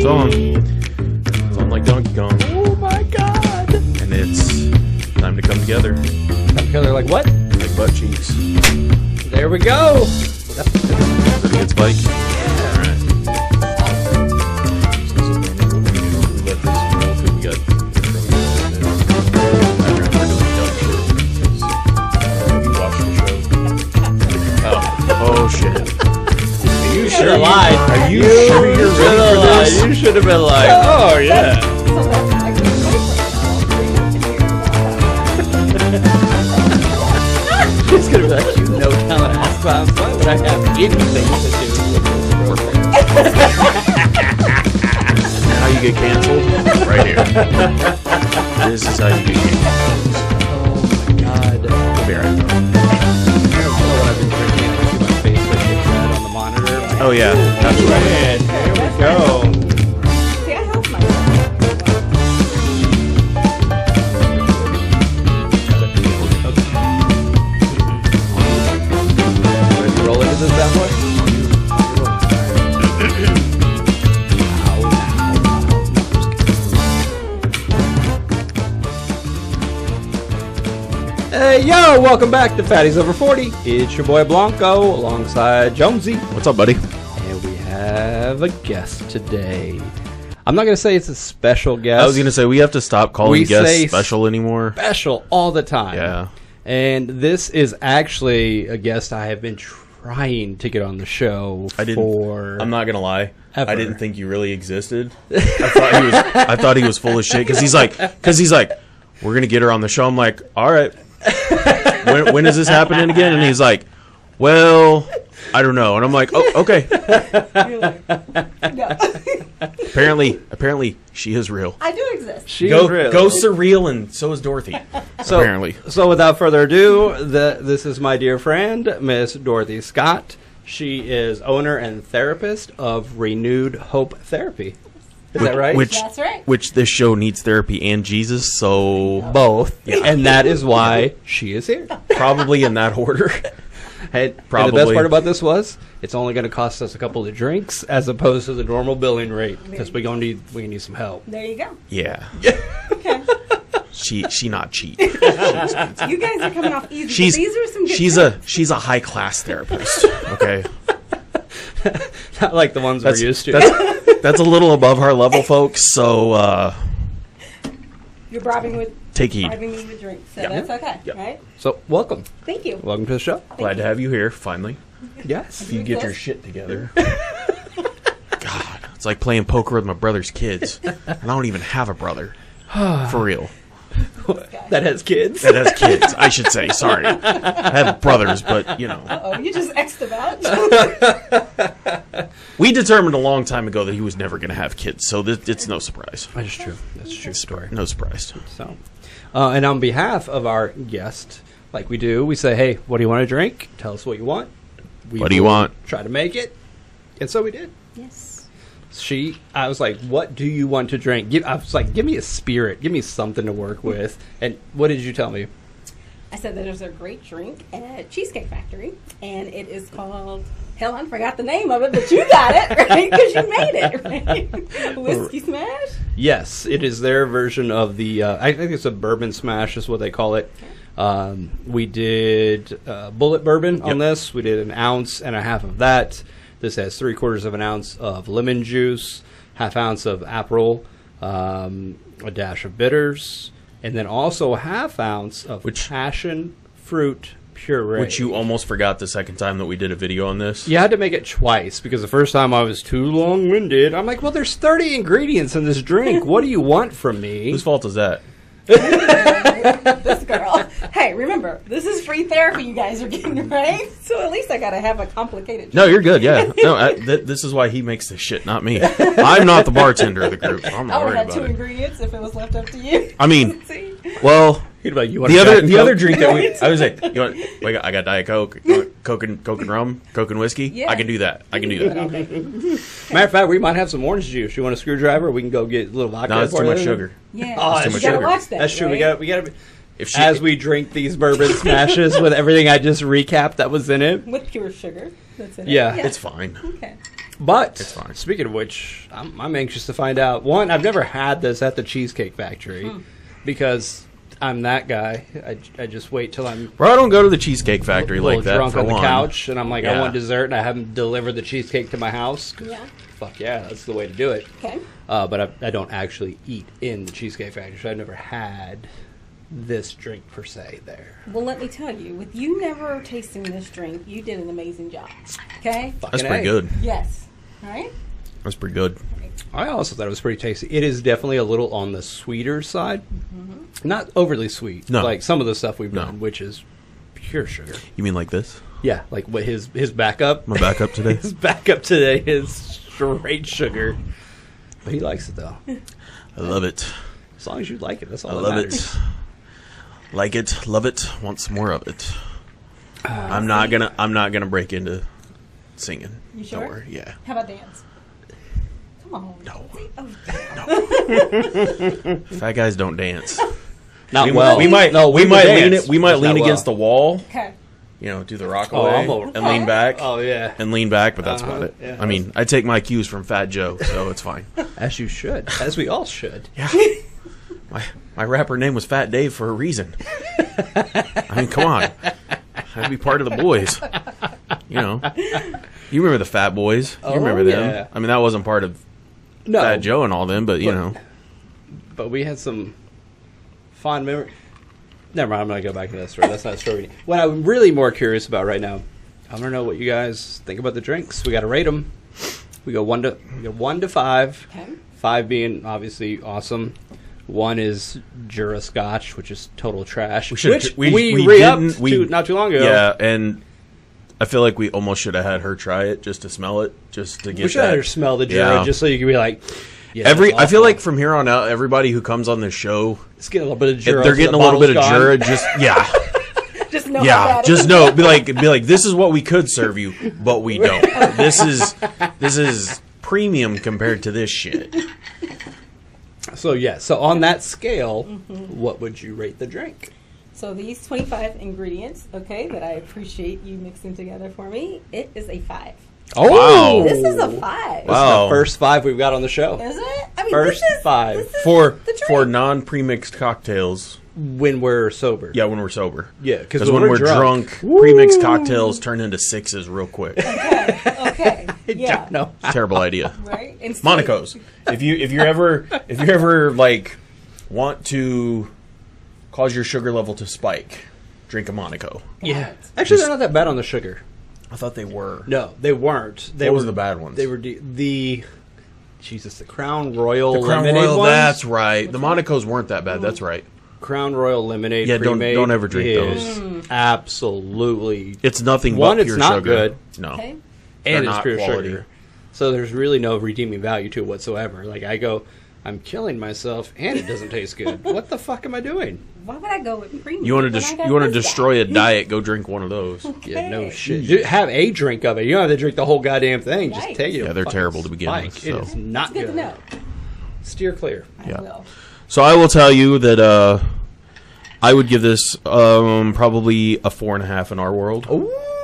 It's on. It's on like Donkey Kong. Oh my god! And it's time to come together. Come together like what? Like butt cheeks. There we go! Pretty good spike. Yeah. Alright. Let this roll through. We got oh shit. You should have lied. Are you sure you're ready for this? You should have been like, oh yeah. It's gonna be like, you know, talent ass clowns. Why would I have anything to do with this program? How you get canceled? Right here. This is how you get canceled. Oh my god. We'll be right back. Oh yeah, that's right. There we go. See, I helped myself. Ready to roll into this bad boy? Hey yo, welcome back to Fatties Over 40. It's your boy Blanco alongside Jonesy. What's up, buddy? And we have a guest today. I'm not going to say it's a special guest. I was gonna say we have to stop calling guests special anymore. Special all the time. Yeah. And this is actually a guest I have been trying to get on the show for. I'm not gonna lie. Ever. I didn't think you really existed. I thought he was full of shit because he's like, we're gonna get her on the show. I'm like, all right. When is this happening again? And he's like, well, I don't know. And I'm like, oh, okay. No. Apparently, she is real. I do exist. Ghosts are real, and so is Dorothy. Apparently. So without further ado, this is my dear friend, Miss Dorothy Scott. She is owner and therapist of Renewed Hope Therapy. Is that right? That's right. Which this show needs therapy and Jesus, so both. Yeah. And that is why she is here. Probably in that order. And Probably. the best part about this was it's only going to cost us a couple of drinks as opposed to the normal billing rate because we need some help. There you go. Yeah. Okay. She not cheap. You guys are coming off easy. These are some good She's a high class therapist. Okay. Not like the ones we're used to. That's a little above our level, folks. So You're bribing me with drinks, so that's okay, right? So welcome. Thank you. Welcome to the show. Glad to have you here, finally. Yes. If you get your shit together. God, it's like playing poker with my brother's kids. And I don't even have a brother. For real. That has kids? That has kids, I should say. Sorry. I have brothers, but, you know. Uh-oh, you just X'd them out. We determined a long time ago that he was never going to have kids, so it's no surprise. That's true. That's a true story. No surprise. So, and on behalf of our guest, like we do, we say, hey, what do you want to drink? Tell us what you want. What do you want? Try to make it. And so we did. Yes. I was like, what do you want to drink? I was like, give me a spirit. Give me something to work with. And what did you tell me? I said that there's a great drink at Cheesecake Factory, and it is called, hell, I forgot the name of it, but you got it, right? Because you made it, right? Whiskey Smash? Yes, it is their version of the, I think it's a bourbon smash is what they call it. We did bullet bourbon on this. We did 1.5 ounces of that. This has 3/4 of an ounce of lemon juice, 1/2 ounce of Aperol, a dash of bitters, and then also 1/2 ounce of passion fruit puree. Which you almost forgot the second time that we did a video on this. You had to make it twice because the first time I was too long-winded. I'm like, well, there's 30 ingredients in this drink. What do you want from me? Whose fault is that? This girl. Hey, remember, this is free therapy you guys are getting, right? So at least I got to have a complicated No, you're good, yeah. No, this is why he makes this shit, not me. I'm not the bartender of the group. I'm not I would worried have about 2 it. ingredients if it was left up to you. I mean, See? well, the other drink that Right. I was like, you want, I got Diet Coke, you want Coke and rum, Coke and whiskey. Yeah. I can do that. Okay. Matter of fact, we might have some orange juice. You want a screwdriver? We can go get a little vodka. No, it's too much sugar. Yeah. Oh, It's too you much gotta sugar. watch that. That's true. Right? We gotta. as we drink these bourbon smashes with everything I just recapped that was in it. With pure sugar. That's in Yeah. it. It's fine. Okay. But It's fine. speaking of which, I'm anxious to find out. One, I've never had this at the Cheesecake Factory because I'm that guy. I just wait till I'm Bro, I don't go to the Cheesecake Factory a little like that drunk for on the one. couch, and I'm like, I Yeah. want dessert, and I haven't delivered the cheesecake to my house. Yeah. Fuck yeah, that's the way to do it. Okay. But I don't actually eat in the Cheesecake Factory, so I've never had this drink per se there. Well, let me tell you, with you never tasting this drink, you did an amazing job. Okay? That's Fucking pretty A. good. Yes. All right? That's pretty good. I also thought it was pretty tasty. It is definitely a little on the sweeter side. Not overly sweet. No. Like some of the stuff we've No. done, which is pure sugar. You mean like this? Yeah, like what his backup. My backup today? His backup today is straight sugar. But he likes it though. I love it. As long as you like it, that's all I that love matters. it. Like it, love it, want some more of it. I'm not gonna break into singing. You sure? Don't worry. Yeah. How about dance? Come on. No. Oh, Fat guys don't dance. Not we, well. we might No, we will might dance, lean it. We might just lean not against well. the wall. okay. You know, do the rock Oh, away I'm over- and lean back Oh yeah, and lean back. But that's Uh-huh, about it. yeah. I mean, I take my cues from Fat Joe, so it's fine. as you should, as we all should. Yeah. My rapper name was Fat Dave for a reason. I mean, come on. I'd be part of the boys. You know. You remember the Fat Boys. You remember them. yeah. I mean, that wasn't part of No, Fat Joe and all them, but, you know. but we had some fond memory. Never mind, I'm going to go back to that story. That's not a story. What I'm really more curious about right now, I want to know what you guys think about the drinks. We got to rate them. We go 1 to 5. Okay. 5 being obviously awesome. 1 is Jura Scotch, which is total trash. Which we re-upped not too long ago. Yeah, and I feel like we almost should have had her try it just to smell it, just to get We should have her smell the Jura Yeah. just so you can be like, yeah, I that's feel awful. like from here on out, everybody who comes on this show, Let's get a little bit of Jura. they're so getting the a little bit of bottle's Jura. gone. Just yeah, Just know how yeah. bad it Just is. know, be like, this is what we could serve you, but we don't. This is premium compared to this shit. So yeah, so on that scale, what would you rate the drink? So these 25 ingredients, okay, that I appreciate you mixing together for me, it is a 5. Wow. This is a 5. This is Wow. the first 5 we've got on the show. Is it? I mean, First this is 5. This is For the drink. for non-premixed cocktails, When we're sober. yeah, when we're sober. Yeah, Because when we're drunk, Woo! premixed cocktails turn into 6s real quick. Okay. Yeah. No. Terrible idea. Right? And see- Monaco's. If you ever like want to cause your sugar level to spike, drink a Monaco. Yeah. Actually, they're not that bad on the sugar. I thought they were. No, they weren't. They What were was the bad ones? They were the Jesus, the Crown Royal the Crown Lemonade Royal. ones. That's right. The Monacos weren't that bad. That's right. Crown Royal Lemonade. Yeah, don't pre-made ever drink is those. Absolutely. It's nothing One, but it's pure not sugar. good. No. Okay. They're And it's not pure quality. sugar. So there's really no redeeming value to it whatsoever. Like I go, I'm killing myself, and it doesn't taste good. What the fuck am I doing? Why would I go with premium? You want when I to got you want to this destroy guy? a diet? Go drink one of those. Yeah, no Okay. shit. Dude, have a drink of it. You don't have to drink the whole goddamn thing. Just Yikes. take it. Yeah, they're terrible to begin with, It so. is not It's good to know. Steer clear. Yeah. I will. So I will tell you that I would give this probably a 4.5 in our world.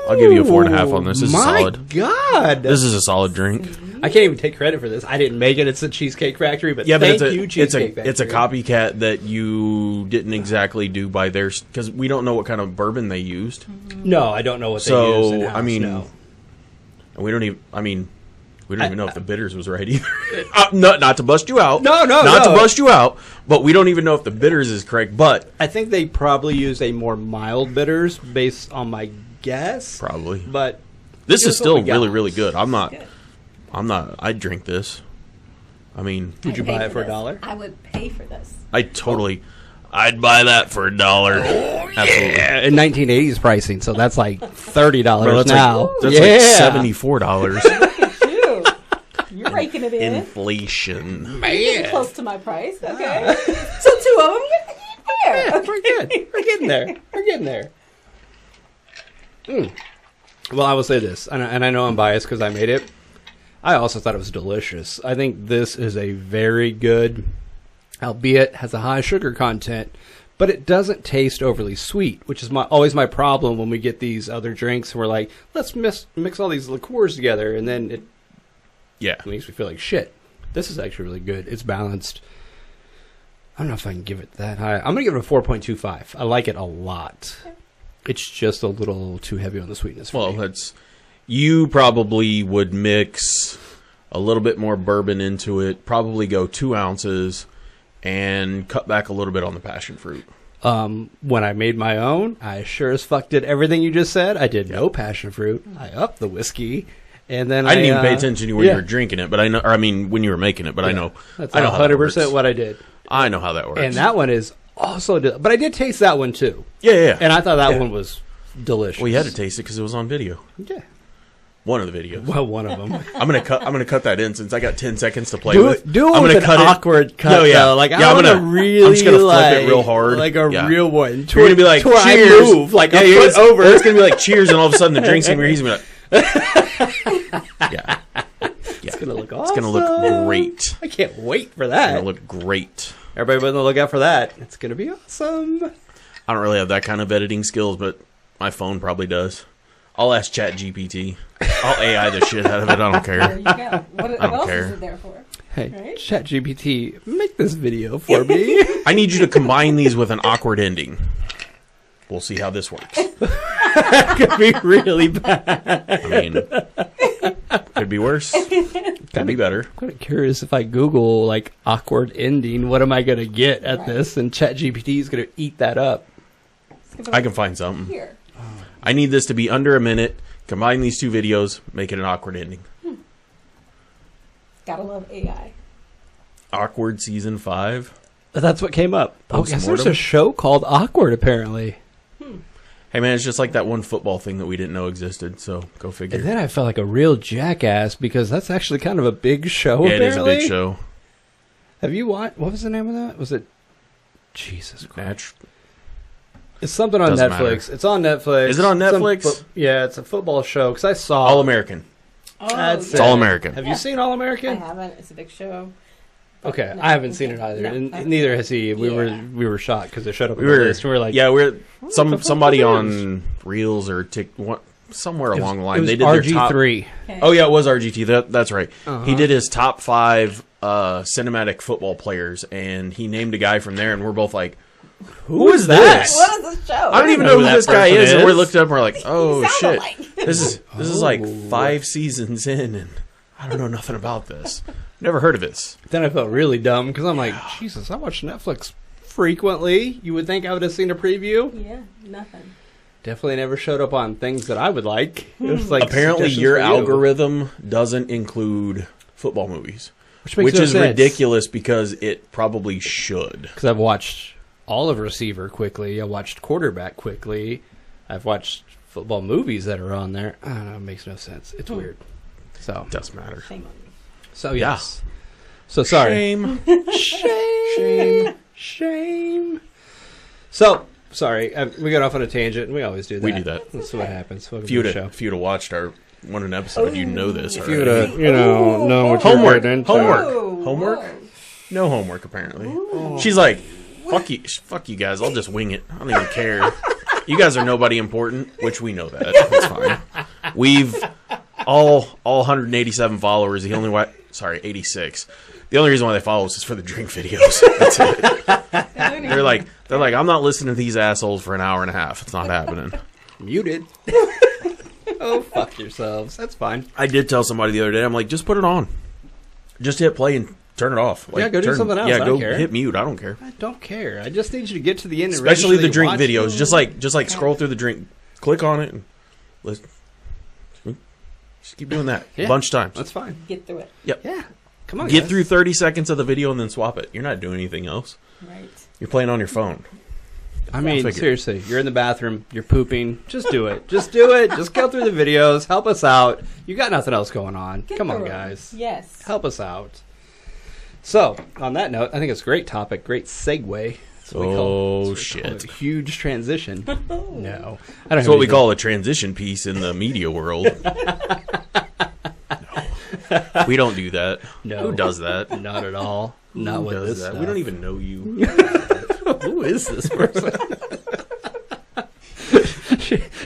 I'll give you a 4.5 on this. This is My solid. God, This is a solid drink. I can't even take credit for this. I didn't make it. It's a Cheesecake Factory, but Yeah, but thank you, Cheesecake Factory. it's a copycat that you didn't exactly do by theirs because we don't know what kind of bourbon they used. No, I don't know what they So use in-house, I mean, no. and we don't even. I mean, we don't even know if the bitters was right either. Not to bust you out. No, not to no. bust you out. But we don't even know if the bitters is correct. But I think they probably use a more mild bitters based on my guess. probably But this here's is still what we got. really really good. I'm not. Good. I'd drink this. I mean, Would you I'd pay buy it for this. $1? I would pay for this. I'd buy that for $1. Absolutely. Yeah, in 1980s pricing, so that's like $30 Bro, that's now. like, that's yeah. like $74. Look at you. You're raking it in. Inflation. You're getting close to my price. Okay. So 2 of them, you're there. Yeah, we're good. We're getting there. We're getting there. Well, I will say this, and I know I'm biased because I made it. I also thought it was delicious. I think this is a very good, albeit has a high sugar content, but it doesn't taste overly sweet, which is always my problem when we get these other drinks. And we're like, let's mix all these liqueurs together, and then it makes me feel like shit. This is actually really good. It's balanced. I don't know if I can give it that high. I'm going to give it a 4.25. I like it a lot. It's just a little too heavy on the sweetness for me. You probably would mix a little bit more bourbon into it, probably go 2 ounces, and cut back a little bit on the passion fruit. When I made my own, I sure as fuck did everything you just said. I did no passion fruit. I upped the whiskey, and then I didn't even pay attention to when you were drinking it, but I know. Or I mean, when you were making it, but I know. That's 100% what I did. I know how that works. And that one is also, but I did taste that one too. Yeah. And I thought that one was delicious. Well, you had to taste it because it was on video. Yeah. One of the videos. Well, one of them. I'm gonna cut that in since I got 10 seconds to play do with. I'm gonna with cut an awkward cut. No, yeah. Though. Like yeah, I'm gonna really. I'm just gonna flip it real hard, like a real one. You're gonna be like, cheers. I move like a foot foot over. It's gonna be like cheers, and all of a sudden the drink's gonna be he's gonna be like, yeah. It's gonna look awesome. It's gonna look great. I can't wait for that. It's gonna look great. Everybody be on the lookout for that. It's gonna be awesome. I don't really have that kind of editing skills, but my phone probably does. I'll ask ChatGPT. I'll AI the shit out of it. I don't care. There you go. What else care. is it there for? Hey, Right? ChatGPT, make this video for me. I need you to combine these with an awkward ending. We'll see how this works. Could be really bad. I mean, could be worse. Could be better. I'm kind of curious if I Google like awkward ending, what am I gonna get at this? And ChatGPT is gonna eat that up. I can find something. Here. I need this to be under a minute. Combine these 2 videos, make it an awkward ending. Gotta love AI. Awkward season 5. That's what came up. Oh, yes, there's Post-mortem? a show called Awkward apparently. Hey man, it's just like that one football thing that we didn't know existed. So go figure. And then I felt like a real jackass because that's actually kind of a big show. Yeah, apparently. it is a big show. Have you watched? What was the name of that? Was it? Jesus Christ! Natu- It's something on Doesn't Netflix. matter. It's on Netflix. Is it on Netflix? Yeah, it's a football show. Because I saw All American. Oh, That's It's All American. Have Yeah. you seen All I American? haven't. It's a big show. Okay, No, I haven't seen okay. it either, No, and I- neither has he. We Yeah. were shocked because it showed up on We the were list. And we were like, we're the somebody fuck on Reels or somewhere along the line. It was They did their top. RG3. Okay. Oh yeah, it was RGT. That's right. Uh-huh. He did his top 5 cinematic football players, and he named a guy from there, and we're both like, "Who is this? What is this show? I don't even know know who who that this guy person is." And we is. looked up and we're like, "Oh sound shit, alike. this is like Oh. 5 seasons in, and I don't know nothing about this. Never heard of this." Then I felt really dumb because I'm like, Jesus, I watch Netflix frequently. You would think I would have seen a preview. Yeah, nothing. Definitely never showed up on things that I would like. It was like Apparently, suggestions your for you. algorithm doesn't include football movies, which, makes which no is sense. ridiculous because it probably should. Because I've watched all of Receiver quickly. I watched Quarterback quickly. I've watched football movies that are on there. I don't know. It makes no sense. It's weird. So, Doesn't matter. Shame on you. so yes. So sorry. Shame. Shame. Shame. So sorry. We got off on a tangent, and we always do that. We do that. That's what happens. Welcome If you to the would have watched our one episode, you know this. If you would already. have, know what you're Homework. getting into. Homework. Whoa, Homework? whoa. No homework, apparently. She's like, fuck you guys. I'll just wing it. I don't even care. You guys are nobody important, which we know that. That's fine. We've all 187 followers. The only why, 86. The only reason why they follow us is for the drink videos. That's it. They're like, I'm not listening to these assholes for an hour and a half. It's not happening. Muted. Oh, fuck yourselves. That's fine. I did tell somebody the other day. I'm like, just put it on. Just hit play and turn it off. Like, Yeah, go do something else. Yeah, I go don't care. hit mute. I don't care. I don't care. I just need you to get to the end, and Especially the eventually drink watch videos. it. Just like scroll through the drink, click on it, and listen. Just keep doing that Yeah. a bunch of times. That's fine. Get through it. Yep. Yeah. Come on. Get guys. through 30 seconds of the video and then swap it. You're not doing anything else. Right. You're playing on your phone. I mean, figure. seriously, you're in the bathroom, you're pooping. Just do it. Just do it. Just go through the videos. Help us out. You got nothing else going on. Get Come on, through it. guys. Yes. Help us out. So, on that note, I think it's a great topic, great segue. That's what we call it. Shit. A huge transition. No, I don't. That's have what we anything. call a transition piece in the media world. No. We don't do that. No. Who does that? Not at all. Not Who with does this that? stuff. We don't even know you. Who is this person?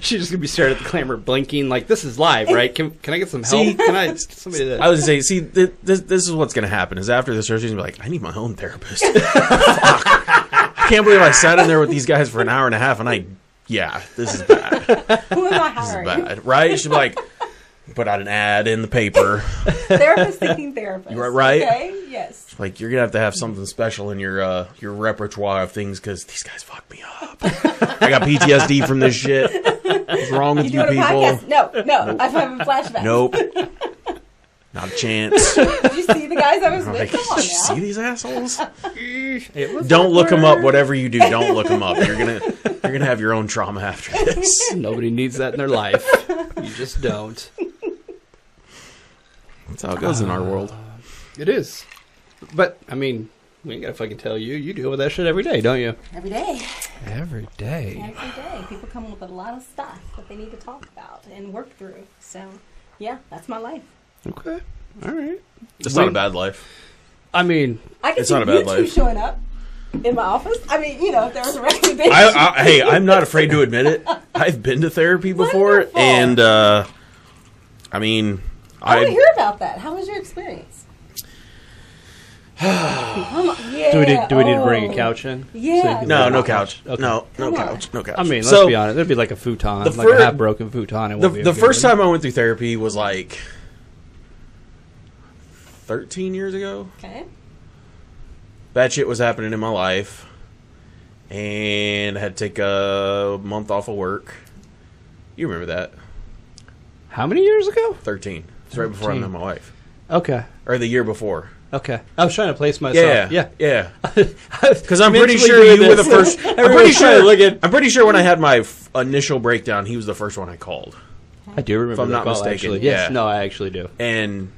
She's just gonna be staring at the camera, blinking like this is live, right? Can I get some help? Can I somebody that? I was gonna say, this is what's gonna happen. Is after the surgery, she's gonna be like, I need my own therapist. Fuck. I can't believe I sat in there with these guys for an hour and a half, and this is bad. Who am I This is hiring? bad, right? She'd be like, put out an ad in the paper. Therapist seeking therapist. Right? Okay, yes. Like, you're gonna have to have something special in your repertoire of things because these guys fucked me up. I got PTSD from this shit. What's wrong with you doing a people? podcast? No. I'm having flashbacks. Nope. Not a chance. Did you see the guys I was with? Like, Come on did you see now. these assholes? It was Don't look them up. awkward. Whatever you do, don't look them up. You're gonna have your own trauma after this. Nobody needs that in their life. You just don't. That's how it goes in our world. It is. But, I mean, we ain't gotta fucking tell you. You deal with that shit every day, don't you? Every day. Every day. Every day. People come with a lot of stuff that they need to talk about and work through. So, yeah, that's my life. Okay. All right. It's not a bad life. I mean, I can It's see not a you bad two life. showing up in my office. I mean, if there was a recommendation. Hey, I'm not afraid to admit it. I've been to therapy before, Wonderful. and I mean, I want to hear about that. How was your experience? Come on. Yeah. do we need to bring a couch in? Yeah. no couch. Okay. No Come on. couch. No couch. I mean, let's So, be honest. It'd be like a futon, the like fir- a half-broken futon. It won't be The a first good one. time I went through therapy was like 13 years ago. Okay. Bad shit was happening in my life, and I had to take a month off of work. You remember that? How many years ago? 13. It's right before I 13. met my wife, Okay. or the year before. Okay. I was trying to place myself. Yeah. Because I'm pretty Mentally sure you doing were the this. first. I'm Everybody's trying to look at- I'm pretty sure when I had my initial breakdown, he was the first one I called, I do remember If I'm that not call, mistaken, actually. yeah. Yes. No, I actually do. and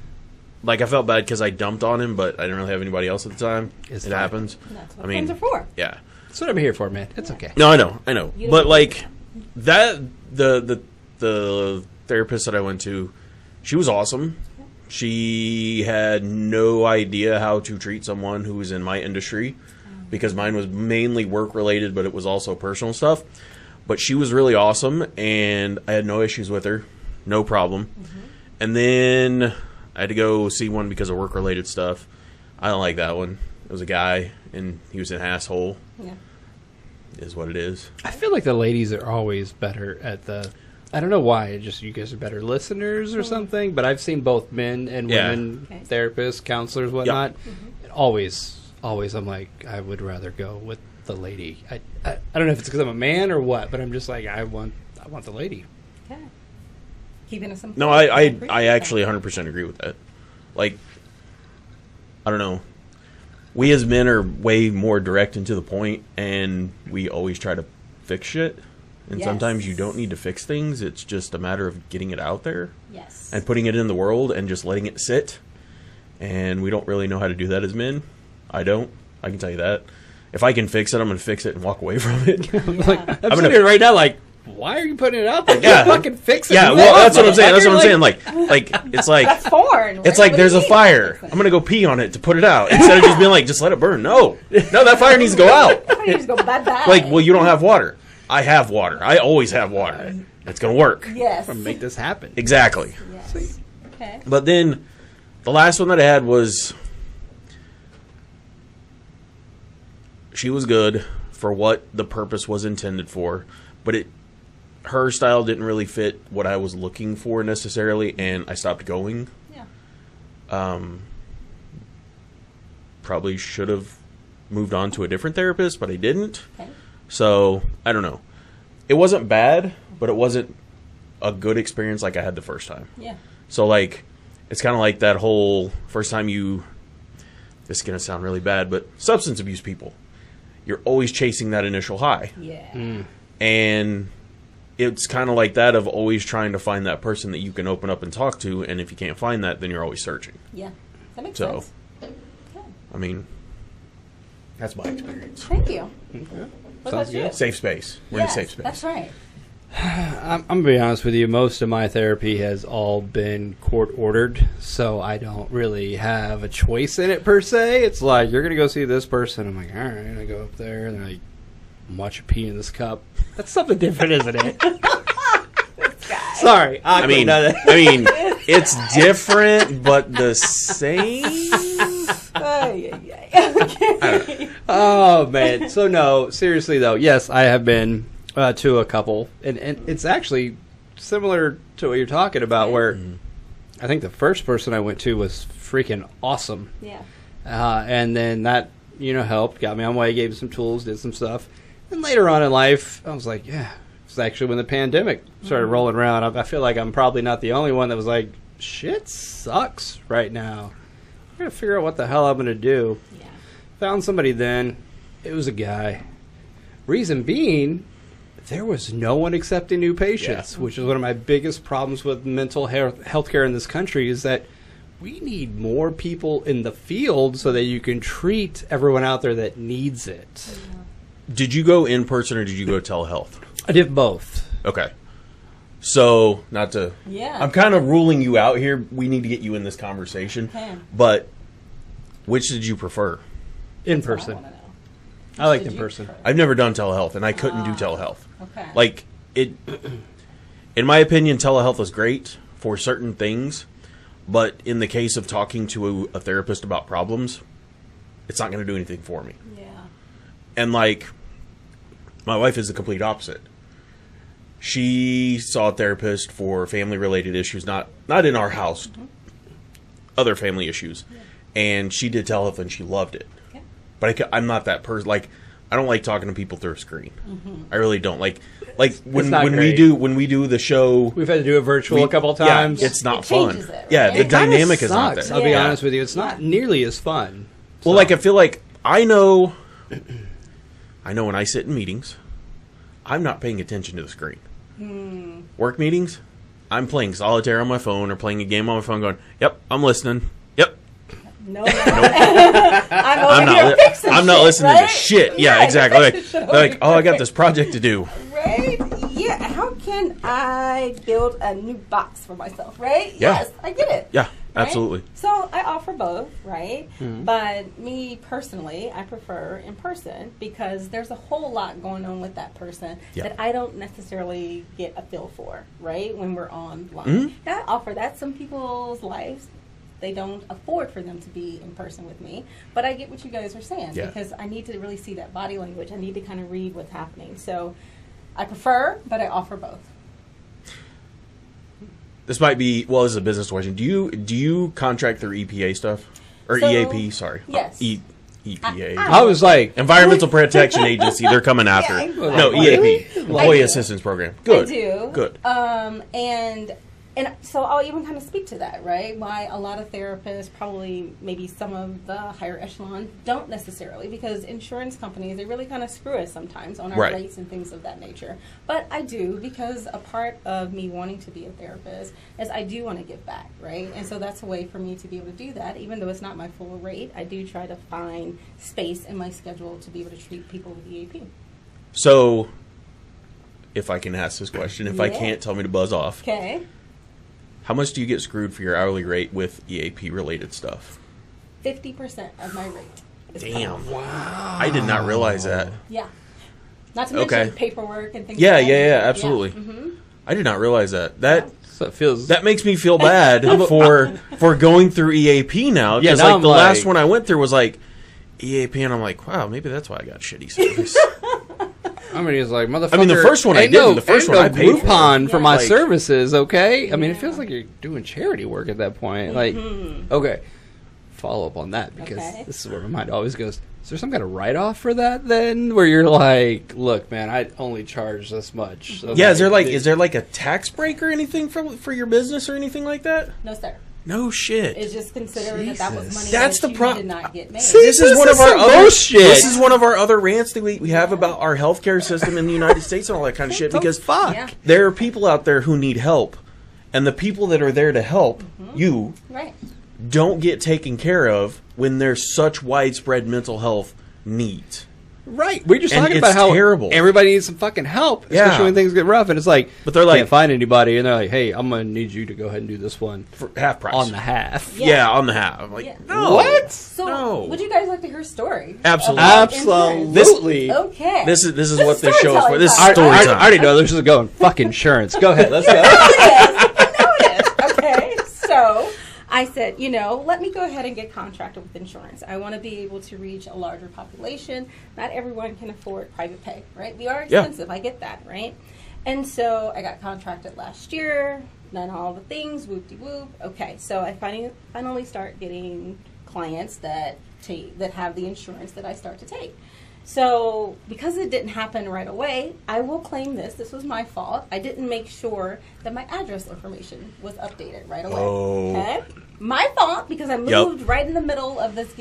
like I felt bad because I dumped on him, but I didn't really have anybody else at the time. It's it fine. happens. That's what I mean, friends are for. yeah. That's what I'm here for, man. It's okay. No, I know, You but don't- like that, the therapist that I went to, she was awesome. She had no idea how to treat someone who was in my industry, because mine was mainly work related, but it was also personal stuff. But she was really awesome, and I had no issues with her, no problem. And then I had to go see one because of work related stuff. I don't like that one. It was a guy, and he was an asshole. Yeah. Is what it is. I feel like the ladies are always better at the... I don't know why. It's just you guys are better listeners or something. But I've seen both men and Yeah. women, Okay. therapists, counselors, whatnot. And always, I'm like, I would rather go with the lady. I don't know if it's because I'm a man or what, but I'm just like, I want the lady. Okay. Keeping it simple. No, I actually 100% agree with that. Like, I don't know. We as men are way more direct and to the point, and we always try to fix shit. And Yes. sometimes you don't need to fix things. It's just a matter of getting it out there Yes. and putting it in the world and just letting it sit. And we don't really know how to do that as men. I don't. I can tell you that. If I can fix it, I'm going to fix it and walk away from it. I'm sitting gonna- here right now like, why are you putting it out there? Yeah. Just fucking fix it. Yeah, Move well, on, that's what I'm saying. That's what I'm motherfucker. saying. Like it's like That's foreign. it's What like do there's you a mean? fire. I'm gonna go pee on it to put it out instead of just being like, just let it burn. No, that fire needs to go out. Why don't you just go bye-bye? Like, well, you don't have water. I have water. I always have water. It's gonna work. Yes. I'm gonna make this happen. Exactly. Yes. Okay. But then the last one that I had was, she was good for what the purpose was intended for, but her style didn't really fit what I was looking for necessarily, and I stopped going. Yeah. Probably should have moved on to a different therapist, but I didn't. Okay. So, I don't know. It wasn't bad, but it wasn't a good experience like I had the first time. Yeah. So, like, it's kind of like that whole first time you... This is going to sound really bad, but substance abuse people. You're always chasing that initial high. Yeah. And it's kind of like that of always trying to find that person that you can open up and talk to, and if you can't find that, then you're always searching. Yeah. That makes So, sense. Okay. I mean, that's my experience. Thank you. What Sounds about you? good. Safe space. We're in a Yes, safe space. That's right. I'm gonna be honest with you. Most of my therapy has all been court ordered, so I don't really have a choice in it per se. It's like, you're gonna go see this person. I'm like, all right, I go up there and I watch you pee in this cup. That's something different, isn't it? Sorry. I mean, it's different, but the same. Okay. Oh, man. So, no, seriously, though, yes, I have been to a couple. And it's actually similar to what you're talking about, where I think the first person I went to was freaking awesome. Yeah. And then that, helped, got me on my way, gave me some tools, did some stuff. And later on in life, I was like, yeah. It's actually when the pandemic started rolling around. I feel like I'm probably not the only one that was like, shit sucks right now. I'm going to figure out what the hell I'm going to do. Yeah. Found somebody then. It was a guy. Reason being, there was no one accepting new patients, which is one of my biggest problems with mental health care in this country, is that we need more people in the field so that you can treat everyone out there that needs it. Yeah. Did you go in person or did you go telehealth? I did both. Okay. So, not to... Yeah. I'm kind of ruling you out here. We need to get you in this conversation. Okay. But, which did you prefer? In That's what person. I wanna know. I liked Did in you person. prefer? I've never done telehealth, and I couldn't do telehealth. Okay. Like, it... In my opinion, telehealth is great for certain things, but in the case of talking to a therapist about problems, it's not going to do anything for me. Yeah. And, like, my wife is the complete opposite. She saw a therapist for family-related issues, not in our house, other family issues. Yeah. And she did telehealth, and she loved it. Okay. But I'm not that person. Like, I don't like talking to people through a screen. I really don't. Like when we do the show, We've had to do it virtual a couple times. Yeah, it's not It fun. changes it, right? Yeah, the It kinda dynamic is not Sucks, there. I'll be Yeah. honest with you. It's not nearly as fun. Well, like, I feel like I know when I sit in meetings, I'm not paying attention to the screen. Work meetings, I'm playing solitaire on my phone or playing a game on my phone going, yep, I'm listening. Yep. No. I'm not listening right? to shit. Yeah, exactly. Like, oh, I got this project to do. Right? Yeah. How can I build a new box for myself, right? Yeah. Yes, I get it. Yeah, Right? absolutely. So I offer both, right? But me personally, I prefer in person because there's a whole lot going on with that person that I don't necessarily get a feel for, right? When we're online. And I offer that. Some people's lives, they don't afford for them to be in person with me. But I get what you guys are saying because I need to really see that body language. I need to kind of read what's happening. So I prefer, but I offer both. This might be, well, this is a business question. Do you contract through EPA stuff? Or So, EAP, sorry. yes. EPA. I was like, Environmental Protection Agency, they're coming after. No, EAP. Employee Assistance Program. Good. I do. Good. And so I'll even kind of speak to that, right? Why a lot of therapists, probably maybe some of the higher echelon, don't necessarily, because insurance companies, they really kind of screw us sometimes on our rates and things of that nature. But I do, because a part of me wanting to be a therapist is I do want to give back, right? And so that's a way for me to be able to do that. Even though it's not my full rate, I do try to find space in my schedule to be able to treat people with EAP. So, if I can ask this question, if I can't, tell me to buzz off. Okay. How much do you get screwed for your hourly rate with EAP related stuff? 50% of my rate. Damn. Wow. I did not realize that. Yeah. Not to mention paperwork and things Yeah, like that. yeah, absolutely. Yeah. I did not realize that. That makes me feel bad for going through EAP now. Because like the last one I went through was like EAP, and I'm like, wow, maybe that's why I got shitty service. I mean, he's like, motherfucker. I mean, the first one I did. The first one I paid Groupon for my like, services, okay? I mean, it feels like you're doing charity work at that point. Like, okay. Follow up on that, because this is where my mind always goes, is there some kind of write-off for that then? Where you're like, look, man, I only charge this much. So yeah, is there like a tax break or anything for your business or anything like that? No, sir. No shit. It's just considered that was money That's that the you problem. did not get made. This is one of our other bullshit. This is one of our other rants that we have about our healthcare system in the United States and all that kind of shit. Because there are people out there who need help, and the people that are there to help you don't get taken care of when there's such widespread mental health needs. Right. We're just And talking it's about how terrible. everybody needs some fucking help, especially Yeah. when things get rough. And it's like, But they're like- can't find anybody. And they're like, hey, I'm going to need you to go ahead and do this one For half price. on the half. Yeah, on the half. I'm like, Yeah. no. What? So, No. would you guys like to hear a story? Absolutely. about insurance? Absolutely. Okay. This is This what is this show is for. storytelling This is time. story I time. already know this is going, fuck insurance. Go ahead. Let's go. I know it is. Okay, so I said, let me go ahead and get contracted with insurance. I want to be able to reach a larger population. Not everyone can afford private pay, right? We are Yeah. expensive. I get that, right? And so I got contracted last year, done all the things, whoop-de-whoop. Okay, so I finally start getting clients that have the insurance that I start to take. So because it didn't happen right away, I will claim this. This was my fault. I didn't make sure that my address information was updated right away. Oh. Okay? My fault, because I moved right in the middle of this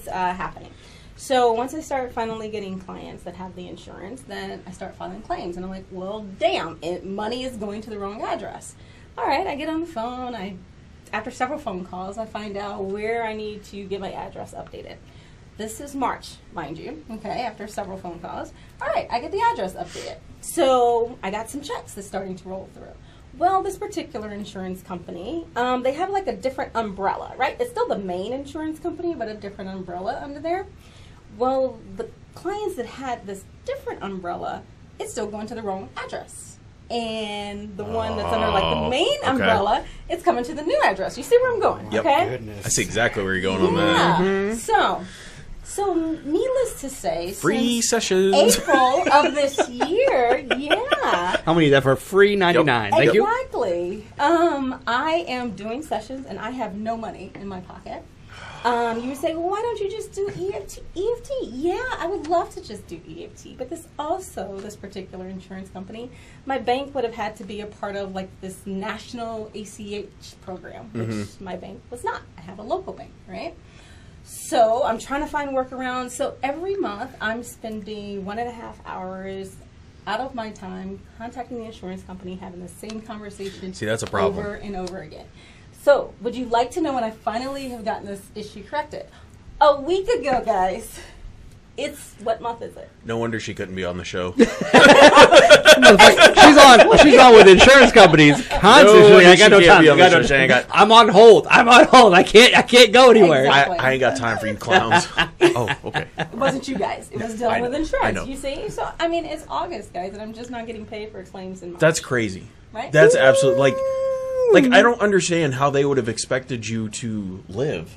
happening. So once I start finally getting clients that have the insurance, then I start filing claims. And I'm like, well, damn, money is going to the wrong address. All right, I get on the phone. After several phone calls, I find out where I need to get my address updated. This is March, mind you, okay, after several phone calls. All right, I get the address updated. So I got some checks that's starting to roll through. Well, this particular insurance company, they have like a different umbrella, right? It's still the main insurance company, but a different umbrella under there. Well, the clients that had this different umbrella, it's still going to the wrong address. And the one that's under like the main umbrella, it's coming to the new address. You see where I'm going, Yep. okay? I see exactly where you're going on that. Yeah. So needless to say, Free since sessions. April of this year, yeah. How many of that for free? 99. Thank you. Exactly. I am doing sessions and I have no money in my pocket. You would say, well, why don't you just do EFT? Yeah, I would love to just do EFT. But this particular insurance company, my bank would have had to be a part of like this national ACH program, which my bank was not. I have a local bank, right? So I'm trying to find workarounds. So every month I'm spending 1.5 hours out of my time contacting the insurance company, having the same conversation. See, that's a problem. Over and over again. So would you like to know when I finally have gotten this issue corrected? A week ago, guys. What month is it? No wonder she couldn't be on the show. She's on with insurance companies constantly. I got no time. I'm on hold. I can't go anywhere. Exactly. I ain't got time for you clowns. Oh, okay. It wasn't you guys. It was dealing with I insurance. know. You see? So, I mean, it's August, guys, and I'm just not getting paid for claims in March. That's crazy. Right? That's absolutely like I don't understand how they would have expected you to live.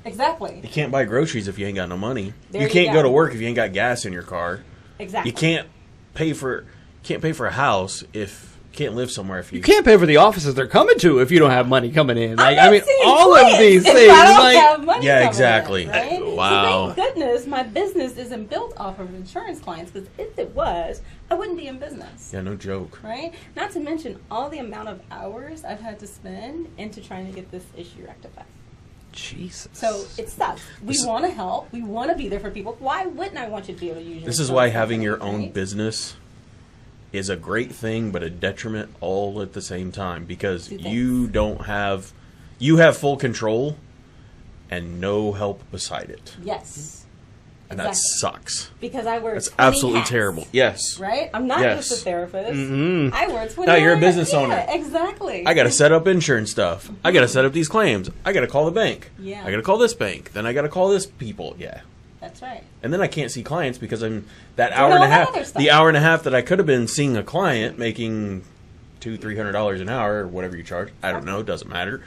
Exactly. You can't buy groceries if you ain't got no money. There you you can't go. go to work if you ain't got gas in your car. Exactly. You can't pay for a house if you can't live somewhere if you You can't pay for the offices they're coming to if you don't have money coming in. Like, I'm I mean, not seeing all clients of these if things. I don't Like, have money Yeah, coming exactly. in, right? Wow. So thank goodness my business isn't built off of insurance clients, because if it was, I wouldn't be in business. Yeah, no joke. Right? Not to mention all the amount of hours I've had to spend into trying to get this issue rectified. Jesus. So it sucks. We want to help. We want to be there for people. Why wouldn't I want you to be able to use your This is insurance why having company, your own right? business is a great thing, but a detriment all at the same time, because Two you have full control and no help beside it, Yes. and that Exactly. sucks. Because I wear That's 20 absolutely hats, terrible. Yes, Right? I'm not Yes. just a therapist. Mm-mm. I wear 20 No, you're a hats. business owner. Yeah, exactly. I got to set up insurance stuff. I got to set up these claims. I got to call the bank. Yeah. I got to call this bank. Then I got to call this people. Yeah. That's right. And then I can't see clients because I'm that Doing hour and all a that half. other stuff. The hour and a half that I could have been seeing a client making $200-300 an hour or whatever you charge. I don't know. Doesn't matter.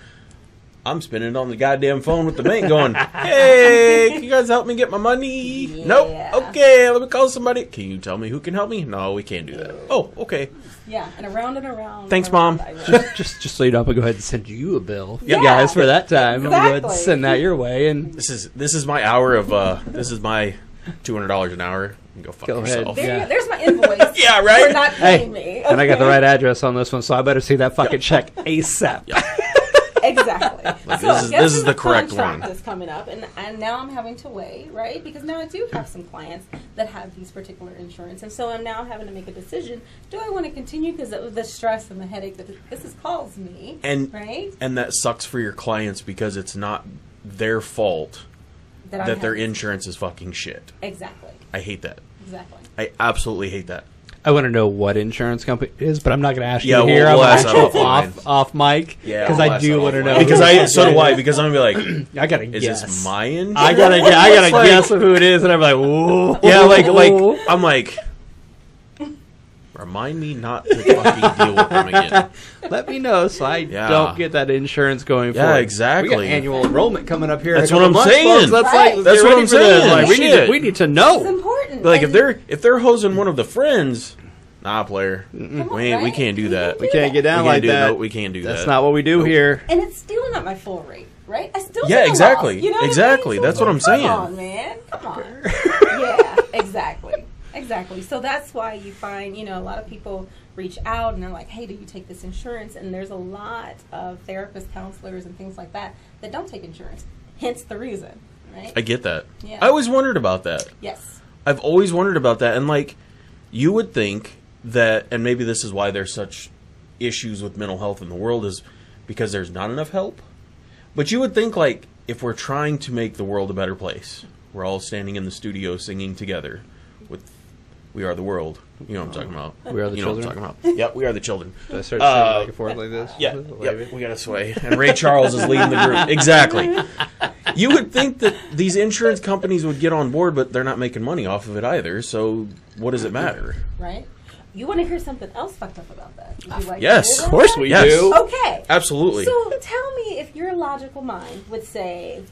I'm spending it on the goddamn phone with the bank going, hey, can you guys help me get my money? Yeah. Nope. Okay, let me call somebody. Can you tell me who can help me? No, we can't do that. Oh, okay. Yeah, and around and around. Thanks, and around Mom. I go. just so you know, I'm gonna go ahead and send you a bill, Yeah. guys, for that time. I'm gonna go ahead and Exactly. send that your way, and This is my hour of this is my $200 an hour. You go fuck Go ahead. yourself. There, Yeah. There's my invoice. Yeah, right? For not paying me. and I got the okay? right address on this one, so I better see that fucking check ASAP. Exactly. this is the correct contract one. is coming up, and now I'm having to weigh, right? Because now I do have some clients that have these particular insurance, and so I'm now having to make a decision. Do I want to continue because of the stress and the headache that this has caused me, And right? and that sucks for your clients because it's not their fault that their insurance is fucking shit. Exactly. I hate that. Exactly. I absolutely hate that. I want to know what insurance company it is, but I'm not going to ask Yeah, you here. we'll I'm ask going to that off mic. Yeah, because we'll I ask do that want to offline. know. Because so do I. Because I'm gonna be like, I gotta is guess. this my insurance? I gotta guess who it is, and I'm like, whoa. Yeah, like I'm like, remind me not to fucking deal with them again. Let me know so I don't get that insurance going forward. Yeah, exactly. We got annual enrollment coming up here. That's in a what I'm couple months, saying. folks. That's Right. like That's get what ready I'm for this. saying. Like, Shit. we need to It's know. important. Like And if they're hosing one of the friends, nah, player, Come on, we right? can't do that. We can't get down We can't like do that. No, we can't do that. That's not what we do here. And it's still not my full rate, right? I still Yeah, take a exactly. loss, you know what I mean? Exactly. So That's what I'm come saying. on, man. Come on. Yeah, exactly. Exactly. So that's why you find, a lot of people reach out and they're like, hey, do you take this insurance? And there's a lot of therapists, counselors, and things like that don't take insurance. Hence the reason, right? I get that. Yeah. I always wondered about that. Yes. I've always wondered about that. And, like, you would think that, and maybe this is why there's such issues with mental health in the world, is because there's not enough help. But you would think, like, if we're trying to make the world a better place, we're all standing in the studio singing together with We Are the World. You know what I'm talking about. We Are the You Children? know what I'm talking about. Yep, We Are the Children. Do I start singing back and forth like this? Yeah, we got to sway. And Ray Charles is leading the group. Exactly. You would think that these insurance companies would get on board, but they're not making money off of it either. So what does it matter? Right? You want to hear something else fucked up about that? Would you like to Yes, hear of course that? we Yes. do. Okay. Absolutely. So tell me if your logical mind would say,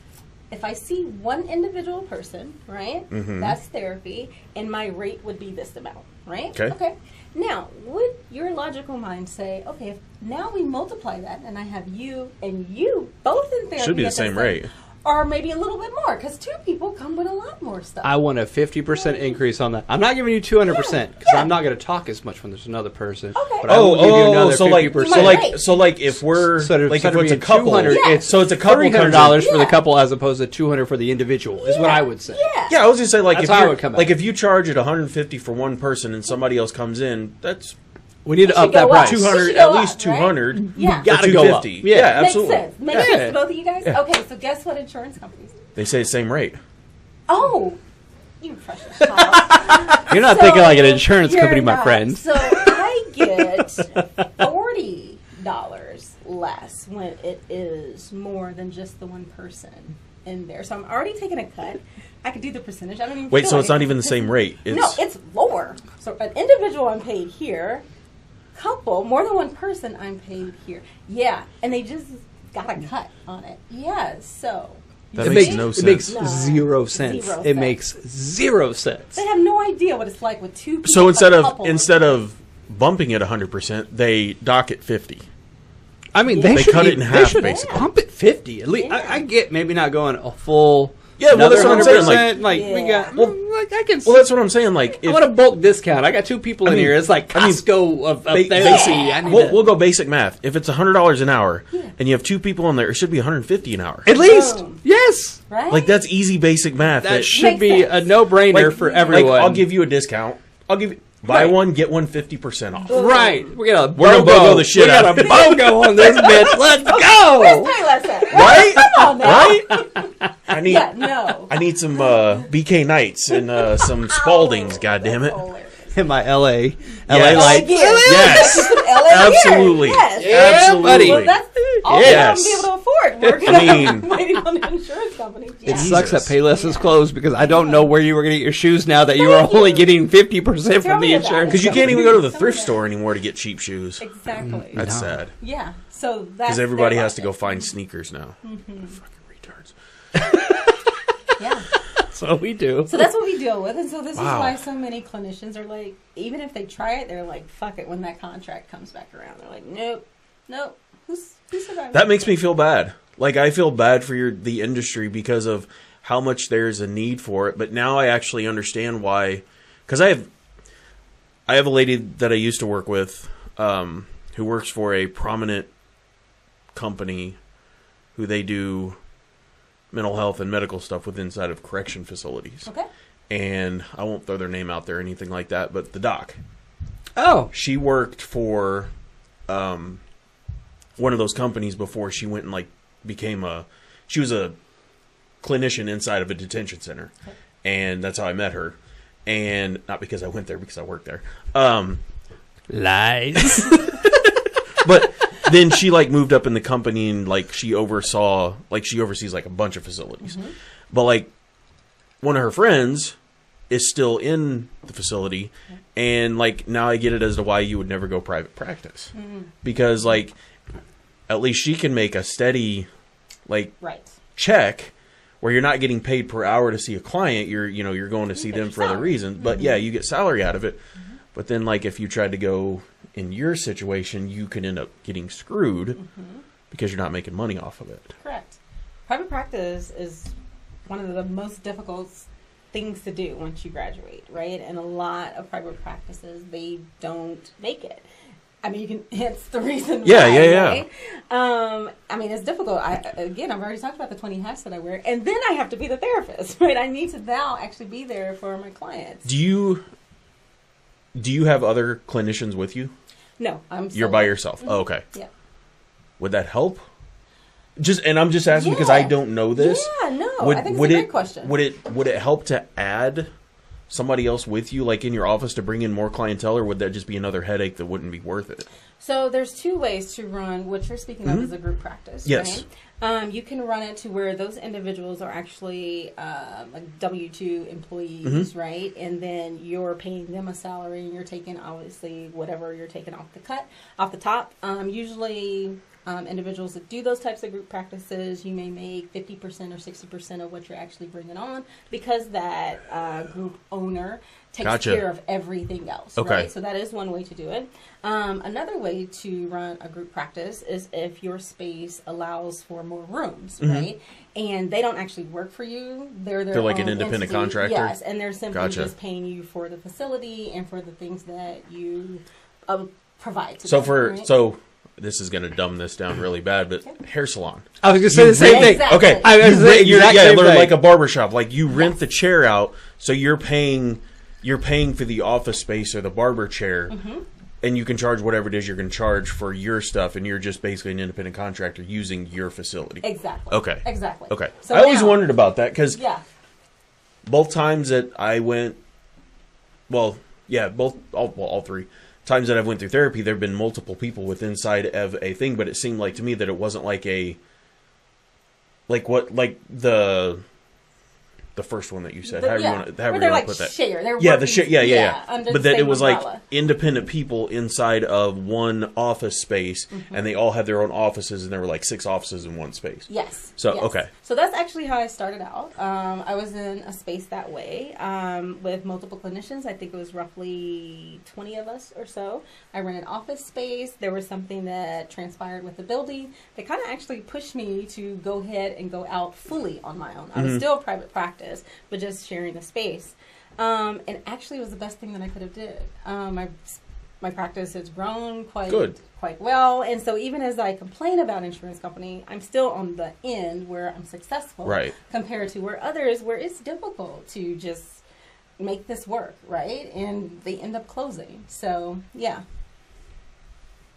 if I see one individual person, right, that's therapy, and my rate would be this amount, right? Okay. Now, would your logical mind say, okay, if now we multiply that, and I have you and you both in therapy, Should be the at same rate. or maybe a little bit more, because two people come with a lot more stuff. I want a 50% increase on that. I'm not giving you 200% because I'm not going to talk as much when there's another person. Okay. But I will give you another so 50%. like if we're So like instead if of it's a being couple, 200, it's so it's a couple $300 for the Yeah. couple as opposed to 200 for the individual is what I would say. Yeah. Yeah, I was gonna say like That's if how I you would come like out. if you charge at 150 for one person and somebody else comes in, that's We need to should up that go up. price. 200 should at go least up, right? 200. Yeah. or Gotta go up. 250. Yeah. Yeah, absolutely. Makes sense. Makes Yeah. sense to both of you guys? Yeah. Okay, so guess what insurance companies? They say the same rate. Oh, you precious child. You're not So, thinking like an insurance you're company, my not. friend. So I get $40 less when it is more than just the one person in there. So I'm already taking a cut. I could do the percentage. I don't even Wait, feel so like it's not even the same rate. No, it's lower. So an individual I'm paid here, couple, more than one person I'm paid here. Yeah, and they just got a cut on it. Yeah, so That It makes makes, no it sense. makes No. 0 cents. Zero It cents. makes 0 cents. they have no idea what it's like with two people. So instead a of couple bumping it 100%, they dock it 50. I mean, They they should cut it in half, should basically. pump it 50 at least. Yeah. I get maybe not going a full. Yeah, well, that's what I'm saying, 100%, like we Yeah. got. Well- like I can. Well, that's what I'm saying. Like, I if, want a bulk discount. I got two people in mean- here. It's like I mean, Costco of ba- therapy. basic, I need we'll go basic math. If it's $100 an hour Yeah. and you have two people in there, it should be $150 an hour. at least. Boom. Yes, right? Like that's easy basic math. that should Makes be sense. a no-brainer like, for everyone. Like, I'll give you a discount. I'll give you buy Right. one get one 50% off. Right, we got a We're gonna BOGO the shit we got out a of it. BOGO on this bitch. Let's Where's go. Payless at? Right? Come on now. Right? I need Yeah, no. I need some BK Knights and some Spaldings. God damn it! In my LA Yes. lights. Yes. Absolutely. Yes. Yeah, Absolutely. buddy. Well, that's all Yes. we're going to be able to afford. We're going to mean- waiting on the insurance company. It Yeah. sucks that Jesus. Payless is closed because I don't know where you were going to get your shoes now that you are Thank only you. getting 50% Tell from the me about insurance. it. Because you can't even go to the thrift store anymore to get cheap shoes. Exactly. That's No. sad. Yeah. So that's Because everybody their has to go logic. find sneakers now. Mm-hmm. Fucking retards. Yeah. So we do. So that's what we deal with, and so this Wow. is why so many clinicians are like, even if they try it, they're like, "Fuck it." When that contract comes back around, they're like, "Nope." Who's surviving? That makes me feel bad. Like I feel bad for the industry because of how much there's a need for it. But now I actually understand why. Because I have a lady that I used to work with, who works for a prominent company, who they do mental health and medical stuff with inside of correction facilities. Okay. And I won't throw their name out there or anything like that. But the doc, Oh. she worked for one of those companies before she went and like became she was a clinician inside of a detention center, and that's how I met her. And not because I went there, because I worked there. Lies. But then she like moved up in the company, and like she oversees like a bunch of facilities. But like one of her friends is still in the facility, and like now I get it as to why you would never go private practice, because like at least she can make a steady like check where you're not getting paid per hour to see a client. You're going to see them for other reasons, but yeah, you get salary out of it. But then like if you tried to go in your situation, you can end up getting screwed because you're not making money off of it. Correct. Private practice is one of the most difficult things to do once you graduate, right? And a lot of private practices, they don't make it. I mean, you can. It's the reason. Yeah. Right? I mean, it's difficult. I've already talked about the 20 hats that I wear, and then I have to be the therapist, right? I need to now actually be there for my clients. Do you have other clinicians with you? No, You're by yourself. Oh, okay. Yeah. Would that help? I'm just asking because I don't know this. Yeah, no. I think it's a great question. Would it help to add somebody else with you, like in your office, to bring in more clientele, or would that just be another headache that wouldn't be worth it? So there's two ways to run what you're speaking of as a group practice. Yes. Right? You can run it to where those individuals are actually like W-2 employees, right? And then you're paying them a salary, and you're taking obviously whatever you're taking off the top. Usually. Individuals that do those types of group practices, you may make 50% or 60% of what you're actually bringing on, because that group owner takes care of everything else. Okay. Right? So that is one way to do it. Another way to run a group practice is if your space allows for more rooms, right? And they don't actually work for you. They're like an independent contractor? Yes, and they're simply just paying you for the facility and for the things that you provide to them. So this is going to dumb this down really bad, but hair salon. I was going to say the same thing. Exactly. Okay. I was the exact same thing. Like a barbershop. Like you rent the chair out, so you're paying for the office space or the barber chair, and you can charge whatever it is you're going to charge for your stuff, and you're just basically an independent contractor using your facility. Exactly. Okay. Exactly. Okay. So I always wondered about that, because both times that I went, all three times that I've went through therapy, there have been multiple people with inside of a thing, but it seemed like to me that it wasn't like the first one that you said. However you want to put that. Share. They're the share. Yeah. Under but the that it was umbrella. like independent people inside of one office space, and they all had their own offices, and there were like 6 offices in one space. Yes. So yes. Okay. So that's actually how I started out. I was in a space that way with multiple clinicians. I think it was roughly 20 of us or so. I rented office space. There was something that transpired with the building that kind of actually pushed me to go ahead and go out fully on my own. I was still private practice, but just sharing the space. And actually it was the best thing that I could have did. My practice has grown quite well. And so even as I complain about insurance company, I'm still on the end where I'm successful, right, compared to where others, where it's difficult to just make this work, right? And they end up closing. So, yeah.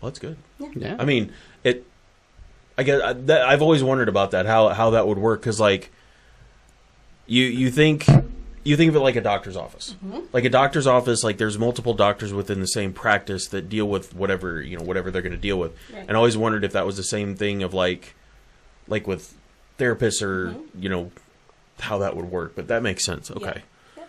Well, that's good. Yeah. I mean, I guess I've always wondered about that, how that would work, because like you think of it like a doctor's office. Like a doctor's office, like there's multiple doctors within the same practice that deal with whatever they're going to deal with. Right. And I always wondered if that was the same thing of like with therapists, or how that would work. But that makes sense. Okay. Yeah.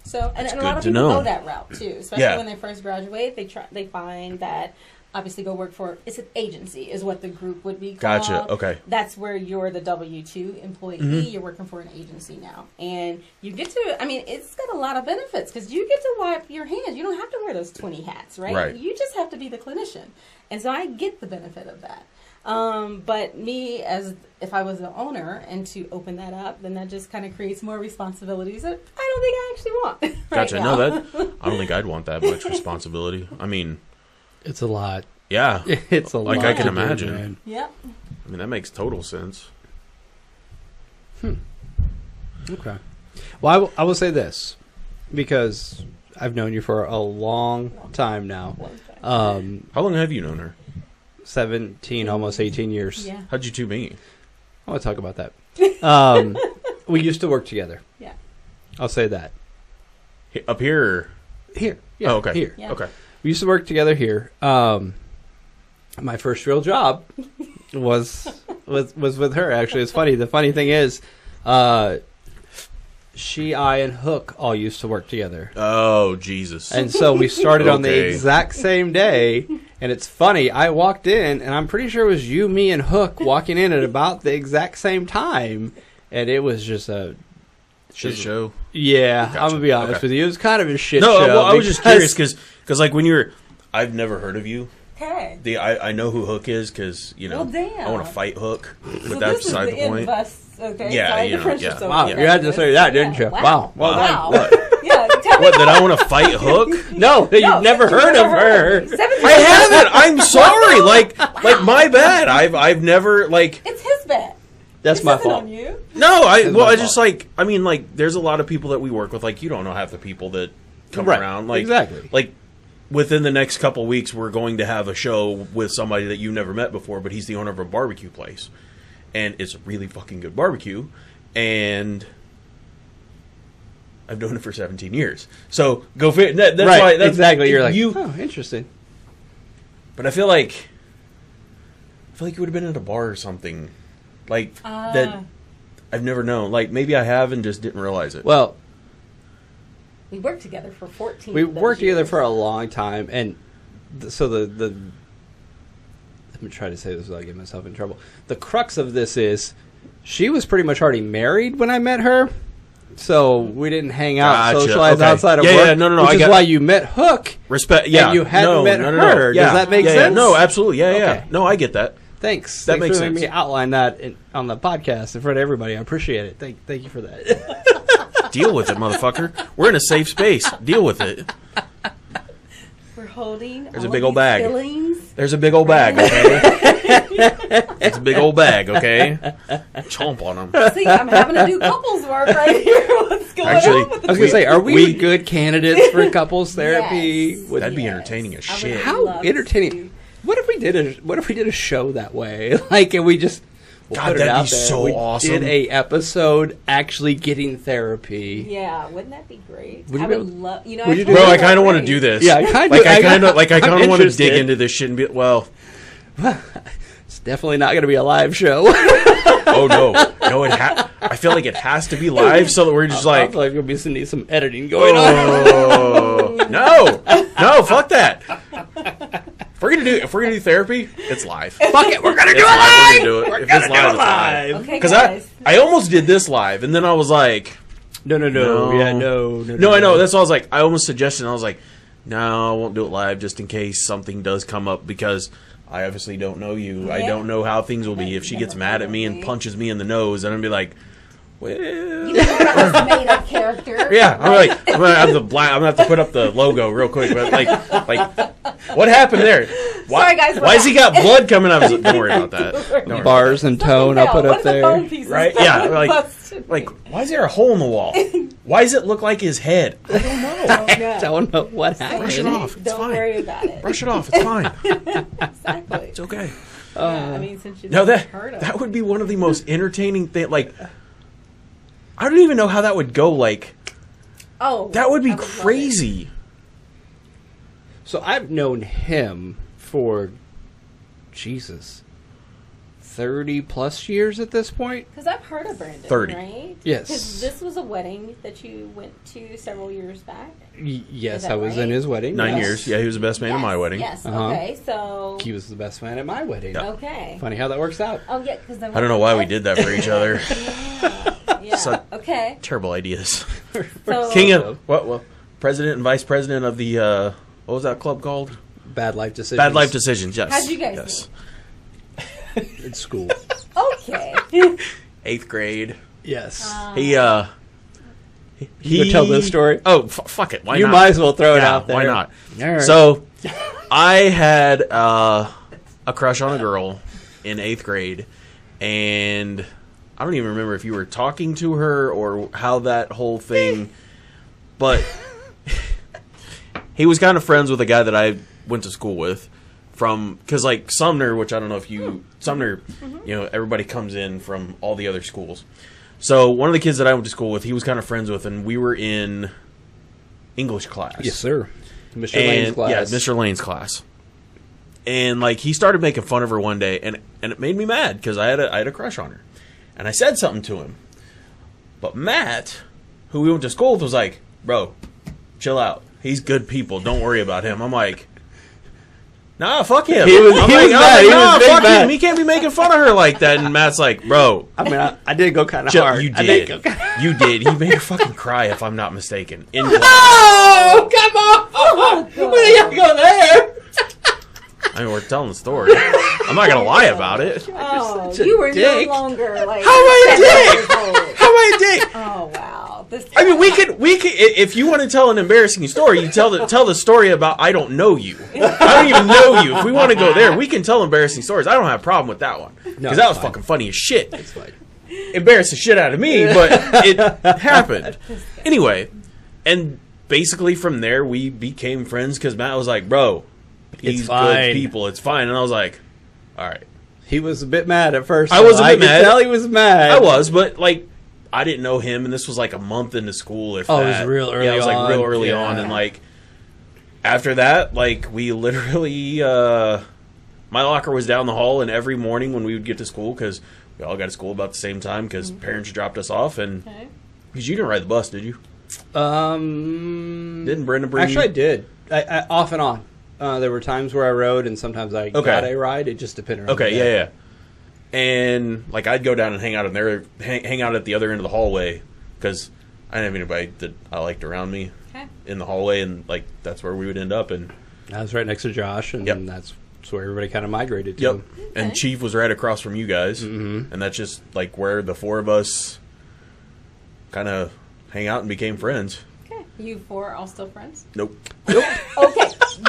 So and a lot of people go that route too, especially when they first graduate. They find that obviously go work for, it's an agency is what the group would be called. Gotcha. Okay. That's where you're the W-2 employee. You're working for an agency now. And you get to, it's got a lot of benefits, because you get to wipe your hands. You don't have to wear those 20 hats, right? You just have to be the clinician. And so I get the benefit of that. But me, as if I was the owner and to open that up, then that just kind of creates more responsibilities that I don't think I actually want. Gotcha. No, I don't think I'd want that much responsibility. It's a lot. Yeah. It's a lot. Like I can imagine. Man. Yep. That makes total sense. Okay. Well, I will say this, because I've known you for a long time now. How long have you known her? 17, almost 18 years. Yeah. How'd you two meet? I want to talk about that. We used to work together. Yeah. I'll say that. Up here? Or? Here. Yeah, Oh, okay. Here. Yeah. Okay. We used to work together here. My first real job was with her. Actually, it's funny. The funny thing is, she, I, and Hook all used to work together. Oh, Jesus. And so we started on the Okay. exact same day. And it's funny. I walked in, and I'm pretty sure it was you, me, and Hook walking in at about the exact same time. And it was just a Shit show. yeah. Gotcha. I'm gonna be honest Okay. with you. It was kind of a shit No, show. well, I was just because- curious because like when you're, I've never heard of you. Okay. I know who Hook is because you know Well, damn. I want to fight Hook, but So that's this is beside the the end point. of us. Okay. Yeah, Sorry, you the know, friendship's yeah. over. Wow, there. you had to say that, didn't you? Wow. Wow. Wow. What? Yeah. Tell me What? That I want to fight Hook? No, you've never heard of her. 17 I haven't. I'm sorry. Like my bad. I've never like. It's his bad. That's This my isn't fault. on you. No, It's my I just fault. like. I mean, like, there's a lot of people that we work with. Like, you don't know half the people that come Right. around. Like, Exactly. Like, within the next couple weeks, we're going to have a show with somebody that you've never met before, but he's the owner of a barbecue place, and it's a really fucking good barbecue, and I've known him for 17 years. So go fit. That's Right, why. That's, exactly. You're like, you. oh, interesting. But I feel like you would have been at a bar or something, like that. I've never known. Like maybe I have and just didn't realize it. Well, We worked together for 14 we of those worked together years. for a long time, and so the let me try to say this without getting myself in trouble. The crux of this is she was pretty much already married when I met her, so we didn't hang out, Gotcha. socialize Okay. outside of Yeah, work. yeah, no, which I is got- why you met Hook. Respect. Yeah, And you hadn't met no. her. Does Yeah, that make yeah, sense? No, absolutely. Yeah, yeah. Okay. No, I get that. Thanks. That Thanks makes for letting sense. me outline that on the podcast in front of everybody. I appreciate it. Thank you for that. Deal with it, motherfucker. We're in a safe space. Deal with it. We're holding. There's all a big of old these bag. Feelings. There's a big old bag, okay? It's a big old bag, okay? Chomp on them. See, I'm having to do couples work right here. What's going Actually, on with I was the going to say, are we, we- good candidates for couples therapy? Yes. Would- That'd be Yes. entertaining as I would shit. How love entertaining! to. What if we did a show that way? Like, and we just we'll God, put it that'd out be there. so we awesome. Did a episode actually getting therapy? Yeah, wouldn't that be great? Would you I be would able- love. You know, would you told do Bro, you I about kind of want to Ray. do this. Yeah, I kinda- like I I- kind of I'm want to dig interested. into this shit and be well. It's definitely not going to be a live show. Oh no, I feel like it has to be live so that we're just I like, feel like we'll be need some editing going on. oh no, fuck that. If we're gonna do therapy, it's live. Fuck it, we're gonna do it We're live. gonna do it. We're If gonna it's do live, it it's live. live. Okay, Because guys. I almost did this live, and then I was like, No. No. Yeah, no. no, I know. That's why I was like, I almost suggested. I was like, no, I won't do it live just in case something does come up because I obviously don't know you. I Yeah. don't know how things will be. If she gets mad at me and punches me in the nose, then I'll be like, well, You know, this made up character. yeah. I'm gonna have to put up the logo real quick. But like, what happened there? Why, Sorry, guys, we're why has he back. got blood coming out of his? Don't worry about that. Don't worry. Bars and tone, I'll put What up if the there. phone pieces Right? Yeah. busted? Like, why is there a hole in the wall? Why does it look like his head? I don't know. Yeah. Don't know what Brush happened. it off. It's Don't fine. worry about it. Brush it off. It's fine. Exactly. It's okay. Yeah, I mean, since you No, heard of that would be one of the most entertaining things. Like, I don't even know how that would go. Like, Oh, that would be I love it. crazy. So I've known him for, Jesus, 30 plus years at this point. Because I've heard of Brandon, 30. right? Yes. Because this was a wedding that you went to several years back. Yes, Is that I was right? in his wedding. 9 yes. years. Yeah, he was the best man at my wedding. Yes. Uh-huh. Okay. So. He was the best man at my wedding. Yeah. Okay. Funny how that works out. Oh yeah, because I don't know why we did that for each other. Yeah. So- Okay. Terrible ideas. So. King of what? President and vice president of the what was that club called? Bad life decisions. Bad Life Decisions. Yes. How'd you guys Yes. in school. Okay. 8th grade. Yes. He You would tell this story? Oh, fuck it. Why you not? might as well throw it Yeah, out there. why not? All right. So, I had a crush on a girl in 8th grade, and I don't even remember if you were talking to her or how that whole thing, but he was kind of friends with a guy that I went to school with because like Sumner, which I don't know if you Sumner, you know, everybody comes in from all the other schools. So one of the kids that I went to school with, he was kind of friends with, and we were in English class. Yes, sir. Mr. Lane's class. Yeah, Mr. Lane's class. And like he started making fun of her one day, and it made me mad because I had a crush on her, and I said something to him. But Matt, who we went to school with, was like, "Bro, chill out. He's good people. Don't worry about him." I'm like, "Nah, fuck him." He was I'm mad. like, He "Nah, was big fuck mad." him. He can't be making fun of her like that." And Matt's like, "Bro, I mean, I did go kind of chill." hard. You I did. go kinda- You did. He made her fucking cry, if I'm not mistaken. In class. Oh, come on! We gotta go there. I mean, we're telling the story. I'm not gonna lie about it. Oh, Such a you were dick. no longer like. How am I a 7 dick? years old. How am I a dick? Oh wow! This. I mean, we could. If you want to tell an embarrassing story, you tell the story about I don't know you. I don't even know you. If we want to go there, we can tell embarrassing stories. I don't have a problem with that one because that was fine. fucking funny as shit. It's fine. Embarrassed the shit out of me, but it happened anyway. And basically, from there, we became friends because Matt was like, "Bro, he's fine. good people. It's fine." And I was like, "All right." He was a bit mad at first. I was a bit I could mad. tell he was mad. I was, but like I didn't know him, and this was like a month into school. If Oh, that. it was real early Yeah, it was like real on. early Yeah. on, and like after that, like we literally, my locker was down the hall, and every morning when we would get to school, because we all got to school about the same time, because parents dropped us off, and Okay. because you didn't ride the bus, did you? Didn't Brenda bring? Actually, I did. I off and on. There were times where I rode, and sometimes I got a ride. It just depended on Okay, the day. yeah. And like I'd go down and hang out in there, hang out at the other end of the hallway because I didn't have anybody that I liked around me Okay. in the hallway, and like that's where we would end up. And I was right next to Josh, and Yep. that's where everybody kind of migrated to. yep, and Chief was right across from you guys, and that's just like where the four of us kind of hang out and became friends. Okay. You four are all still friends? Nope. Okay.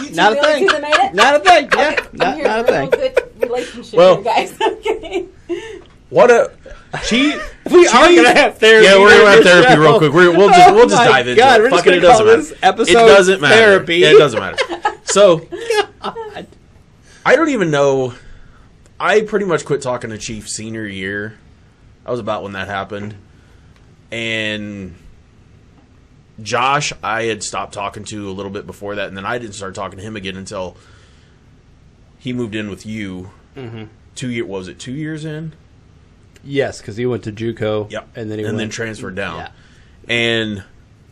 You two Not a really thing. could have made it? Not a thing. Yeah, I'm not hearing a a thing. real good relationship Well- here, guys. Okay. What a Chief. We are gonna have therapy. Yeah, we're gonna have during this therapy show. real quick. We'll Oh just my dive into God, it. we're just Fucking, it gonna doesn't call matter. this episode It doesn't matter. therapy. Yeah, it doesn't matter. So I don't even know. I pretty much quit talking to Chief senior year. That was about when that happened. And Josh, I had stopped talking to a little bit before that, and then I didn't start talking to him again until he moved in with you. Mm-hmm. 2 year, what was it? 2 years in. Yes, because he went to JUCO. Yep. and then then transferred down. Yeah. And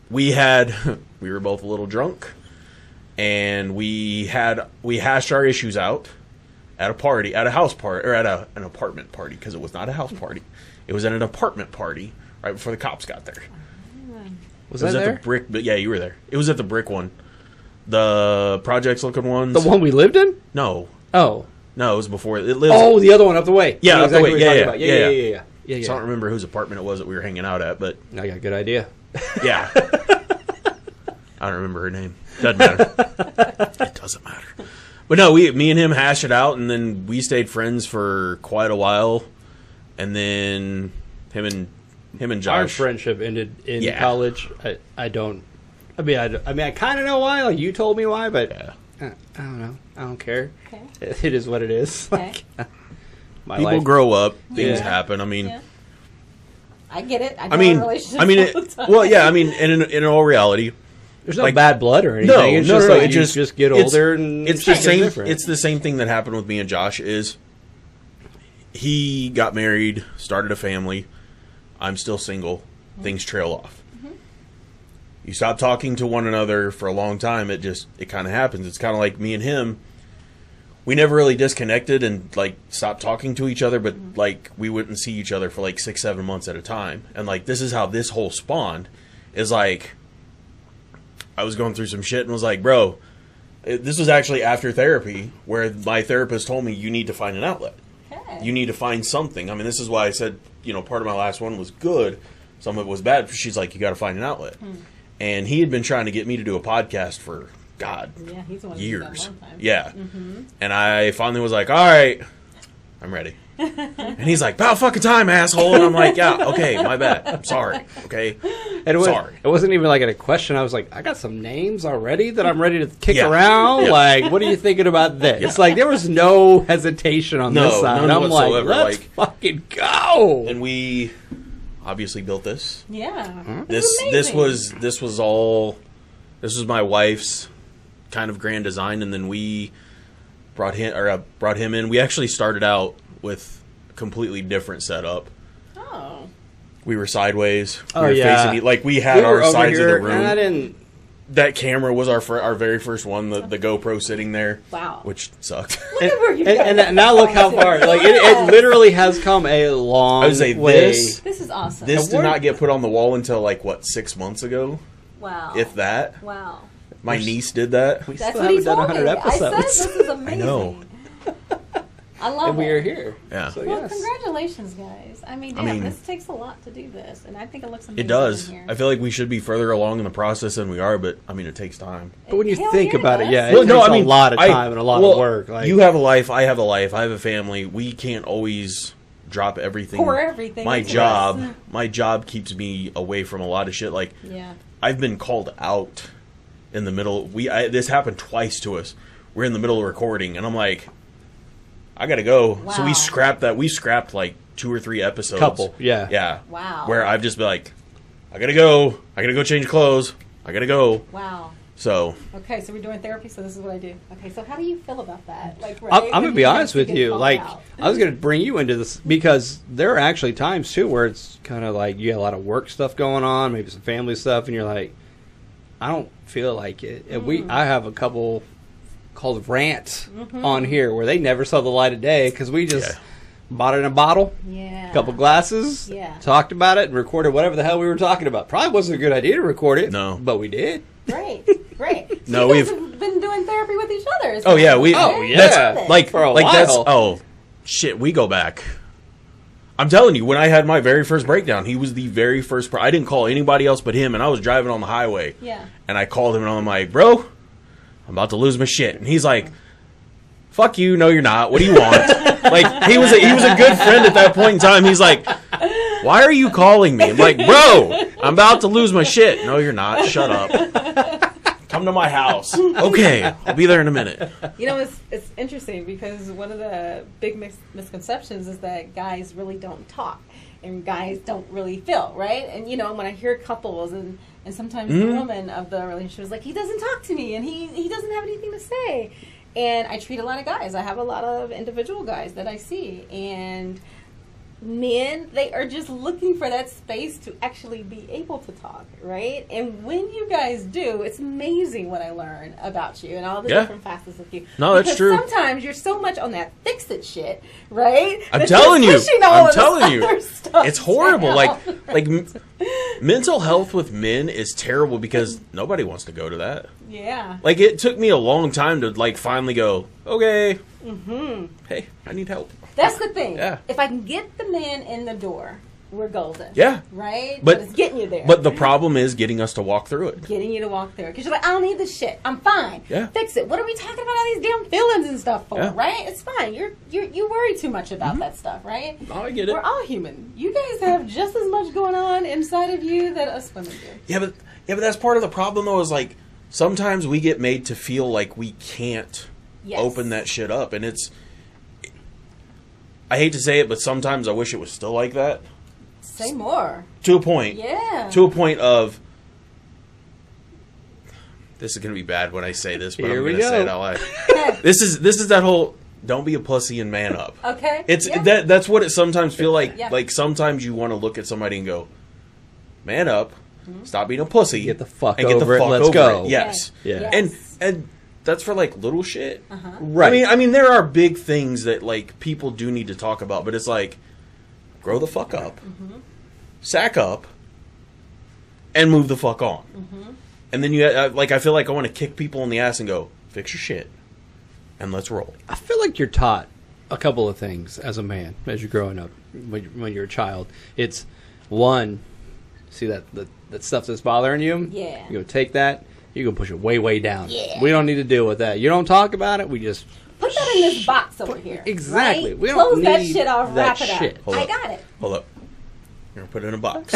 we were both a little drunk, and we hashed our issues out at a party, at a house party, or at an apartment party, because it was not a house party. It was at an apartment party right before the cops got there. Was It was that at there? the brick, but yeah, you were there. It was at the brick one, the projects looking ones. The one we lived in? No, Oh. no, it was before. It lives. Oh, the other one up the way. Yeah, I know up the way. what you're Yeah, talking yeah, about. yeah. Yeah. So I don't remember whose apartment it was that we were hanging out at, but I got a good idea. yeah. I don't remember her name. Doesn't matter. It doesn't matter. But no, me and him hashed it out, and then we stayed friends for quite a while, and then him and Josh. Our friendship ended in Yeah. college. I don't. I mean, I kind of know why. Like you told me why, but Yeah. I don't know. I don't care. Okay. It is what it is. Okay. Like, my People life. grow up, things Yeah. happen. I mean, Yeah. I get it. I mean, well, yeah. I mean, and in all reality, There's no like- bad blood or anything. no, It's no, just no, like it you just get it's- older and it's the shit gets same. different. It's the same thing that happened with me and Josh. Is he got married, started a family. I'm still single. Things trail off. You stop talking to one another for a long time. It kind of happens. It's kind of like me and him. We never really disconnected and like stopped talking to each other, but like we wouldn't see each other for like 6-7 months at a time. And like this is how this whole spawned. Is like I was going through some shit and was like, bro, this was actually after therapy where my therapist told me you need to find an outlet. Okay. You need to find something. I mean, this is why I said, part of my last one was good. Some of it was bad. She's like, you got to find an outlet. And he had been trying to get me to do a podcast for, God, Yeah, he's the one who's years. done a long time. Yeah. And I finally was like, all right, I'm ready. And he's like, about fucking time, asshole. And I'm like, yeah, okay, my bad. I'm sorry. Okay, sorry. It wasn't even like a question. I was like, I got some names already that I'm ready to kick Yeah. around. Yeah. Like, what are you thinking about this? It's like there was no hesitation on this side. none I'm like, whatsoever. let's fucking go. And we obviously built this. Yeah. This was my wife's kind of grand design, and then we brought him in. We actually started out with a completely different setup. Oh. We were sideways. Oh, we were yeah. facing, like we had our over sides here, of the room. and I didn't. That camera was our very first one, the GoPro sitting there. Wow. Which sucked. And now look how far. Like it literally has come a long I would say way. This is awesome. This did not get put on the wall until like 6 months ago, Wow. if that. Wow. My niece did that. We That's still what he haven't done told 100 me. episodes. I said this is amazing. I know. I love And it. we are here. Yeah. So, Well, yes. congratulations, guys. I mean, I mean, this takes a lot to do this, and I think it looks amazing. It does. in here. I feel like we should be further along in the process than we are, but I mean, it takes time. But when you Hell think yeah, about it, does. yeah, it takes a lot of time and a lot of work. Like, you have a life, I have a life, I have a family. We can't always drop everything. Pour everything My into job, this. my job keeps me away from a lot of shit. Like, Yeah. I've been called out in the middle. This happened twice to us. We're in the middle of recording, and I'm like, I gotta go. Wow. So we scrapped that. We scrapped like 2 or 3 episodes. Couple, yeah. Yeah. Wow. Where I've just been like, I gotta go. I gotta go change clothes. I gotta go. Wow. So Okay, so we're doing therapy, so this is what I do. Okay, so how do you feel about that? Like, right, I'm gonna be honest with you. Like, I was gonna bring you into this because there are actually times too where it's kind of like you got a lot of work stuff going on, maybe some family stuff, and you're like, I don't feel like it. And I have a couple called rants on here where they never saw the light of day because we just bought it in a bottle, yeah, a couple glasses, talked about it, and recorded whatever the hell we were talking about. Probably wasn't a good idea to record it, No. but we did. Great. So No, you guys we've- have been doing therapy with each other. Oh yeah, we. Oh, yeah. That's like For a like that's. while. Oh shit, we go back. I'm telling you, when I had my very first breakdown, he was the very first. I didn't call anybody else but him, and I was driving on the highway. Yeah. And I called him, and I'm like, bro, I'm about to lose my shit. And he's like, fuck you, no you're not. What do you want? Like he was a good friend at that point in time. He's like, why are you calling me? I'm like, bro, I'm about to lose my shit. No, you're not. Shut up. Come to my house. Okay, I'll be there in a minute. You know, it's interesting because one of the big misconceptions is that guys really don't talk and guys don't really feel, right? And, you know, when I hear couples and sometimes the woman of the relationship is like, he doesn't talk to me and he doesn't have anything to say. And I treat a lot of guys. I have a lot of individual guys that I see. And men, they are just looking for that space to actually be able to talk, right? And when you guys do, it's amazing what I learn about you and all the different facets of you. No, that's true. Sometimes you're so much on that fix-it shit, right? I'm that telling you're you. pushing all I'm of this telling you. other stuff It's horrible. down. Mental health with men is terrible because nobody wants to go to that. Yeah. Like, it took me a long time to, like, finally go, okay, hey, I need help. That's the thing. Yeah. If I can get the man in the door, we're golden. Yeah. Right? But it's getting you there. But the problem is getting us to walk through it. Getting you to walk through it. Because you're like, I don't need this shit. I'm fine. Yeah. Fix it. What are we talking about all these damn feelings and stuff for, Yeah. right? It's fine. You worry too much about that stuff, right? Oh, I get it. We're all human. You guys have just as much going on inside of you that us women do. Yeah, but that's part of the problem, though, is, like, sometimes we get made to feel like we can't open that shit up. And it's... I hate to say it, but sometimes I wish it was still like that. Say more. To a point. Yeah. To a point of... This is going to be bad when I say this, but Here I'm we going to say go. it out loud. This is that whole... Don't be a pussy and man up. Okay. It's Yeah. that's what it sometimes feel like. Yeah. Like sometimes you want to look at somebody and go, man up, stop being a pussy, Get the fuck and get the over it, fuck let's over go. it. Yes. Yeah. And that's for like little shit. Right. I mean there are big things that like people do need to talk about, but it's like grow the fuck up, sack up, and move the fuck on. And then you like I feel like I want to kick people in the ass and go fix your shit, and let's roll. I feel like you're taught a couple of things as a man as you're growing up when you're a child. It's one, see that stuff that's bothering you. Yeah. You go take that. You go push it way down. Yeah. We don't need to deal with that. You don't talk about it. We just Put that in this box over here. Exactly. Right? We don't Close that need shit off. that Wrap it shit. up. Hold I up. got it. Hold up. You're gonna put it in a box.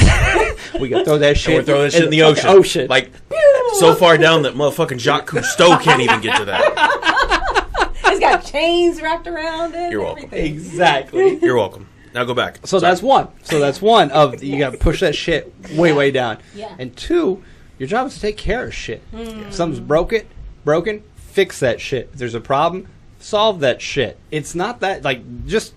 We can throw that shit. And we're throwing that shit in the fucking ocean. Like so far down that motherfucking Jacques Cousteau can't even get to that. It's got chains wrapped around it. You're welcome. Everything. Exactly. You're welcome. Now go back. So that's one. Of you got to push that shit way down. Yeah. And two, your job is to take care of shit. If something's broken, fix that shit. If there's a problem, solve that shit. It's not that just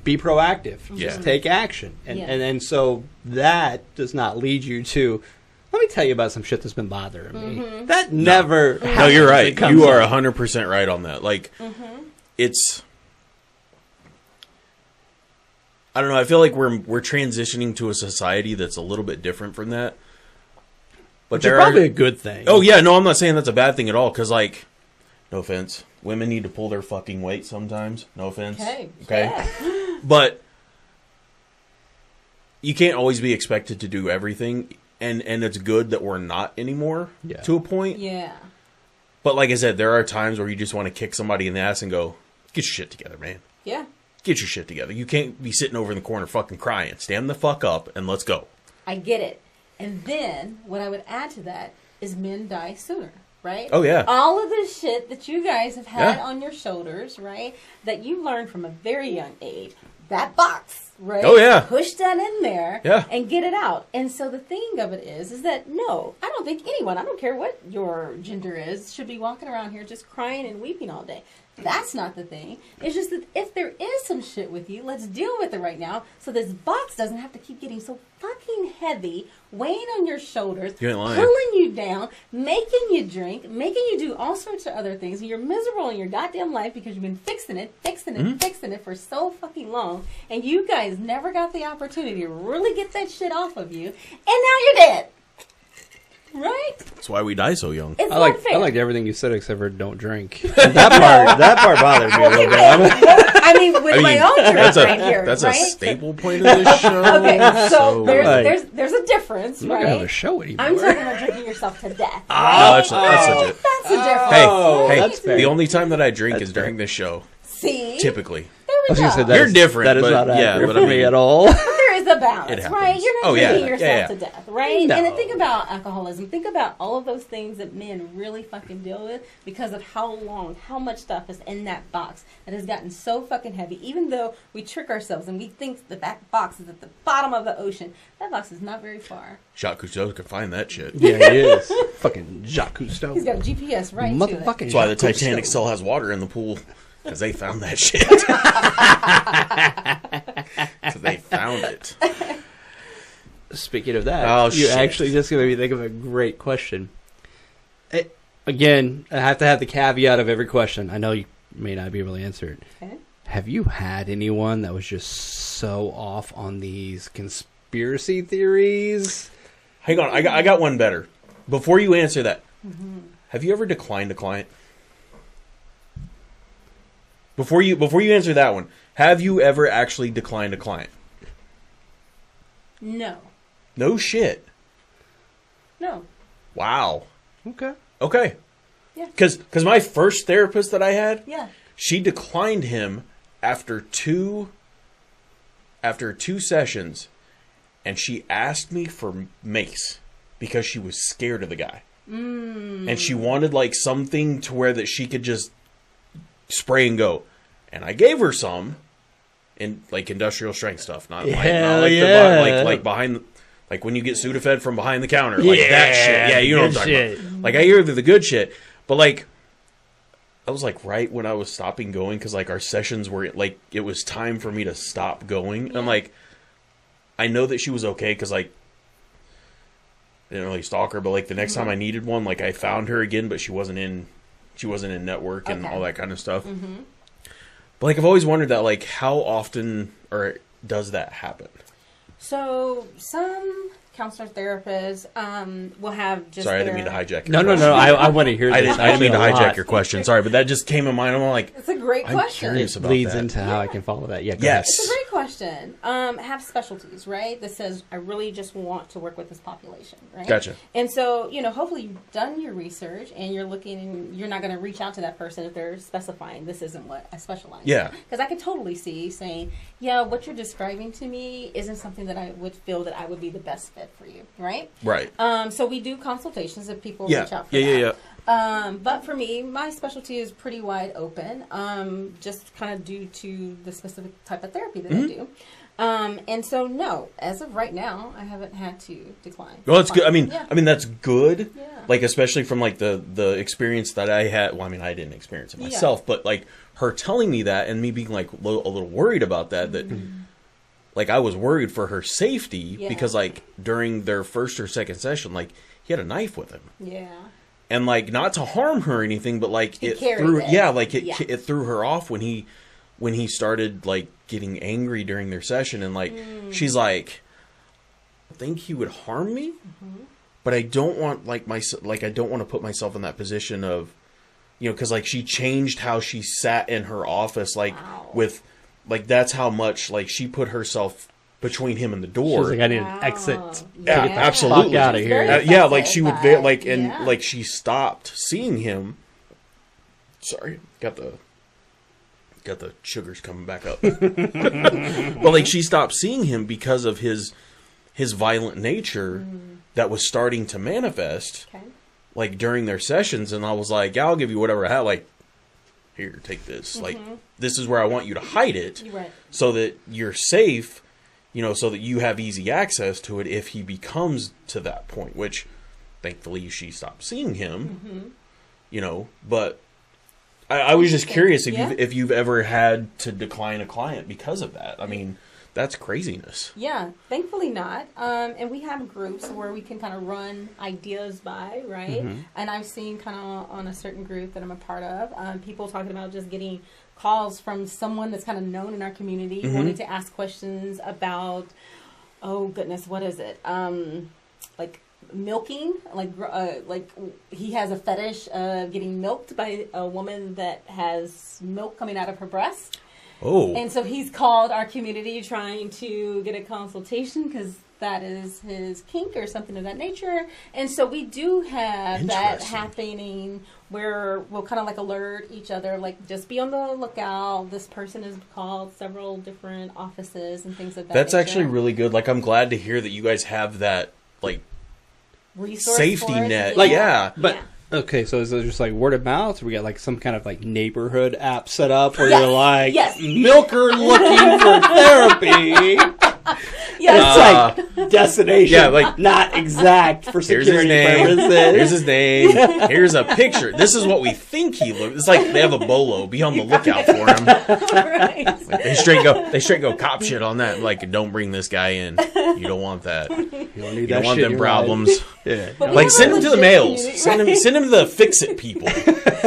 be proactive. Yeah. Just take action. And, Yeah. and so that does not lead you to, let me tell you about some shit that's been bothering me. That never No, you're right. It comes You are up. 100% right on that. Like, it's. I don't know. I feel like we're transitioning to a society that's a little bit different from that. But Which is probably a good thing. Oh yeah, no, I'm not saying that's a bad thing at all. Because no offense, women need to pull their fucking weight sometimes. No offense. Okay. Okay. But you can't always be expected to do everything, and it's good that we're not anymore. Yeah. To a point. Yeah. But like I said, there are times where you just want to kick somebody in the ass and go, "Get your shit together, man. Yeah. Get your shit together. You can't be sitting over in the corner fucking crying. Stand the fuck up and let's go." I get it. And then what I would add to that is men die sooner, right? Oh, yeah. All of this shit that you guys have had Yeah. on your shoulders, right? That you learned from a very young age. That box, right? Oh, yeah. Push that in there Yeah. and get it out. And so the thing of it is that no, I don't think anyone, I don't care what your gender is, should be walking around here just crying and weeping all day. That's not the thing. It's just that if there is some shit with you, let's deal with it right now so this box doesn't have to keep getting so fucking heavy, weighing on your shoulders, You ain't lying. pulling you down, making you drink, making you do all sorts of other things. And you're miserable in your goddamn life because you've been fixing it for so fucking long. And you guys never got the opportunity to really get that shit off of you. And now you're dead. Right? That's why we die so young. It's I unfair. liked everything you said except for don't drink. That part bothered me a little bit. I mean, with my own drink right here, that's right? a staple point of this show. Okay, so Right. there's a difference, I'm not gonna have a right? show anymore. I'm talking about drinking yourself to death. No, Right? that's legit. That's a difference. Hey, right? that's fair. the only time that I drink That's is during this show. See? Typically. There I we was gonna say go. that You're is- different, That is but not yeah, accurate but for I me mean- at all. But there is a balance, It right? happens. You're not Oh, yeah, drinking yourself yeah. to death, right? No. And then think about alcoholism. Think about all of those things that men really fucking deal with because of how much stuff is in that box that has gotten so fucking heavy. Even though we trick ourselves and we think that box is at the bottom of the ocean, that box is not very far. Jacques Cousteau could find that shit. Yeah, he is. Fucking Jacques Cousteau. He's got a GPS right to it. Motherfucking That's why the Jacques Titanic Cousteau. still has water in the pool. Because they found that shit. So they found it. Speaking of that, Oh, you shit. actually just made me think of a great question. Again, I have to have the caveat of every question. I know you may not be able to answer it. Okay. Have you had anyone that was just so off on these conspiracy theories? Hang on, I got one better. Before you answer that, have you ever declined a client? Before you answer that one, have you ever actually declined a client? No. No shit. No. Wow. Okay. Okay. Yeah. Because my first therapist that I had, Yeah. she declined him after two sessions, and she asked me for mace because she was scared of the guy. And she wanted like something to where that she could just spray and go. And I gave her some in like industrial strength stuff, not like like behind like when you get Sudafed from behind the counter, like that shit. Yeah, you know what I'm talking about. Like I hear the good shit, but like I was like right when I was stopping going because like our sessions were like it was time for me to stop going. And like I know that she was okay because like I didn't really stalk her, but like the next time I needed one, like I found her again, but she wasn't in network and all that kind of stuff. But like I've always wondered that like how often or does that happen? So some counselor therapists will have just Sorry, I their, didn't mean to hijack. No. I want to hear this. I didn't mean to actually a hijack lot. your question. Sorry, but that just came in mind. I'm like, It's a great I'm question. curious It about leads that. into how I can follow that. Yeah. Go Yes. It's a great question. question. Have specialties, right? That says, I really just want to work with this population, right? Gotcha. And so, hopefully you've done your research and you're looking, you're not going to reach out to that person if they're specifying this isn't what I specialize in. Yeah. Because I could totally see saying, yeah, what you're describing to me isn't something that I would feel that I would be the best fit for you, right? Right. So we do consultations if people Yeah. reach out for that. Yeah. But for me, my specialty is pretty wide open, just kind of due to the specific type of therapy that I do. And so, no, as of right now, I haven't had to decline. Well, it's good. I mean, that's good. Yeah. Like, especially from like the experience that I had. Well, I mean, I didn't experience it myself, but like her telling me that and me being like a little worried about that. That like I was worried for her safety because like during their first or second session, like he had a knife with him. Yeah. And like not to harm her or anything, but like it threw her off when he started like getting angry during their session, and like she's like, I think he would harm me, but I don't want I don't want to put myself in that position of, because like she changed how she sat in her office, like with like that's how much like she put herself between him and the door. She's like, I need an exit. Yeah, absolutely. Out of here. Like she would like she stopped seeing him. Sorry, got the sugars coming back up. But like she stopped seeing him because of his violent nature that was starting to manifest. Okay. Like during their sessions, and I was like, yeah, I'll give you whatever I have. Like, here, take this. Like, this is where I want you to hide it, so that you're safe. So that you have easy access to it if he becomes to that point, which thankfully she stopped seeing him, but I was just curious if you've ever had to decline a client because of that. I mean, that's craziness. Yeah, thankfully not. And we have groups where we can kind of run ideas by, right? And I've seen kind of on a certain group that I'm a part of, people talking about just getting calls from someone that's kind of known in our community, wanting to ask questions about, oh goodness, what is it? Like milking, like he has a fetish of getting milked by a woman that has milk coming out of her breast. Oh. And so he's called our community trying to get a consultation because that is his kink or something of that nature. And so we do have that happening where we'll kind of like alert each other, like just be on the lookout. This person has called several different offices and things like that. That's actually really good. Like, I'm glad to hear that you guys have that, like, resource safety net. Like, but okay, so is it just like word of mouth? Or we got like some kind of like neighborhood app set up where you're like, milker looking for therapy. Yes. It's like destination. Yeah, like not exact for security purposes. Here's his name. Here's a picture. This is what we think he looks. It's like they have a bolo. Be on the lookout for him. Right. Like they straight go cop shit on that. Like, don't bring this guy in. You don't want that. You don't want them problems. Yeah. Like, send him to the males. Send him to the fix-it people.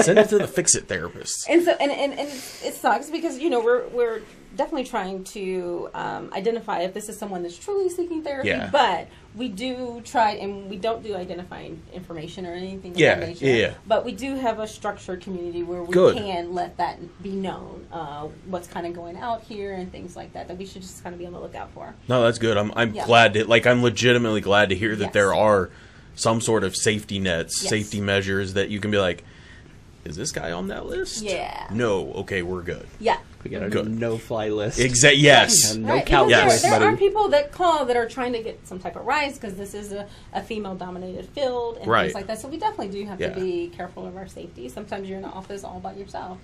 Send him to the fix-it therapists. And so, and it sucks because we're definitely trying to identify if this is someone that's truly seeking therapy. But we do try, and we don't do identifying information or anything of that nature. But we do have a structured community where we can let that be known, what's kind of going out here and things like that we should just kind of be on the lookout for. No, that's good. I'm glad to, like, I'm legitimately glad to hear that there are some sort of safety nets, safety measures that you can be like, is this guy on that list? Yeah. No. Okay, we're good. Yeah. We got a no-fly list. Exactly. Yes. No couch list, there buddy. are people that call that are trying to get some type of rise because this is a female-dominated field and things like that. So we definitely do have to be careful of our safety. Sometimes you're in the office all by yourself,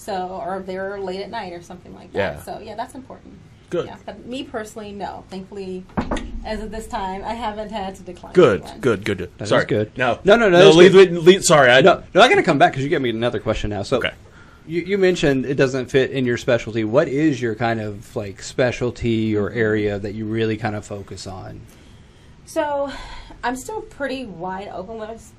or they're late at night or something like that. Yeah. So that's important. Good. Yeah, but me personally, no. Thankfully, as of this time, I haven't had to decline. Good. anyone. Good. That Sorry. is good. No. Sorry. No, I'm going to come back because you gave me another question now. So, you mentioned it doesn't fit in your specialty. What is your kind of like specialty or area that you really kind of focus on? So, I'm still pretty wide open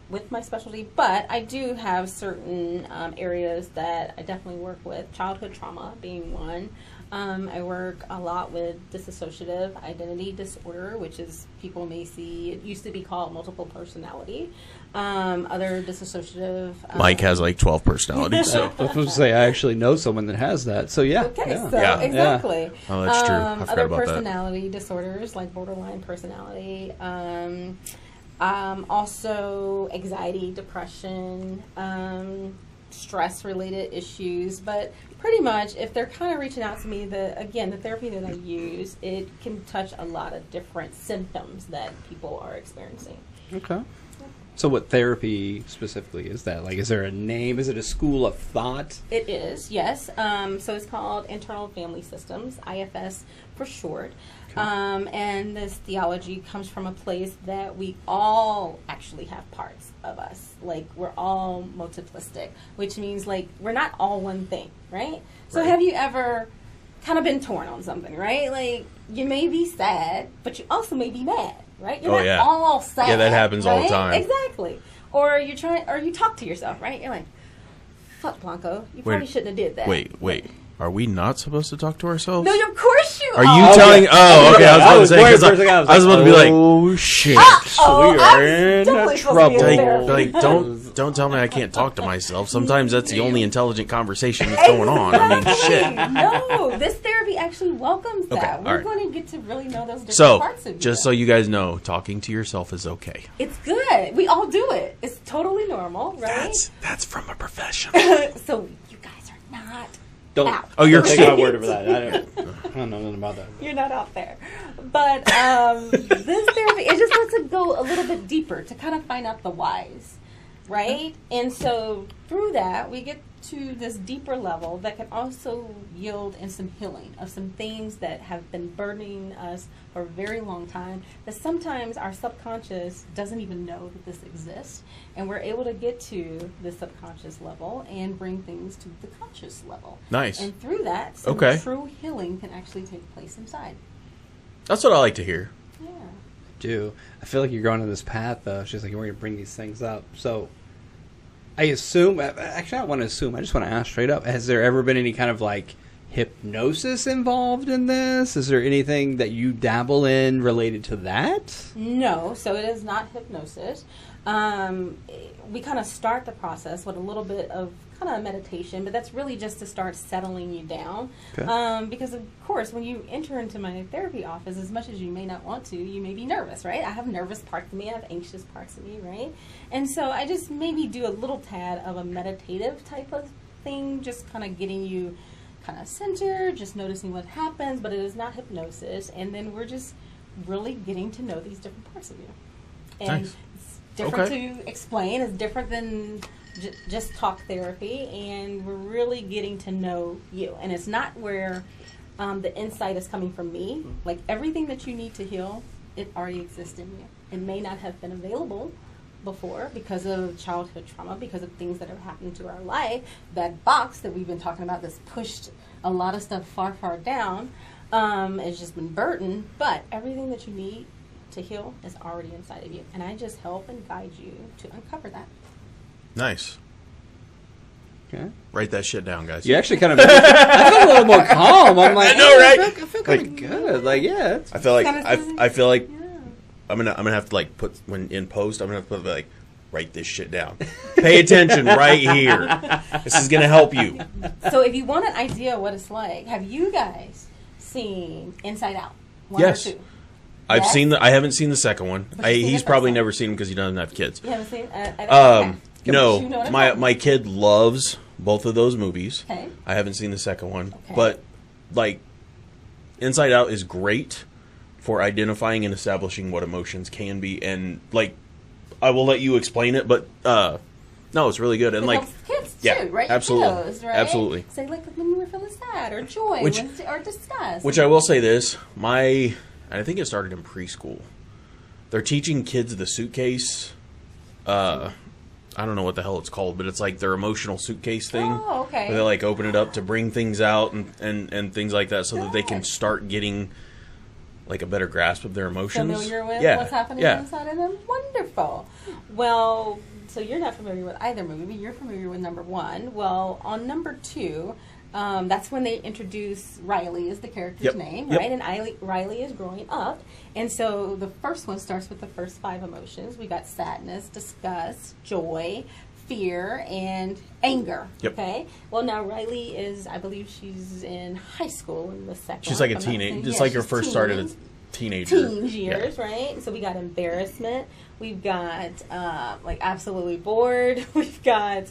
with my specialty, but I do have certain areas that I definitely work with. Childhood trauma being one. I work a lot with dissociative identity disorder, which is people may see, it used to be called multiple personality. Other dissociative. Mike has like 12 personalities, so. I was supposed to say I actually know someone that has that. So yeah. Okay, yeah. so Yeah. exactly. Oh, that's true. I forgot Other about that. personality disorders like borderline personality. Also anxiety, depression, stress-related issues. But pretty much, if they're kind of reaching out to me, the therapy that I use, it can touch a lot of different symptoms that people are experiencing. Okay. So what therapy specifically is that? Like, is there a name? Is it a school of thought? It is, yes. So it's called Internal Family Systems, IFS for short. Okay. And this theology comes from a place that we all actually have parts of us. Like, we're all multiplistic, which means, like, we're not all one thing, right? So Right. have you ever kind of been torn on something, right? Like, you may be sad, but you also may be mad, right? You're Oh, not yeah. all sad. Yeah, that happens all the right? time. Exactly. Or you talk to yourself, right? You're like, fuck, Blanco, you probably shouldn't have did that. Wait. Are we not supposed to talk to ourselves? No, of course you Are are. you telling? Oh, okay. I was about to say because worried for a second. I was about to be like, oh shit, Uh-oh, we I are was in definitely supposed to trouble. be in like therapy. don't tell me I can't talk to myself. Sometimes that's the only intelligent conversation that's going on. I mean, shit. No, this therapy actually welcomes that. Okay, We're all right. going to get to really know those different So, parts of you. just so you guys know, talking to yourself is okay. It's good. We all do it. It's totally normal, right? That's from a professional. So you guys are not Don't. out. Oh, you're Take my word for that. I don't know nothing about that. You're not out there. But this therapy, it just wants to go a little bit deeper to kind of find out the whys, right? And so through that, we get to this deeper level that can also yield in some healing of some things that have been burdening us for a very long time, that sometimes our subconscious doesn't even know that this exists. And we're able to get to the subconscious level and bring things to the conscious level. Nice. And through that, some Okay. true healing can actually take place inside. That's what I like to hear. Yeah. Do I feel like you're going on this path though? She's like, we're going to bring these things up. So I assume, actually, I don't want to assume. I just want to ask straight up: has there ever been any kind of like hypnosis involved in this? Is there anything that you dabble in related to that? No, so it is not hypnosis. We kind of start the process with a little bit of kind of meditation, but that's really just to start settling you down. Okay. Because of course, when you enter into my therapy office, as much as you may not want to, you may be nervous, right? I have nervous parts of me, I have anxious parts of me, right? And so I just maybe do a little tad of a meditative type of thing, just kind of getting you kind of centered, just noticing what happens, but it is not hypnosis. And then we're just really getting to know these different parts of you. And Nice. it's different Okay. to explain. It's different than just talk therapy. And we're really getting to know you. And it's not where the insight is coming from me. Like everything that you need to heal, it already exists in you. It may not have been available before because of childhood trauma, because of things that have happened to our life. That box that we've been talking about that's pushed a lot of stuff far, far down has just been burdened. But everything that you need to heal is already inside of you. And I just help and guide you to uncover that. Nice. Okay. Write that shit down, guys. You actually kind of. I feel a little more calm. I'm like, I know, right? I feel kind of good. Like, yeah. It's, I feel like Kinda I feel like Yeah. I'm gonna have to like put when in post. I'm gonna have to put like write this shit down. Pay attention right here. This is gonna help you. So if you want an idea of what it's like, have you guys seen Inside Out? One Yes. or two? I've Yes? seen I haven't seen the second one. But you've seen He's the probably first one. never seen him because he doesn't have kids. You haven't seen okay. No, You know what I'm my talking my about. kid loves both of those movies. Okay. I haven't seen the second one, Okay. but like Inside Out is great for identifying and establishing what emotions can be, and like I will let you explain it, but no, it's really good, and It like helps kids yeah, too, right? absolutely. Your kiddos, right? Absolutely. Say like when you were feeling sad or joy Which- or disgust. Which I will say this, I think it started in preschool. They're teaching kids the suitcase. I don't know what the hell it's called, but it's like their emotional suitcase thing. Oh, okay. Where they like open it up to bring things out and things like that, so that they can Good. start getting like a better grasp of their emotions. Familiar with yeah. what's happening yeah. inside of them? Wonderful. Well, so you're not familiar with either movie, but you're familiar with number one. Well, on number two, That's when they introduce Riley as the character's name, right? And Riley is growing up. And so the first one starts with the first 5 emotions. We got sadness, disgust, joy, fear, and anger. Okay? Well, now Riley is, I believe she's in high school in the second She's like a teenager, just like her first started as teenager. Teens years, right? So we got embarrassment. We've got, like, absolutely bored. We've got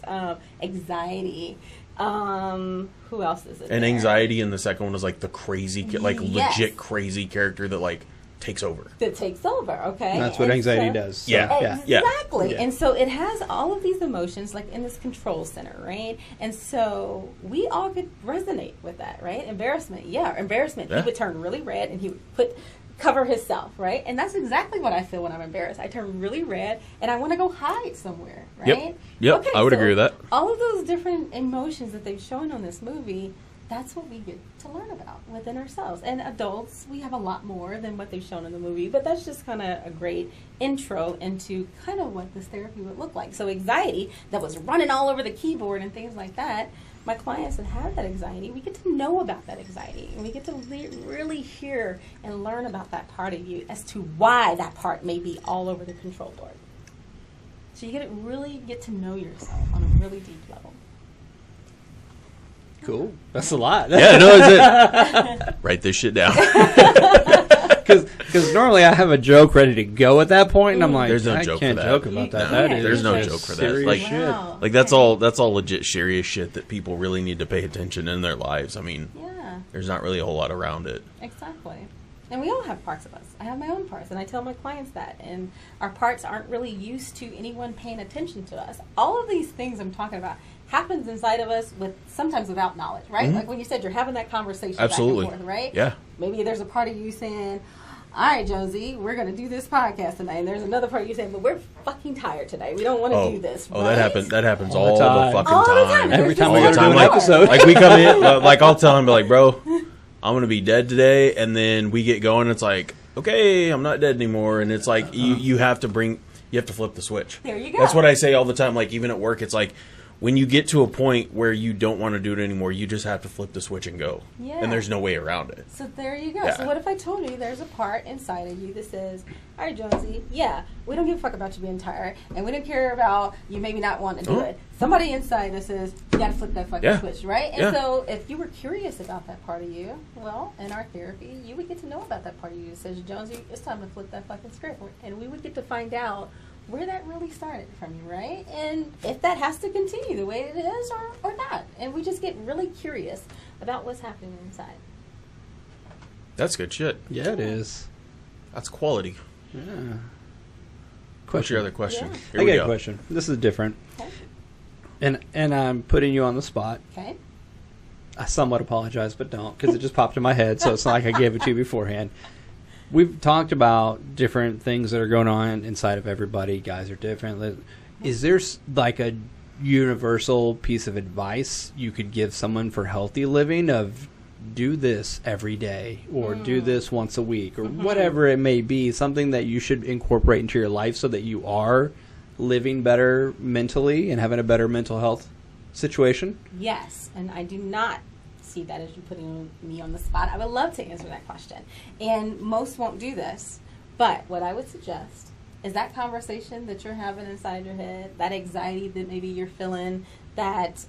anxiety. Who else is it? And anxiety in the second one is like the crazy, like legit crazy character that like takes over. That takes over, okay? And that's what anxiety does. So. Exactly. And so it has all of these emotions like in this control center, right? And so we all could resonate with that, right? Embarrassment. He would turn really red and he would cover himself, right? And that's exactly what I feel when I'm embarrassed. I turn really red and I want to go hide somewhere, right? Yep. Okay, I would agree with that. All of those different emotions that they've shown on this movie, that's what we get to learn about within ourselves. And adults, we have a lot more than what they've shown in the movie, but that's just kind of a great intro into kind of what this therapy would look like. So anxiety that was running all over the keyboard and things like that, my clients that have that anxiety, we get to know about that anxiety. And we get to really hear and learn about that part of you as to why that part may be all over the control board. So you really get to know yourself on a really deep level. Cool. That's a lot. Yeah, no, that's it. Write this shit down. Because normally I have a joke ready to go at that point, and I'm like, there's no joke can't for that. joke about that. There's no joke for that. Like that's all legit serious shit that people really need to pay attention in their lives. I mean, there's not really a whole lot around it. Exactly. And we all have parts of us. I have my own parts, and I tell my clients that. And our parts aren't really used to anyone paying attention to us. All of these things I'm talking about happens inside of us sometimes without knowledge, right? Mm-hmm. Like when you said you're having that conversation back and forth, right? Yeah. Maybe there's a part of you saying, all right, Josie, we're going to do this podcast tonight. And there's another part of you saying, but we're fucking tired today. We don't want to do this, right? That happens all the fucking time. Every time we go to do an episode. Like we come in, like I'll tell him, like, bro, I'm going to be dead today. And then we get going. It's like, okay, I'm not dead anymore. And it's like, you have to flip the switch. There you go. That's what I say all the time. Like, even at work, it's like, when you get to a point where you don't want to do it anymore, you just have to flip the switch and go. Yeah. And there's no way around it. So there you go. Yeah. So what if I told you there's a part inside of you that says, all right, Jonesy, we don't give a fuck about you being tired, and we don't care about you maybe not wanting to do it. Somebody inside that says, you got to flip that fucking switch, right? And so if you were curious about that part of you, well, in our therapy, you would get to know about that part of you that says, Jonesy, it's time to flip that fucking script. And we would get to find out where that really started from you, right? And if that has to continue the way it is or not. And we just get really curious about what's happening inside. That's good shit. Yeah, it is. That's quality. Yeah. What's your other question? Yeah. I got a question. This is different. Okay. And I'm putting you on the spot. Okay. I somewhat apologize, but don't, because it just popped in my head, so it's not like I gave it to you beforehand. We've talked about different things that are going on inside of everybody. Guys are different. Is there like a universal piece of advice you could give someone for healthy living of do this every day or do this once a week or whatever it may be, something that you should incorporate into your life so that you are living better mentally and having a better mental health situation? Yes, and I do not see that as you putting me on the spot. I would love to answer that question. And most won't do this. But what I would suggest is that conversation that you're having inside your head, that anxiety that maybe you're feeling, that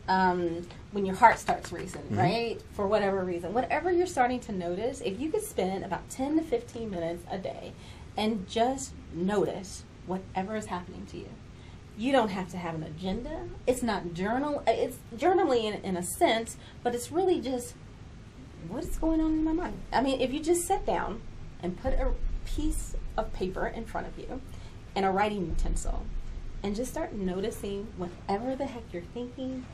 when your heart starts racing, right? For whatever reason. Whatever you're starting to notice, if you could spend about 10 to 15 minutes a day and just notice whatever is happening to you. You don't have to have an agenda. It's not journal. It's journaling in a sense, but it's really just what's going on in my mind. I mean, if you just sit down and put a piece of paper in front of you and a writing utensil and just start noticing whatever the heck you're thinking,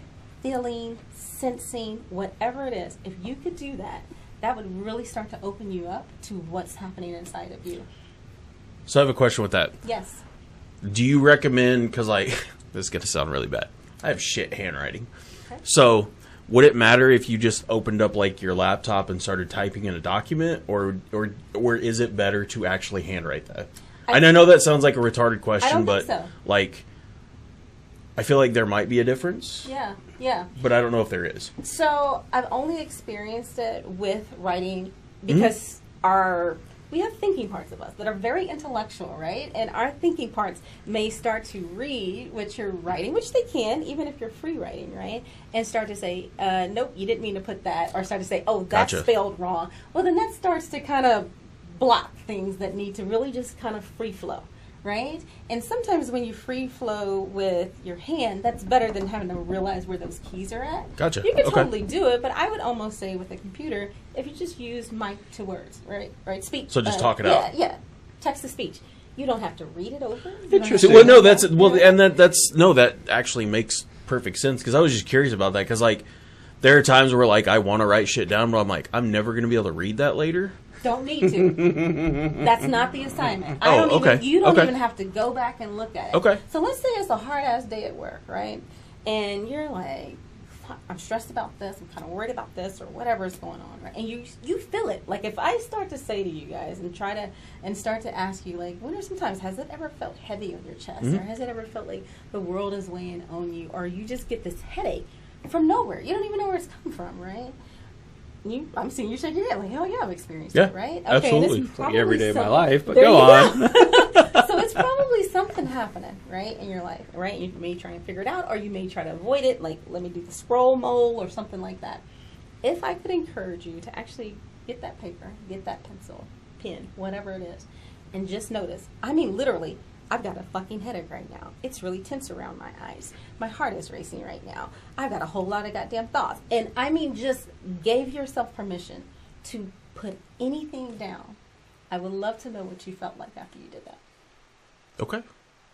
feeling, sensing, whatever it is. If you could do that, that would really start to open you up to what's happening inside of you. So I have a question with that. Yes. Do you recommend, because like, this is going to sound really bad. I have shit handwriting. Okay. So would it matter if you just opened up like your laptop and started typing in a document or is it better to actually handwrite that? I know that sounds like a retarded question, but so. Like, I feel like there might be a difference. Yeah, yeah. But I don't know if there is. So I've only experienced it with writing because we have thinking parts of us that are very intellectual, right? And our thinking parts may start to read what you're writing, which they can, even if you're free writing, right? And start to say, nope, you didn't mean to put that. Or start to say, oh, that's spelled wrong. Well, then that starts to kind of block things that need to really just kind of free flow, right? And sometimes when you free flow with your hand, that's better than having to realize where those keys are at. Gotcha. You can totally do it, but I would almost say with a computer, if you just use mic to words, right? Speech. So just talk it out. Yeah. Text to speech. You don't have to read it over. Interesting. Well, no, that actually makes perfect sense because I was just curious about that because like there are times where like I want to write shit down, but I'm like I'm never going to be able to read that later. Don't need to. That's not the assignment. You don't even have to go back and look at it. Okay. So let's say it's a hard-ass day at work, right? And you're like, fuck, I'm stressed about this. I'm kind of worried about this or whatever is going on, right? And you feel it. Like if I start to say to you guys and start to ask you, like, when are sometimes, has it ever felt heavy on your chest? Or has it ever felt like the world is weighing on you? Or you just get this headache from nowhere. You don't even know where it's coming from, right? I'm seeing you shake your head like, hell yeah, I've experienced it, right? Okay, absolutely. It's like every day of my life, but go on. So it's probably something happening, right, in your life, right? You may try and figure it out, or you may try to avoid it, like, let me do the scroll mole or something like that. If I could encourage you to actually get that paper, get that pencil, pen, whatever it is, and just notice, I mean, literally, I've got a fucking headache right now. It's really tense around my eyes. My heart is racing right now. I've got a whole lot of goddamn thoughts. And I mean, just gave yourself permission to put anything down. I would love to know what you felt like after you did that. Okay.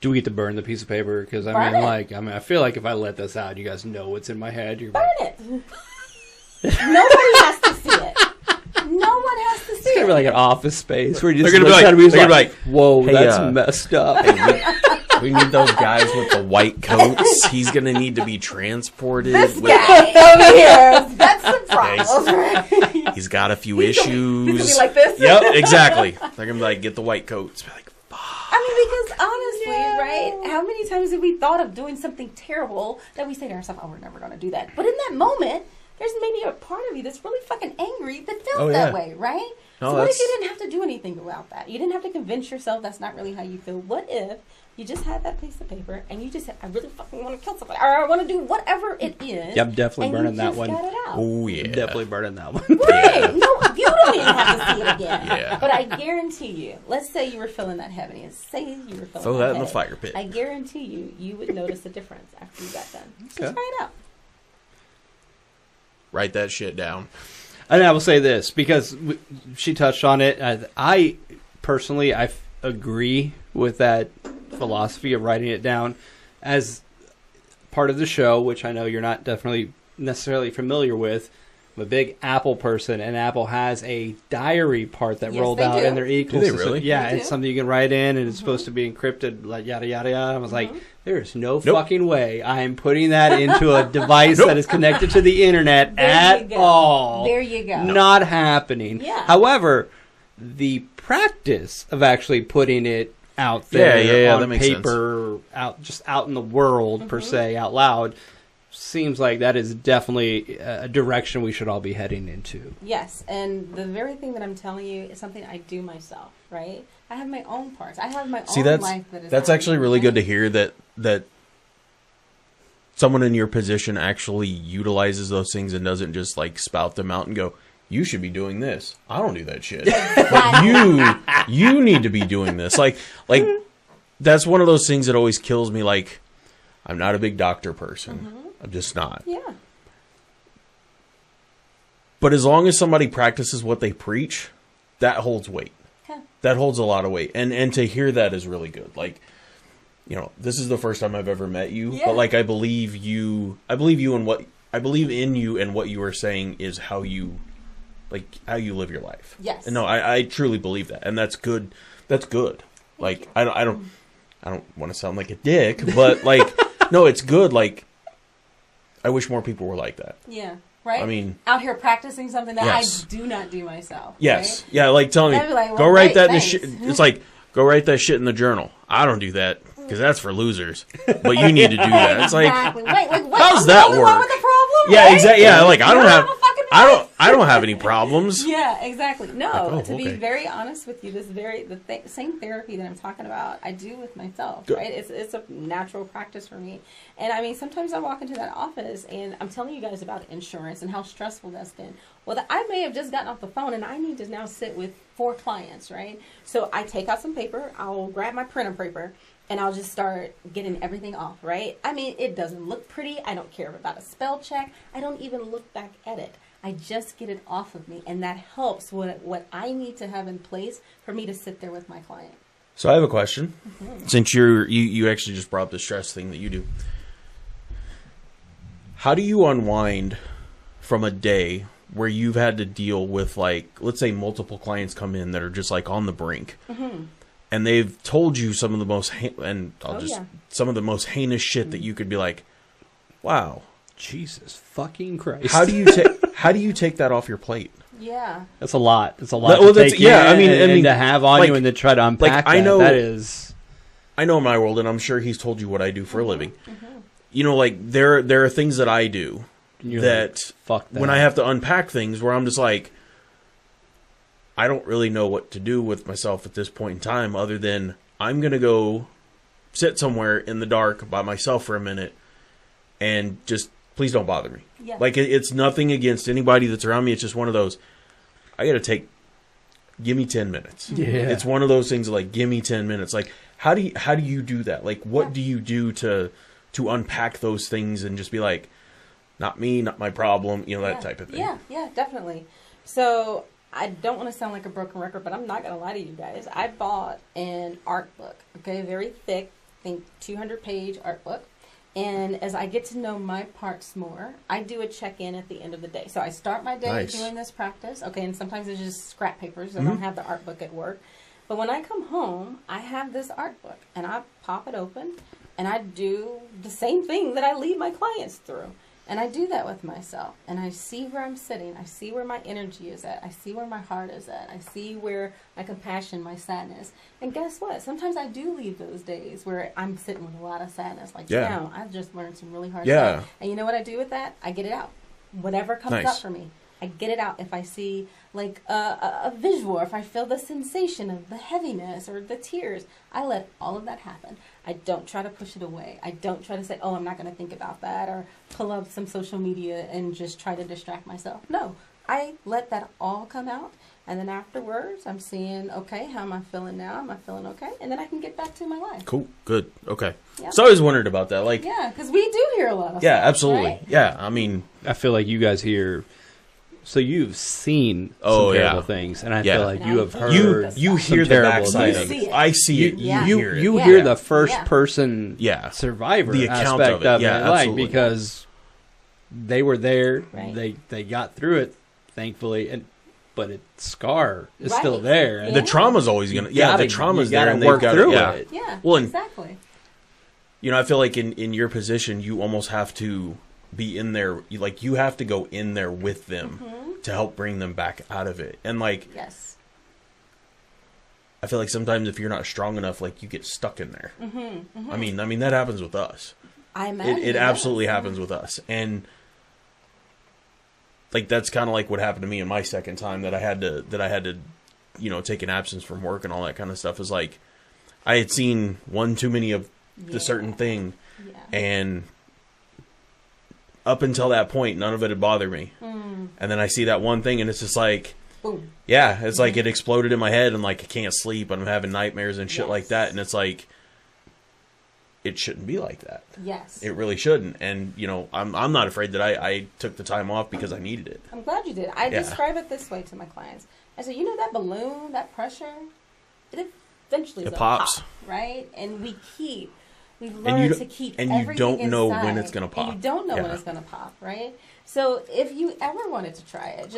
Do we get to burn the piece of paper? Because I feel like if I let this out, you guys know what's in my head. You're burn it. Nobody has to see it. No one has to see it's gonna it. be like an Office Space where you just they're gonna be like, whoa, hey, that's messed up. Hey, we need those guys with the white coats. He's gonna need to be transported. This guy over here, that's the problem. Right? He's got a few issues. He's gonna be like this. Yep, exactly. They're gonna be like, get the white coats. Be like, fuck. I mean, because honestly, right? How many times have we thought of doing something terrible that we say to ourselves, "Oh, we're never gonna do that." But in that moment, there's maybe a part of you that's really fucking angry that feels that way, right? No, so what if you didn't have to do anything about that? You didn't have to convince yourself that's not really how you feel. What if you just had that piece of paper and you just said, I really fucking want to kill somebody, or I want to do whatever it is. Yep, definitely burning that one. Got it out. Oh, yeah. Definitely burning that one. Right. Yeah. No, you don't even have to see it again. Yeah. But I guarantee you, let's say you were feeling that heaviness. Say you were feeling throw that in the fire pit. I guarantee you would notice a difference after you got done. So try it out. Write that shit down. And I will say this, because she touched on it. I personally, I agree with that philosophy of writing it down as part of the show, which I know you're not definitely necessarily familiar with. I'm a big Apple person, and Apple has a diary part that rolled out in their ecosystem. Do they really? Yeah, it's something you can write in, and it's supposed to be encrypted, like yada, yada, yada. I was like, there is no fucking way I am putting that into a device that is connected to the internet at all. There you go. Not happening. Yeah. However, the practice of actually putting it out there on that makes paper, out in the world, per se, out loud, seems like that is definitely a direction we should all be heading into. Yes, and the very thing that I'm telling you is something I do myself, right? I have my own parts. I have my own life that is that's actually really good to hear that someone in your position actually utilizes those things and doesn't just like spout them out and go, you should be doing this. I don't do that shit. But you need to be doing this. Like that's one of those things that always kills me. Like, I'm not a big doctor person. I'm just not. Yeah. But as long as somebody practices what they preach, that holds weight. Yeah. That holds a lot of weight. And to hear that is really good. Like, you know, this is the first time I've ever met you, but like I believe in you and what you are saying is how you live your life. Yes. And no, I truly believe that. And that's good. That's good. Like I don't want to sound like a dick, but like no, it's good. Like I wish more people were like that. Yeah. Right? I mean, out here practicing something that I do not do myself. Yes. Right? Yeah, like telling me, Like, well, go write that in the thanks. shit. It's like, go write that shit in the journal. I don't do that. because that's for losers. But you need to do that. It's like, exactly. Wait, what? how's I'm that the only one work? with a problem, Yeah, right? exactly. Yeah, like I don't have, a fucking I don't have any problems. Yeah, exactly. No, oh, to be okay. very honest with you, same therapy that I'm talking about, I do with myself, Good. right? It's a natural practice for me. And I mean, sometimes I walk into that office and I'm telling you guys about insurance and how stressful that's been. Well, I may have just gotten off the phone and I need to now sit with 4 clients, right? So I take out some paper, I'll grab my printer paper, and I'll just start getting everything off, right? I mean, it doesn't look pretty. I don't care about a spell check. I don't even look back at it. I just get it off of me, and that helps what I need to have in place for me to sit there with my client. So I have a question. Since you actually just brought up the stress thing that you do. How do you unwind from a day where you've had to deal with, like, let's say multiple clients come in that are just like on the brink, and they've told you some of the most some of the most heinous shit that you could be like, wow, Jesus fucking Christ. how do you take that off your plate? Yeah. That's a lot. It's a lot Well, to take yeah, in I mean, and to have on like- you and to try to unpack I that. know- That is... I know my world, and I'm sure he's told you what I do for a living. You know, like there are things that I do You're that, like, fuck that. when I have to unpack things where I'm just like, I don't really know what to do with myself at this point in time other than I'm going to go sit somewhere in the dark by myself for a minute and just please don't bother me. Yeah. Like it's nothing against anybody that's around me. It's just one of those, I got to give me 10 minutes. Yeah. It's one of those things like, give me 10 minutes. Like, how do you do that? Like, what do you do to unpack those things and just be like, not me, not my problem, you know, that type of thing. Yeah, definitely. So I don't want to sound like a broken record, but I'm not going to lie to you guys. I bought an art book, okay, very thick, I think 200-page art book. And as I get to know my parts more, I do a check-in at the end of the day. So I start my day doing this practice, okay, and sometimes it's just scrap papers. I don't have the art book at work. But when I come home, I have this art book, and I pop it open, and I do the same thing that I lead my clients through. And I do that with myself. And I see where I'm sitting. I see where my energy is at. I see where my heart is at. I see where my compassion, my sadness. And guess what? Sometimes I do leave those days where I'm sitting with a lot of sadness. Like, damn, I've just learned some really hard stuff. And you know what I do with that? I get it out. Whatever comes up for me, I get it out. If I see like a visual, or if I feel the sensation of the heaviness or the tears, I let all of that happen. I don't try to push it away. I don't try to say, oh, I'm not going to think about that, or pull up some social media and just try to distract myself. No, I let that all come out. And then afterwards, I'm seeing, okay, how am I feeling now? Am I feeling okay? And then I can get back to my life. Cool. Good. Okay. Yep. So I always wondered about that. Like, yeah, because we do hear a lot of yeah, stuff, absolutely. right? Yeah. I mean, I feel like you guys hear... So you've seen Oh, some terrible yeah. things, and I Yeah. feel like And you I have heard heard you some hear the terrible backside things. of You it. see it. I see it. Yeah. You hear it. You Yeah. hear the first Yeah. person Yeah. survivor The account aspect of it. of Yeah, it, like, absolutely. because they were there, Right. they got through it, thankfully, but its scar is Right. still there. And Yeah. The trauma's always gonna. Yeah, the trauma's there, and work they've got through yeah. it. Yeah, Well, and- exactly. You know, I feel like in your position, you almost have to be in there. You have to go in there with them to help bring them back out of it. And like, Yes. I feel like sometimes if you're not strong enough, like you get stuck in there. I mean that happens with us. I imagine It does. absolutely happens with us, and like that's kind of like what happened to me in my second time that I had to, you know, take an absence from work and all that kind of stuff. Is like I had seen one too many of the certain thing, Yeah. and up until that point, none of it had bothered me. And then I see that one thing, and it's just like, Boom. yeah, it's like it exploded in my head, and like I can't sleep, and I'm having nightmares and shit like Yes. that, and it's like, it shouldn't be like that. Yes. It really shouldn't. And you know, I'm not afraid that I took the time off because I needed it. I'm glad you did. I Yeah. describe it this way to my clients. I say, you know that balloon, that pressure, it eventually is It a pops. pop, right? And we've you learned don't- to keep and you everything don't know when inside, it's gonna pop. And you don't know when Yeah. it's going to pop, right? So if you ever wanted to try it,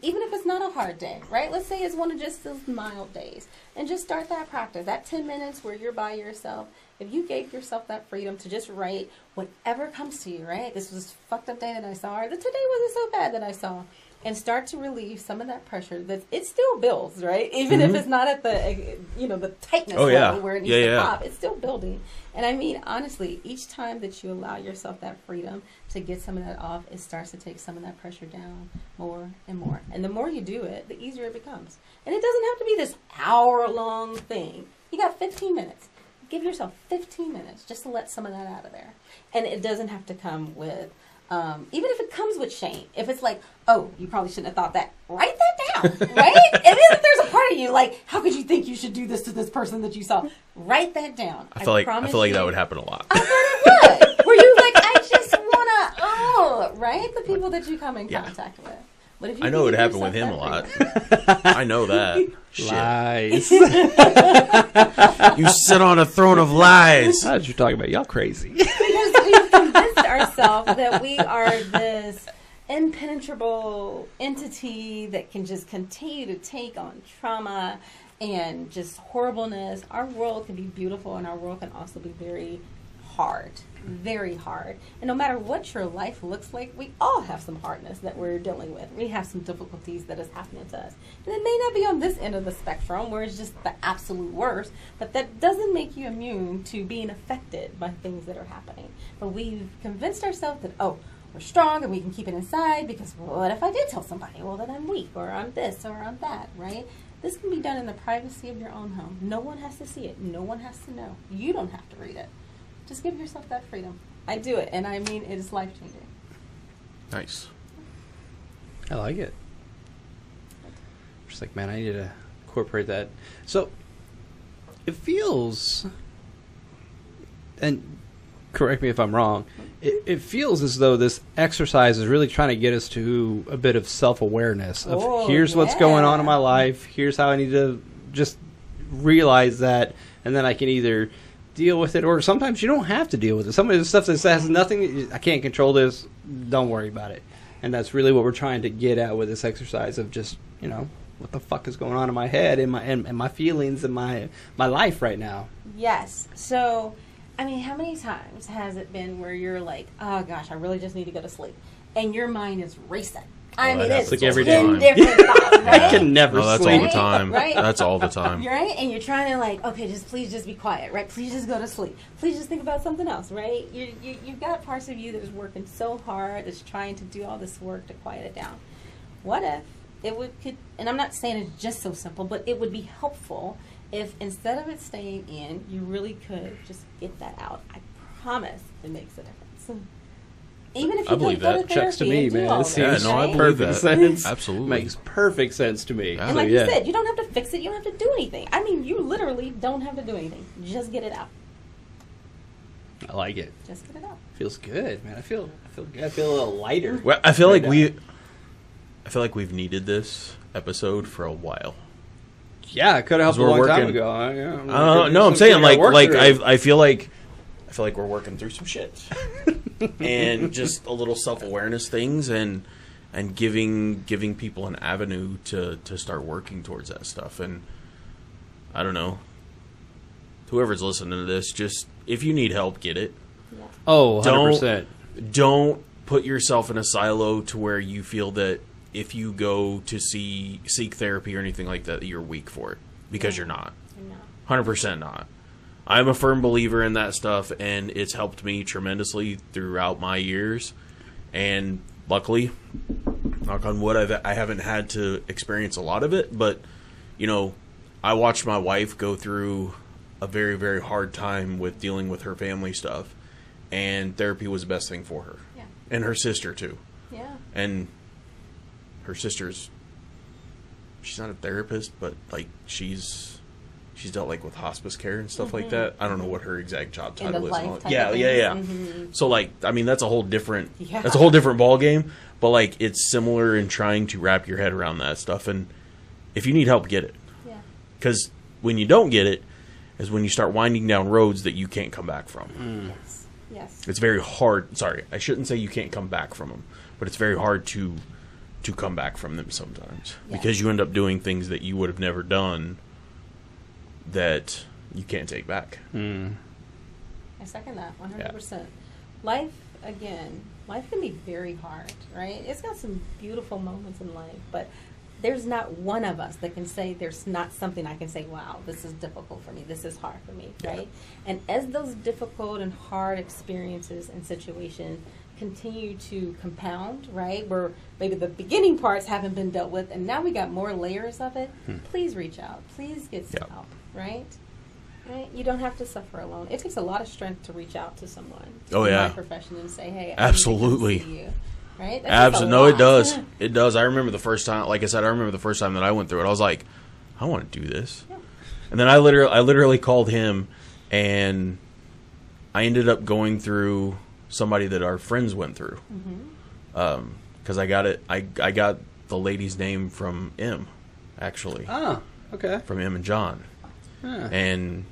even if it's not a hard day, right? Let's say it's one of just those mild days, and just start that practice. That 10 minutes where you're by yourself. If you gave yourself that freedom to just write whatever comes to you, right? This was a fucked up day that I saw, or the today wasn't so bad that I saw. and start to relieve some of that pressure. It still builds, right? Even if it's not at the the tightness level where it needs to pop, it's still building. And I mean, honestly, each time that you allow yourself that freedom to get some of that off, it starts to take some of that pressure down more and more. And the more you do it, the easier it becomes. And it doesn't have to be this hour-long thing. You got 15 minutes. Give yourself 15 minutes just to let some of that out of there. And it doesn't have to come with, even if it comes with shame. If it's like, oh, you probably shouldn't have thought that. Write that down, right? And then if there's a part of you like, how could you think you should do this to this person that you saw? Write that down. I feel like that would happen a lot. I bet it would. Where you like, I just want to, right? The people that you come in contact with. But if you I know it would happen with him a lot. I know that. Shit. Lies. You sit on a throne of lies. That's what you're talking about. Y'all crazy. Because we've convinced ourselves that we are this impenetrable entity that can just continue to take on trauma and just horribleness. Our world can be beautiful, and our world can also be very hard. Very hard. And no matter what your life looks like, we all have some hardness that we're dealing with. We have some difficulties that is happening to us. And it may not be on this end of the spectrum where it's just the absolute worst, but that doesn't make you immune to being affected by things that are happening. But we've convinced ourselves that, oh, we're strong and we can keep it inside because what if I did tell somebody? Well, then I'm weak, or I'm this, or I'm that, right? This can be done in the privacy of your own home. No one has to see it. No one has to know. You don't have to read it. Just give yourself that freedom. I do it, and I mean it is life-changing. Nice. I like it. Just like, man, I need to incorporate that. So, it feels, and correct me if I'm wrong, it feels as though this exercise is really trying to get us to a bit of self-awareness of here's what's going on in my life, here's how I need to just realize that, and then I can either deal with it, or sometimes you don't have to deal with it. Some of the stuff that has nothing, I can't control this, don't worry about it. And that's really what we're trying to get at with this exercise of just, what the fuck is going on in my head and my feelings and my life right now. Yes. So, I mean, how many times has it been where you're like, oh gosh, I really just need to go to sleep, and your mind is racing? I mean, it's like every time. Different thoughts, right? I can never that's sleep. all the time. Right? That's all the time. Right? And you're trying to like, okay, please just be quiet, right? Please just go to sleep. Please just think about something else, right? You've got parts of you that is working so hard, that's trying to do all this work to quiet it down. What if could, and I'm not saying it's just so simple, but it would be helpful if instead of it staying in, you really could just get that out. I promise it makes a difference. Even if you believe go to that. therapy Checks to me, and do man. all It that, seems no, I right? believe perfect that. sense. Absolutely. Makes perfect sense to me. Yeah. And like you said, you don't have to fix it. You don't have to do anything. I mean, you literally don't have to do anything. Just get it out. I like it. Just get it out. Feels good, man. I feel good. I feel a little lighter. Well, I feel right like we've needed this episode for a while. Yeah, it could have helped a we're long time working- ago. No, I'm saying I feel like we're working through some shit, and just a little self-awareness things, and giving people an avenue to start working towards that stuff. And I don't know, whoever's listening to this, just if you need help, get it. Yeah. Oh, 100%. Don't put yourself in a silo to where you feel that if you go to seek therapy or anything like that, you're weak for it, because you're not. No. 100% not. I'm a firm believer in that stuff, and it's helped me tremendously throughout my years. And luckily, knock on wood, I haven't had to experience a lot of it. But, I watched my wife go through a very, very hard time with dealing with her family stuff. And therapy was the best thing for her. Yeah. And her sister, too. Yeah. And her sister's, she's not a therapist, but, she's dealt with hospice care and stuff like that. I don't know what her exact job title is. Yeah. Mm-hmm. So that's a whole different ball game. But it's similar in trying to wrap your head around that stuff. And if you need help, get it. Yeah. Because when you don't get it, is when you start winding down roads that you can't come back from. Yes. It's very hard. Sorry, I shouldn't say you can't come back from them, but it's very hard to come back from them sometimes, because you end up doing things that you would have never done that you can't take back. I second that 100%. Life, again, life can be very hard, right? It's got some beautiful moments in life, but there's not one of us that can say there's not something I can say, wow, this is difficult for me, this is hard for me, right? And as those difficult and hard experiences and situations continue to compound, right, where maybe the beginning parts haven't been dealt with and now we got more layers of it, please reach out. Please get some help, right? Right? You don't have to suffer alone. It takes a lot of strength to reach out to someone in my profession and say, hey, I absolutely. need to come see you. Right? Absolutely. No, it does. It does. I remember the first time, like I said, I remember the first time that I went through it. I was like, I want to do this. Yeah. And then I literally called him, and I ended up going through somebody that our friends went through. Because I got it. I got the lady's name from M, actually. Oh, okay. From M and John. Huh. And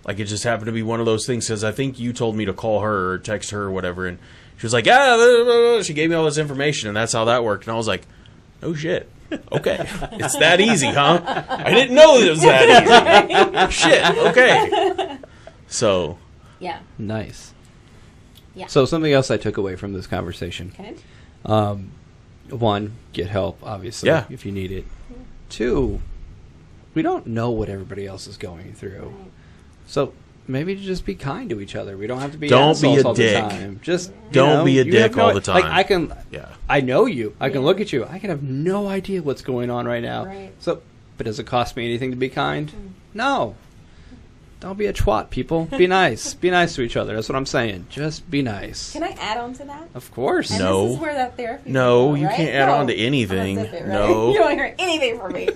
like it just happened to be one of those things, because I think you told me to call her or text her or whatever, and she was like, she gave me all this information, and that's how that worked. And I was like, no shit. Okay. It's that easy, huh? I didn't know it was that easy. Shit. Okay. So. Yeah. Nice. Yeah. So something else I took away from this conversation. Okay. One, get help, obviously, if you need it. Yeah. Two, we don't know what everybody else is going through. Right. So maybe just be kind to each other. We don't have to be don't be a all dick. The time. Just don't be a dick all the time. Like I know you. I can look at you. I can have no idea what's going on right now. Right. So, but does it cost me anything to be kind? No. Don't be a twat, people. Be nice. Be nice to each other. That's what I'm saying. Just be nice. Can I add on to that? Of course. And no. This is where that therapy no, comes you from, can't add on to anything. No. You don't hear anything from me.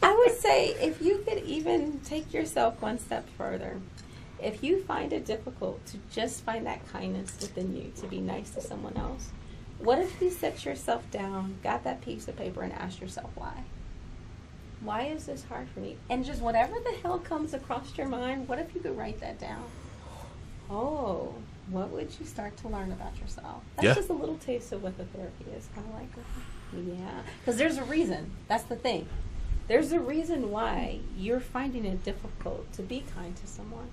I would say if you could even take yourself one step further, if you find it difficult to just find that kindness within you, to be nice to someone else, what if you set yourself down, got that piece of paper, and asked yourself why? Why is this hard for me? And just whatever the hell comes across your mind, what if you could write that down? Oh, what would you start to learn about yourself? That's just a little taste of what the therapy is. Kind of like, because there's a reason. That's the thing. There's a reason why you're finding it difficult to be kind to someone.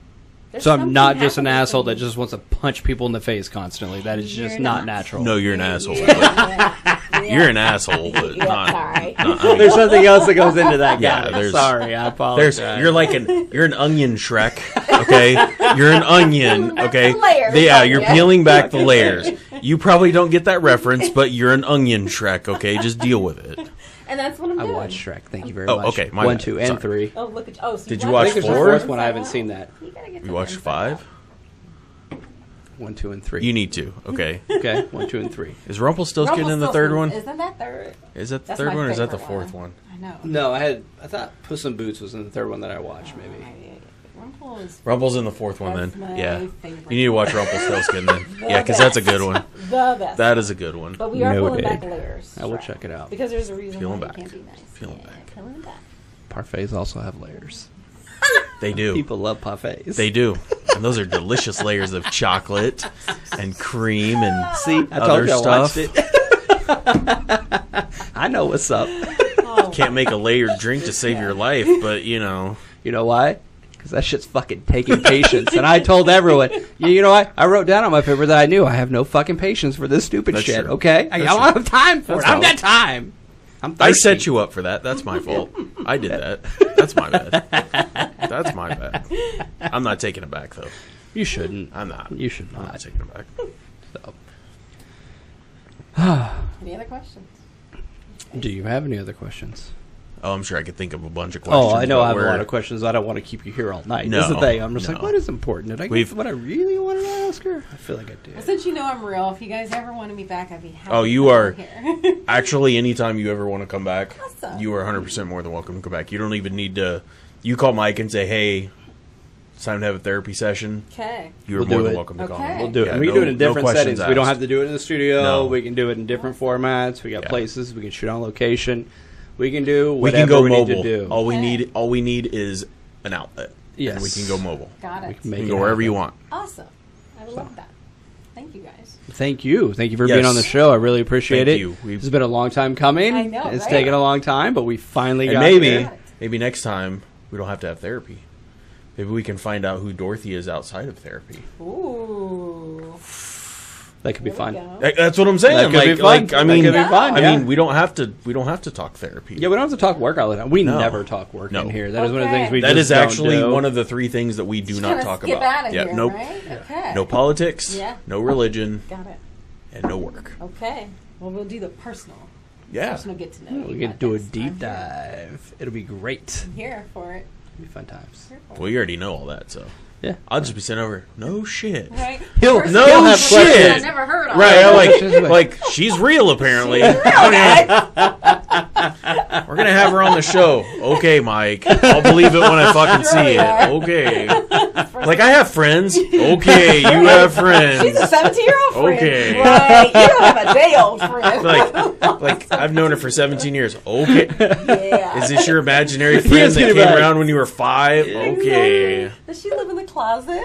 So I'm not just an asshole that just wants to punch people in the face constantly. That is just not natural. No, you're an asshole. You're an asshole, but not. Sorry. There's something else that goes into that. Yeah, sorry, I apologize. You're an onion, Shrek. Okay, you're an onion. Okay, you're yeah. peeling back the layers. You probably don't get that reference, but you're an onion, Shrek. Okay, just deal with it. And that's what I'm doing. I watched Shrek. Thank you very much. Okay, my 1, bad. 2, and Sorry. 3. Oh, look at so Did you watch I think there's 4? a 4th one. I haven't seen that. You watched 5? 1, 2, and 3. You need to. Okay. Okay, 1, 2, and 3. Is Rumpelstiltskin in the third one? Isn't that third? Is that the That's third my one, or is that the favorite fourth one? I know. No, I thought Puss in Boots was in the third one that I watched. Maybe. Rumpel's in the fourth one, That's then. my Yeah. favorite You need to watch Rumpelstiltskin, then. Yeah, because that's a good one. The best. That is a good one. But we are pulling Noted. back layers. I will check it out. Because there's a reason Peeling why back. you can't be nice. Peeling back. Peeling back. Parfaits also have layers. They do. People love parfaits. They do. And those are delicious layers of chocolate and cream and See, I other told you I watched stuff. it. I know what's up. Oh. Can't make a layered drink to save your life, but You know why? Because that shit's fucking taking patience. And I told everyone, you know what? I wrote down on my paper that I knew I have no fucking patience for this stupid That's shit, true. okay? I don't have time for That's it. I've got valid. time. I'm I thirsty. set you up for that. That's my fault. I did that. That's my bad. That's my bad. I'm not taking it back, though. You shouldn't. I'm not. You should I'm not. not taking it back. So. Any other questions? Do you have any other questions? Oh, I'm sure I could think of a bunch of questions. Oh, I know but I have a we're- lot of questions. I don't want to keep you here all night. No, That's the thing. I'm just no. like, what is important? Did I get what I really wanted to ask her? I feel like I did. Well, since you know I'm real, if you guys ever wanted me back, I'd be happy. Oh, you to are. come here. Actually, anytime you ever want to come back, Awesome. you are 100% more than welcome to come back. You don't even need to. You call Mike and say, "Hey, it's time to have a therapy session." Okay. You are We'll more do than it. welcome to call. Okay. We'll do it. Yeah, And we can no- do it in no different questions settings. We don't asked. have to do it in the studio. No. We can do it in different formats. We got Yeah. places. We can shoot on location. We can do We whatever can go we mobile. need to do. All we Okay. need is an outlet. Yes. And we can go mobile. Got We it. can You make can it go wherever happen. you want. Awesome. I love that. Thank you guys. Thank you. Thank you for Yes. being on the show. I really appreciate Thank it. you. This has been a long time coming. I know, It's right? taken a long time, but we finally And got maybe, here. maybe next time we don't have to have therapy. Maybe we can find out who Dorothy is outside of therapy. Ooh. That could be There we fun. go. That's what I'm saying. That could be fun. I mean, That could be fun, I yeah. mean, we don't have to talk therapy. Yeah, we don't have to talk work all the time. We No. never talk work No. in here. That is one of the Okay. things we That just is actually don't do. one of the 3 things that we do Just not kinda talk skip about. Out of Yeah, here, nope. Right? Okay. No politics. Yeah. No religion. Got it. And no work. Okay. Well, we'll do the personal. Yeah. Personal get to know. We you can do a podcast. deep I'm dive. It'll be great. Here for it. It'll be fun times. Here for Well, you already know all that, so Yeah. I'll just be sent over. No shit. it. Right? He'll- First no thing have shit. questions. I never heard of Right, it. like she's real apparently. We're gonna have her on the show. Okay, Mike. I'll believe it when I fucking Sure see we it. are. Okay. Like I have friends. Okay, you have friends. She's a 17-year-old friend. Okay. Right. You don't have a day-old friend. Like I've known her for 17 years. Okay. yeah. Is this your imaginary He friend is that gonna came be like- around when you were 5? Okay. Exactly. Does she live in the closet?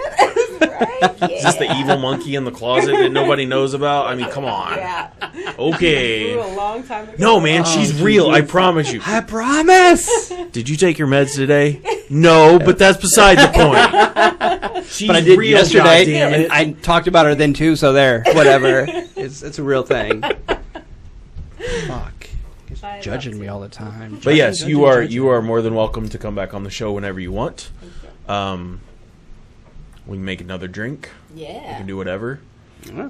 right? Yeah. Is this the evil monkey in the closet that nobody knows about? I mean, come on. Yeah. Okay. Grew a long time ago. No, man, she's real. I promise you. I promise. Did you take your meds today? No, but that's beside the point. She's But I did real, yesterday, goddammit. and I talked about her then too. So there, whatever. it's a real thing. Fuck, he's I judging love me to. all the time. But yes, Judging, you are judging. more than welcome to come back on the show whenever you want. Thank you. We can make another drink. We Yeah. can do whatever. Yeah.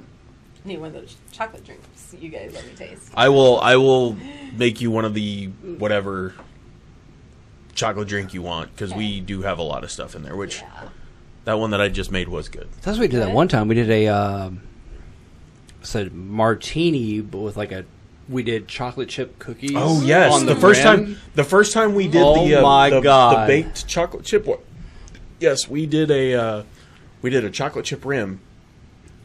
Need one of those chocolate drinks you guys let me taste. I will make you one of the whatever chocolate drink you want because we do have a lot of stuff in there. Which Yeah. that one that I just made was good. That's what we did that Good. one time. We did a said martini, but with like a. We did chocolate chip cookies. Oh yes, on the first time we did Oh the my the God. baked chocolate chip one. Yes, we did a chocolate chip rim,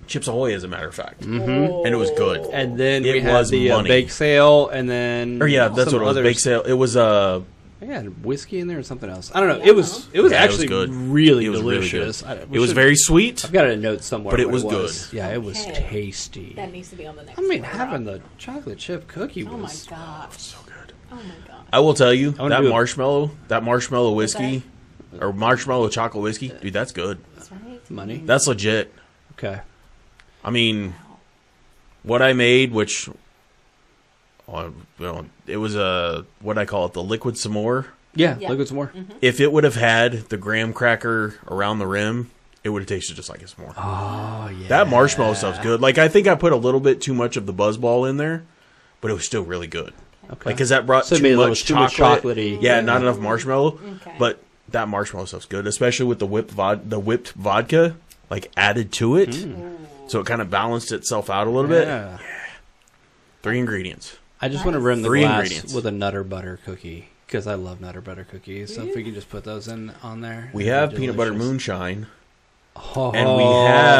Chips Ahoy, as a matter of fact, Oh. and it was good. And then It we had was the money. bake sale, and then Or yeah, that's some what it was. others. Bake sale. It was I had whiskey in there and something else. I don't know. Yeah. It was Yeah, it was actually good. really It was really delicious. good. It was very sweet. I've got it a note somewhere, But it what was good. Yeah, it was Okay. tasty. That needs to be on the next I mean, one. having the chocolate chip cookie Oh my was gosh. So good. Oh my god. I will tell you wanna that do it. marshmallow whiskey, or marshmallow chocolate whiskey, dude, that's good. That's right. money. That's legit. Okay. I mean, what I made, which it was what I call it, the liquid s'more. Yeah, Yeah. look at some more. If it would have had the graham cracker around the rim, it would have tasted just like a s'more. Oh yeah. That marshmallow stuff's good. Like, I think I put a little bit too much of the buzzball in there, but it was still really good. Okay. Like, because that brought So it too made it a much little too much chocolate. chocolatey. Yeah, not enough marshmallow. Okay. But that marshmallow stuff's good, especially with the whipped vodka, like, added to it. So it kind of balanced itself out a little bit. Yeah. 3 ingredients. I just want to rim the 3 glass ingredients. with a Nutter Butter cookie because I love Nutter Butter cookies. So if we could just put those on there, We it'd have be peanut butter delicious. moonshine, Oh, and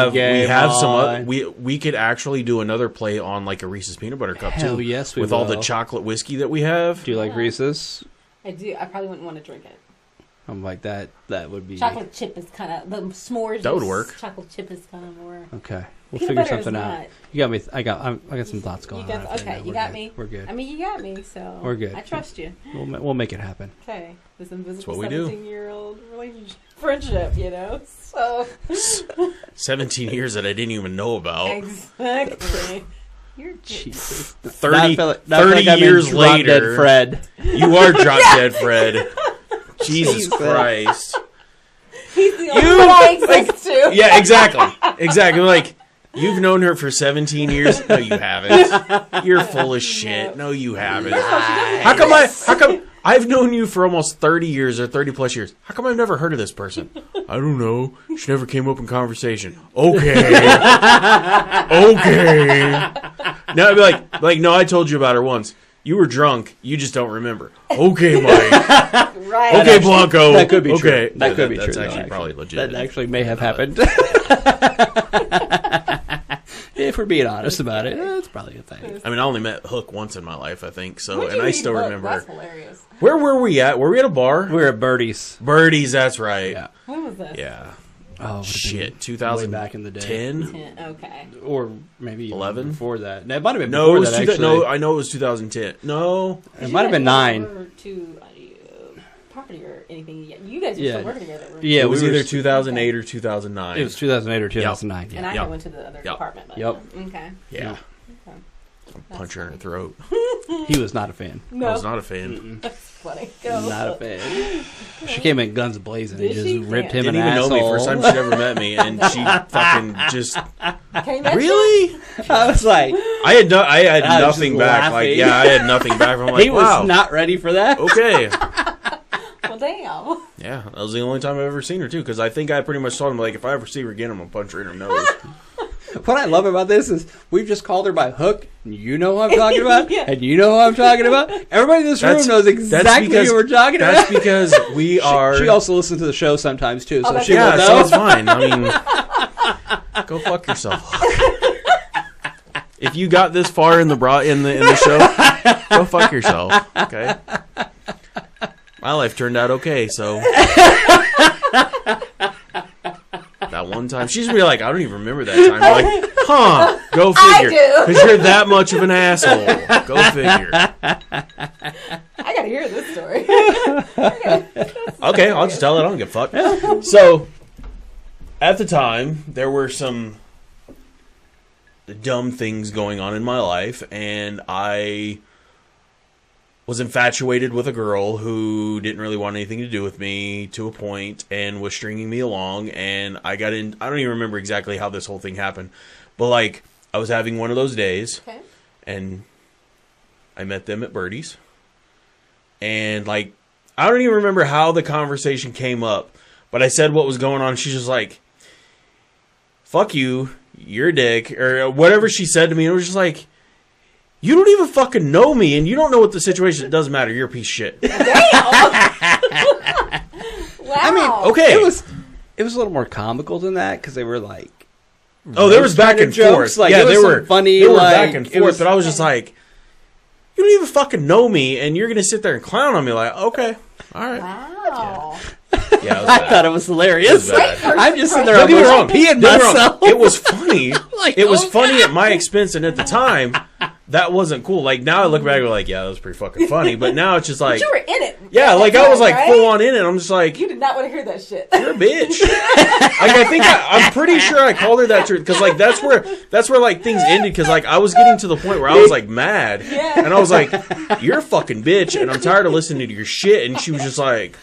we game have some. on. We could actually do another play on like a Reese's peanut butter cup Hell too. yes, we with all the will. chocolate whiskey that we have. Do you like Reese's? I do. I probably wouldn't want to drink it. I'm like that. That would be Chocolate chip is kind of the s'mores. That would is- work. Chocolate chip is kind of more. Okay. We'll Peanut figure butter is something out. not. You got me. I got some thoughts going You on. got, after okay, that. you We're got good. me. We're good. I mean, you got me, so We're good. I trust you. We'll make it happen. Okay, this invisible what we do. 17-year-old relationship, friendship, you know. So 17 years that I didn't even know about. exactly. You're Jesus. 30, Now I 30 feel like I'm in years Drop Dead later, Fred. you are drop dead Fred. Jesus Christ. He's the only You- one I exist to. Yeah, exactly. Like, you've known her for 17 years. No, you haven't. You're full of shit. No, you haven't. How come I've known you for almost 30 years or 30 plus years? How come I've never heard of this person? I don't know. She never came up in conversation. Okay. Okay. Now I'd be like, no, I told you about her once. You were drunk. You just don't remember. Okay, Mike. Right. Okay, Blanco. That could be true. Okay. That could be That's true. actually though, probably legit. That actually may have happened. If we're being honest about it, it's probably a thing. I mean, I only met Hook once in my life, I think. So, When'd and you I meet still Hook? remember. That's hilarious. Where were we at? Were we at a bar? We were at Birdie's. Birdies, that's right. Yeah. When was this? Yeah. Oh, Shit. way back in the day. 2010? Okay. Or maybe even 11? before that. No, it might have been No, before it was that, no, actually. I know it was 2010. No. It might have been 9. To property or anything yet. You guys were Yeah. still working together. Yeah, it was we were either s- 2008 or 2009. It was 2008 or 2009. And Yeah. I Yep. went to the other Yep. department. But, Yep. Okay. Yeah. Okay. Punch her in her throat. He was not a fan. No. I was not a fan. That's funny. Go. Not a fan. She came in guns blazing and Did just she? ripped Damn. him Didn't an even asshole. know me. First time she'd ever met me, and she fucking just Came at you? really. I was like, I had I was nothing just back. laughing. Like yeah, I had nothing back. I'm like, he was wow, not ready for that. okay. Well, damn. Yeah, that was the only time I've ever seen her too. Because I think I pretty much told him like, if I ever see her again, I'm gonna punch her in her nose. What I love about this is we've just called her by hook. You know who I'm talking about, Yeah. and you know who I'm talking about. Everybody in this room knows exactly who we're talking about. That's because we are. She also listens to the show sometimes too, so that's she yeah, will so know. it's fine. I mean, go fuck yourself. If you got this far in the show, go fuck yourself. Okay. My life turned out okay, so. That one time, she's gonna be like, I don't even remember that time. I'm like, huh? Go figure. do. Because you're that much of an asshole. Go figure. I gotta hear this story. Okay, I'll just tell it. I don't give a fuck. So, at the time, there were some dumb things going on in my life, and I was infatuated with a girl who didn't really want anything to do with me to a point and was stringing me along, and I got in. I don't even remember exactly how this whole thing happened, but like, I was having one of those days, Okay. and I met them at Birdie's, and like, I don't even remember how the conversation came up, but I said what was going on. She's just like, fuck you, you're a dick, or whatever she said to me. It was just like, you don't even fucking know me, and you don't know what the situation. It doesn't matter. You're a piece of shit. Wow. I mean, Okay. it was a little more comical than that because they were like, Oh, there was back kind of and jokes, forth. like, Yeah, it was they some were funny, They were like, back and it forth, was- but I was just like, you don't even fucking know me, and you're gonna sit there and clown on me. Like, okay, all right. Wow. Yeah, it was I bad. thought it was hilarious. It was bad. I'm just sitting there, Don't get me wrong. peeing Don't get me wrong. myself. It was funny. Like, It was okay. funny at my expense, and at the time, that wasn't cool. Like now, I look back and go like, yeah, that was pretty fucking funny. But now it's just like, But you were in it. yeah, like I was like right? full on in it. I'm just like, You did not want to hear that shit. you're a bitch. Like I think I'm pretty sure I called her that because like that's where like things ended because like I was getting to the point where I was like mad Yeah. and I was like, you're a fucking bitch and I'm tired of listening to your shit, and she was just like,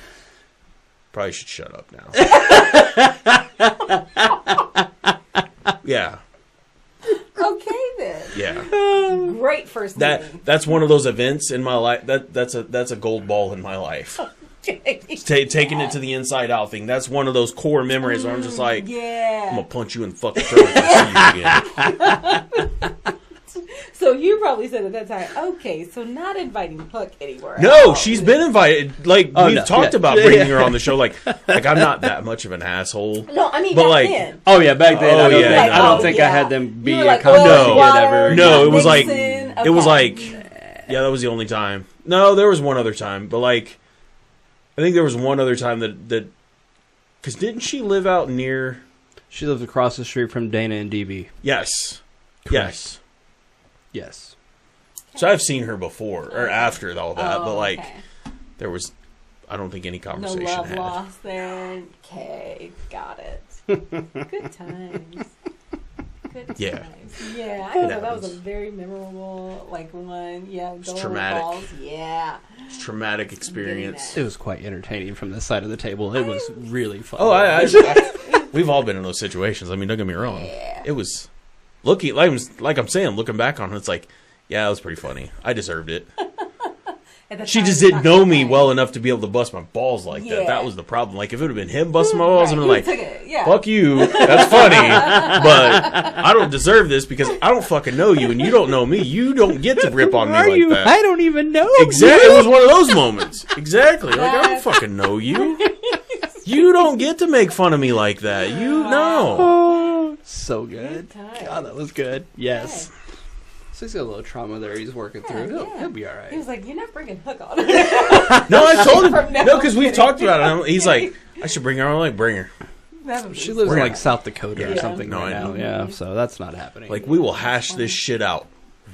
probably should shut up now. Yeah. Okay then. Yeah. Great first meeting. That's one of those events in my life that's a gold ball in my life. Taking it to the inside out thing. That's one of those core memories where I'm just like, I'm Yeah. gonna punch you in the fucking throat if I see you again. So you probably said at that time, okay, so not inviting Hook anywhere. No, else. she's been invited. Like Oh, we've no, talked yeah. about Yeah, bringing yeah. her on the show. Like I'm not that much of an asshole. No, I mean, But, back like, then. Oh yeah, back then Oh, I don't yeah, think, no. I don't think I yeah. had them be You were a like, conversation oil, water, ever. No, it was like- Nixon, It was okay. like, yeah, that was the only time. No, there was one other time, but like, I think there was one other time that because didn't she live out near? She lives across the street from Dana and DB. Yes, Correct. yes. Yes. So I've seen her before or after all that, but like okay. there was, I don't think any No conversation love had. lost there. Okay, got it. Good times. Good times. Yeah. Yeah, I know It that was a happens. very memorable, like, one. Yeah, It's going traumatic. balls. Yeah. It's a traumatic experience. It was quite entertaining from the side of the table. It was really fun. Oh, we've all been in those situations. I mean, don't get me wrong. Yeah. It was like I'm saying, looking back on it, it's like, yeah, it was pretty funny. I deserved it. At the She time, just it's didn't not know so me nice. well enough to be able to bust my balls like that. Yeah. That was the problem. Like if it would have been him busting my balls, I'd Right, been you like, took it, yeah. fuck you. That's funny, but I don't deserve this because I don't fucking know you and you don't know me. You don't get to rip on me Are like you? that. I don't even know. Exactly. you. It was one of those moments. Exactly. Like I don't Yes. fucking know you. You don't get to make fun of me like that. You know. Oh, so good. Good times. God, that was good. Yes. So he's got a little trauma there. He's working through. Yeah. He'll be all He right. was like, "You're not bringing Hook on." No, I told him. From now No, because we've kidding. talked about it. He's like, I should bring her. I'm like, bring her. She lives in We're like gonna- South Dakota or Yeah. something No, right I now. know. Yeah, so that's not happening. Like we will hash this shit out.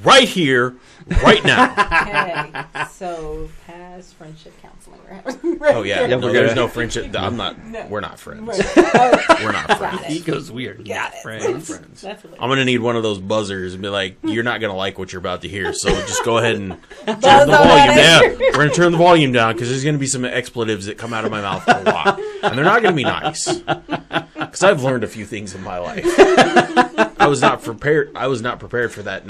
right here, right now. Okay, so past friendship counseling. Right? Oh yeah, Yeah, no, we're there's gonna- no friendship. I'm not. No. We're not friends. Right. Oh, We're not friends. He goes weird. got it. Friends. That's what I'm gonna need one of those buzzers and be like, "You're not gonna like what you're about to hear, so just go ahead and turn Buzz the on volume that. down. We're gonna turn the volume down because there's gonna be some expletives that come out of my mouth a lot, and they're not gonna be nice. Because I've learned a few things in my life. I was not prepared. I was not prepared for that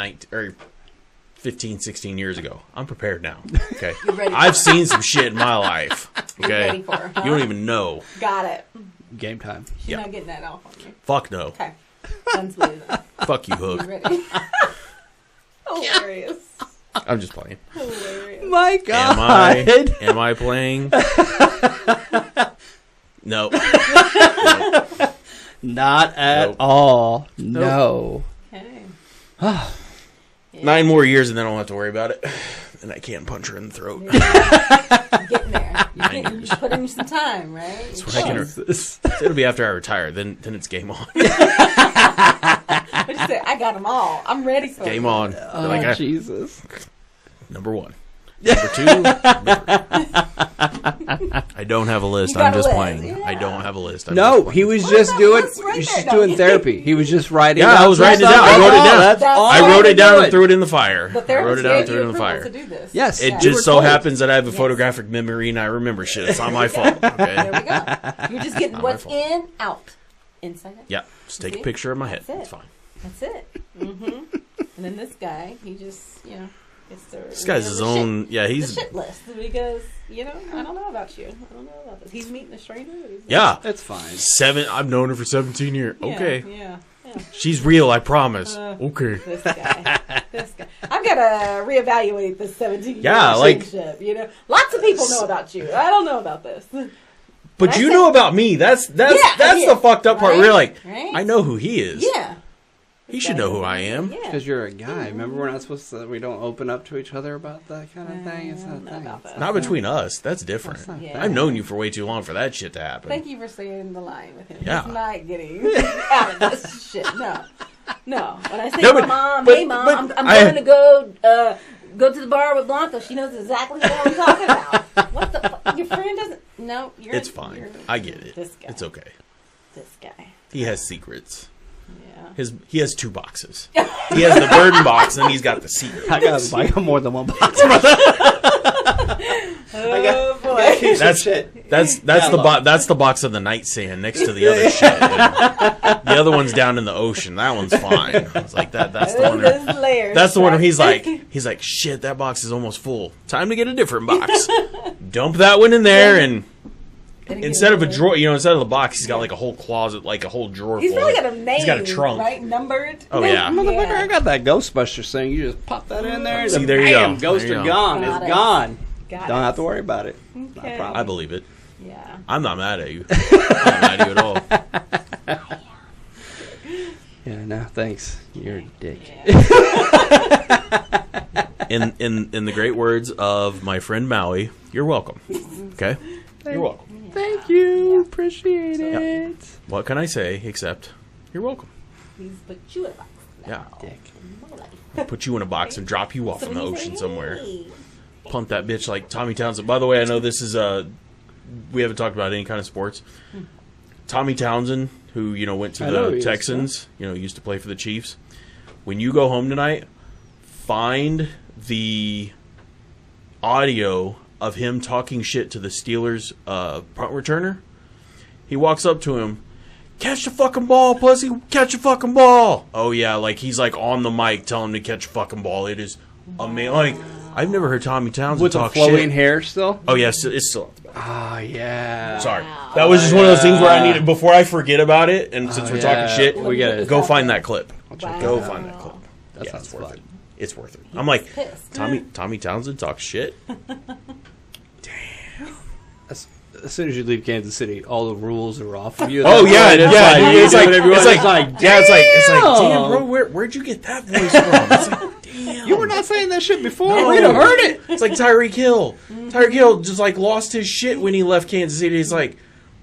15, 16 years ago. I'm prepared now. Okay, ready I've seen some shit in my life. Okay, ready for it, huh? you don't even know. Got it. Game time. She's Yeah. not getting that off on you. Fuck no. Okay. Guns blazing. Fuck you, Hook. You ready? Hilarious. I'm just playing. Hilarious. My God. Am I playing? No. Not at Nope. all. No. Okay. 9 more years and then I don't have to worry about it. And I can't punch her in the throat. Getting there. You put in some time, right? That's what I can. It'll be after I retire. Then it's game on. What you say? I got them all. I'm ready for Game it. on. Oh, Like Jesus. number 1. Number 2. I don't have a list. You got I'm a just list, playing. yeah. I don't have a list. I'm No, just he playing. was just doing. That's right He was there, just doing though. therapy. He was just writing. Yeah, down I was writing it stuff. down. I wrote it down. That's all I why wrote you it down do and threw it in the fire. The I wrote therapist it down and gave threw you it in the approval fire. to do this. Yes. It You just were so told. happens that I have a Yes. photographic memory and I remember shit. It's not my There we fault. go. Okay. There we go. You're just getting Not my what's fault. in, out. Inside out. Yeah. Just take a See? picture of my head. That's it. It's fine. That's it. And then this guy, he just, gets to This guy's his the own. Yeah, Shit, he's. the shit list because, I don't know about you. I don't know about this. He's meeting a stranger. Yeah. It's fine. 7. I've known her for 17 years. Yeah, Okay. Yeah. She's real, I promise. Okay. This guy. I've got to reevaluate this 17-year Yeah, like- relationship. Lots of people know about you. I don't know about this. But I you said- know about me. That's Yeah, the fucked up part. right? We're like, Right? I know who he is. Yeah. He should know who I am. Yeah. Because you're a guy. Remember, we're not supposed to. We don't open up to each other about that kind of thing. It's I not don't know a thing. about that. Not between us. That's different. That's not Yeah. I've known you for way too long for that shit to happen. Thank you for saying the line with him. Yeah. He's not getting out of this shit. No. When I say No, to but- my mom, but- hey mom, but I'm I- going to go to the bar with Blanco. She knows exactly what I'm talking about. What the fuck? Your friend doesn't. No, you're. It's fine. you're- I get it. This guy. It's okay. This guy. He has secrets. Yeah. He has 2 boxes. He has the burden box, and he's got the secret. I got more than one box. Oh boy. That's that's the box of the nightstand next to the other shit. And the other one's down in the ocean. That one's fine. It's like that. That's the one. There's layers. That's the one where he's like, shit, that box is almost full. Time to get a different box. Dump that one in there, and instead of a drawer, instead of the box, he's got like a whole closet, like a whole drawer. He's full probably of- got a name. He's got a trunk. Right? Numbered. Oh yeah. Motherfucker, I got that Ghostbusters thing. You just pop that in there. See, there you bam, go. Ghost There are you go. gone. Got It's it. gone. Got Don't it. have to worry about it. Okay. No problem. I believe it. Yeah. I'm not mad at you. I'm not mad at you at all. Yeah, no, thanks. You're a dick. In the great words of my friend Maui, you're welcome. Okay? You're welcome. Thank you. Appreciate it. What can I say except you're welcome? He's put you in a box. Yeah. Dick. Put you in a box and drop you off So in the when you say, ocean somewhere. "Hey," Pump that bitch like Tommy Townsend. By the way, I know this is we haven't talked about any kind of sports. Tommy Townsend, who went to I know the he is, Texans, used to play for the Chiefs. When you go home tonight, find the audio of him talking shit to the Steelers punt returner. He walks up to him, catch the fucking ball, pussy, catch the fucking ball. Oh yeah, like he's like on the mic telling him to catch the fucking ball. It is amazing. Like I've never heard Tommy Townsend With the talk flowing shit. hair still? Oh yes, it's still at the back. Oh, yeah. Sorry, that was just one of those things where I needed before I forget about it. And since we're yeah. talking shit, We gotta- go find that clip. Wow. Go find that clip. That Yeah, sounds it's worth fun. it. It's worth it. I'm like, pissed. Tommy Townsend talks shit. As soon as you leave Kansas City, all the rules are off of you. Oh yeah, It's yeah. like, It's like, everyone- it's like, yeah, it's like, damn. damn, bro, where'd you get that voice from? It's like, damn. you were not saying that shit before. No. We'd have heard it. It's like Tyreek Hill. Tyreek Hill just like lost his shit when he left Kansas City. He's like,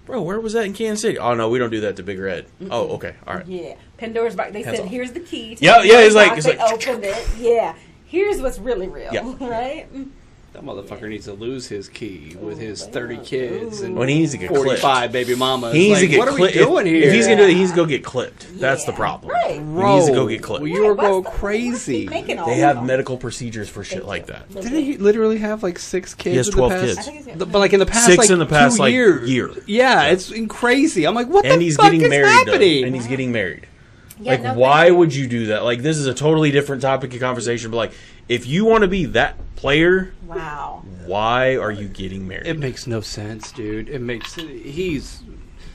bro, where was that in Kansas City? Oh no, we don't do that to Big Red. Oh, okay, all right. Yeah. Pandora's box. They said, all. "Here's the key." To Yeah, the yeah, it's box. like- it's They like- opened it. Yeah. Here's what's really real, Yeah. right? That motherfucker needs to lose his key with his 30 kids and When he needs to get 45 baby mamas. He needs to Like, get what are we clipped. doing here? If he's gonna do it, he needs to go get clipped. That's the Yeah. problem. Right. He needs to go get clipped. Well, you were What's going the- crazy. what's he making all They this have on? medical procedures for shit like that. Didn't he literally have like 6 kids? He has in 12 the past? kids. I think he's got- But like in the past, 6 like, in the past, 2 like, years. year. Yeah, it's crazy. I'm like, what And the he's fuck getting is married. happening? And he's getting married. Yeah, Like, no, why thank you. would you do that? Like, this is a totally different topic of conversation. But like, if you want to be that player, Wow. why are you getting married? It makes no sense, dude. It makes he's.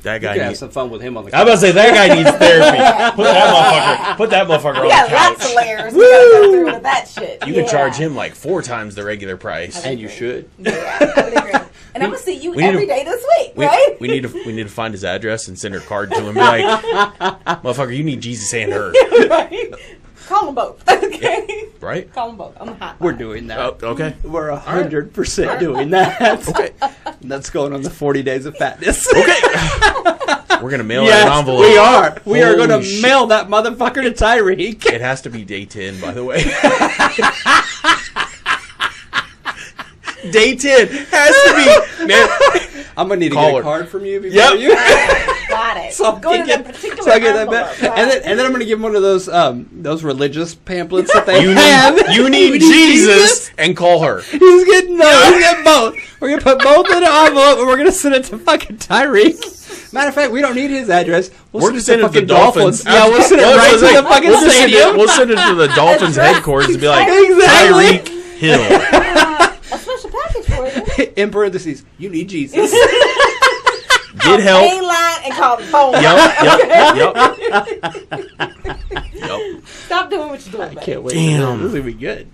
That You guy can have needs. some fun with him on the. I'm about to say that guy needs therapy. Put that motherfucker We on got the lots couch. of layers. We gotta go through with that shit. You can charge him like 4 times the regular price. And you should. Yeah, I would agree. And I'm gonna see you we need every to- day this week, right? We need to find his address and send her card to him. Be like, motherfucker, you need Jesus and her, right? Call them both, okay? right? Call them both on the hotline. We're doing that. Oh, okay. We're 100% doing that. Okay. That's going on the 40 days of fatness. Okay. We're gonna mail out Yes, an envelope. we are. We are going to Holy shit. mail that motherfucker to Tyreek. It has to be day 10, by the way. Day 10 has to be. Man, I'm going to need to Call get her. a card from you before Yep. you. Got it. So Go to I that get, particular so I get that envelope, back. right? And then I'm going to give him one of those religious pamphlets that they you have. need, you need Jesus and call her. He's getting both. We're going to put both in an envelope and we're going to send it to fucking Tyreek. Matter of fact, we don't need his address. We're just just sending it to the Dolphins. Yeah, we'll send it Well, right it's to like, the fucking we'll just stadium. We'll send it to the Dolphins right. headquarters and be like, Exactly. Tyreek Hill. A special package for you. In parentheses, you need Jesus. Get help. Main line and call the phone. Yep. Stop doing what you're doing. I can't wait. Damn. This is going to be good.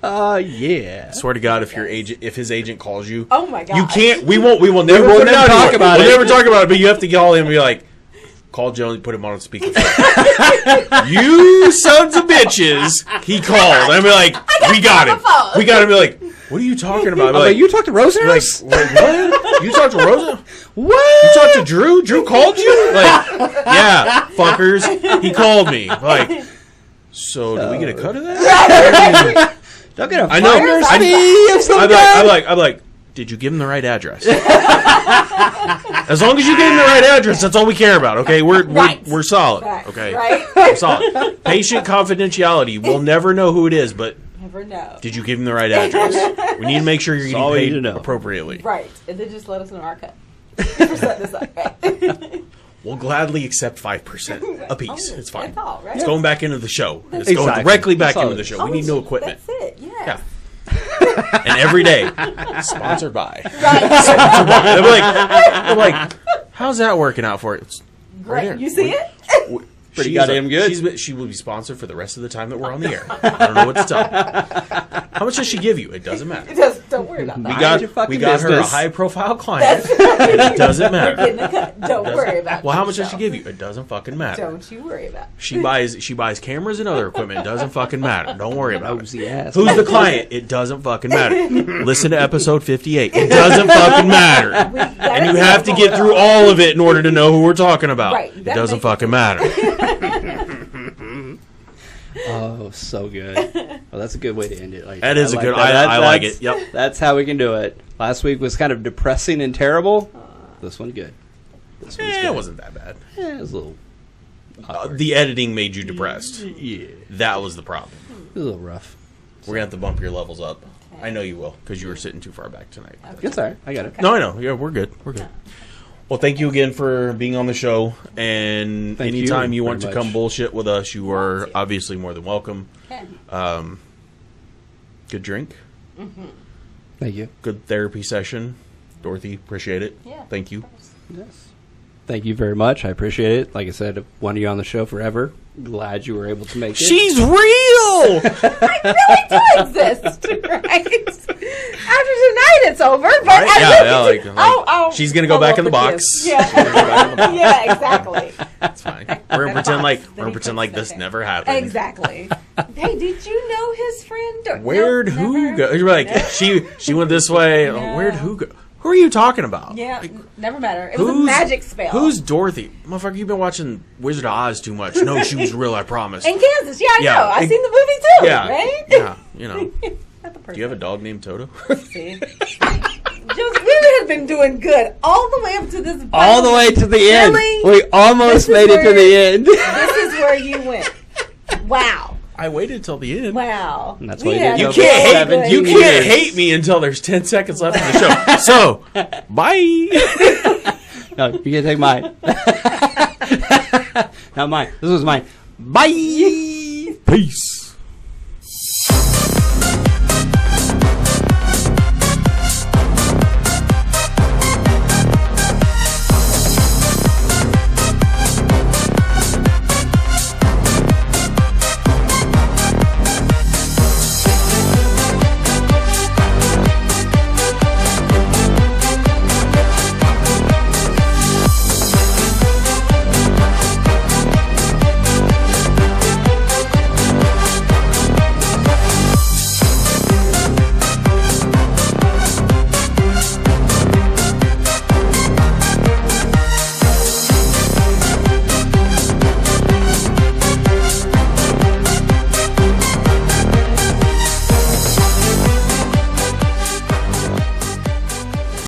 Hilarious. Yeah. Swear to God, if his agent calls you, Oh my god. you can't. We will never won't put it even out talk anymore. about we'll it. never talk about it. But you have to call him and be like, call Joe and put him on speakerphone. You sons of bitches. He called. And I'd be like, we got him. phone. We got him. Be like, what are you talking about? I'd be Like, you talked to Rosa? like, what? You talked to Rosa? What? You talked to Drew? Drew called you? Like, yeah, fuckers. He called me. Like, so do we get a cut of that? Don't get a I know. finder's fee of some kind. I'm like, did you give him the right address? As long as you gave him the right address, that's all we care about. Okay, we're solid. Right. Okay, Right? we're solid. Patient confidentiality. We'll never know who it is, but Never know. did you give him the right address? We need to make sure you're all we getting need to paid know. appropriately. Right. And then just let us know our cut. We're setting this up, right? We'll gladly accept 5% a piece. Oh, It's fine. that's all, right? It's going back into the show. It's Exactly. going directly back That's into all. the show. Oh, We need new equipment. That's it. Yes. Yeah. And every day, sponsored by. Right. Sponsored by. They're like, how's that working out for you? It's Great. there. You see it? Pretty She's goddamn good. She will be sponsored for the rest of the time that we're on the air. I don't know what to tell you. How much does she give you? It doesn't matter. Just don't worry about We that. Mind your got fucking her a business. high profile client. It doesn't matter. Getting a cut. Don't worry about it. Well, how much does she give you? It doesn't fucking matter. Don't you worry about it. She buys cameras and other equipment. It doesn't fucking matter. Don't worry about it. Nosy ass. Who's the client? It doesn't fucking matter. Listen to episode 58. It doesn't fucking matter. And you have to get through all of it in order to know who we're talking about. Right. It doesn't fucking matter. Oh, so good. Well, that's a good way to end it. Like, That is a like good. that. I like That's- it. Yep. That's how we can do it. Last week was kind of depressing and terrible. This one good. This one's good. It wasn't that bad. It was a little. The editing made you depressed. Yeah. That was the problem. It was a little rough. We're gonna have to bump your levels up. I know you will because you were sitting too far back tonight. It's alright. I got it. No, I know. Yeah, we're good. We're good. Well, thank you again for being on the show. And Thank anytime you you want very to come much. bullshit with us, you are obviously more than welcome. Okay. Good drink. Thank you. Good therapy session. Dorothy, appreciate it. Yeah. Thank you. Yes. Thank you very much. I appreciate it. Like I said, wanted you on the show forever. Glad you were able to make it. She's real! I really do exist, right? After tonight, it's over. But Right? I Yeah, really yeah, do. like, she's gonna go I'll back in the forgive. box. Yeah. She's gonna go back in the box. Yeah, exactly. That's fine. We're gonna pretend like Then he puts this that never happened. Exactly. Hey, did you know his friend? Where'd Nope, who never. go? You're like she went this way. Oh, where'd who go? Who are you talking about? Yeah, Like, never matter. It was a magic spell. Who's Dorothy? Motherfucker, you've been watching Wizard of Oz too much. No, she was real, I promise. in Kansas? Yeah, I Yeah, know. I've in- seen the movie too. Yeah. Right? Yeah, you know. Not the person. Do you have a dog named Toto? See? Just, we have been doing good all the way up to this. All the way to the end. Really? We almost This is made it to where- the end. This is where you went. Wow. I waited till the end. Wow. And that's We why you had didn't a go for really 17 good- You years. can't hate me until there's 10 seconds left of the show. So, bye. No, you can take mine. Not mine. This was mine. Bye. Peace.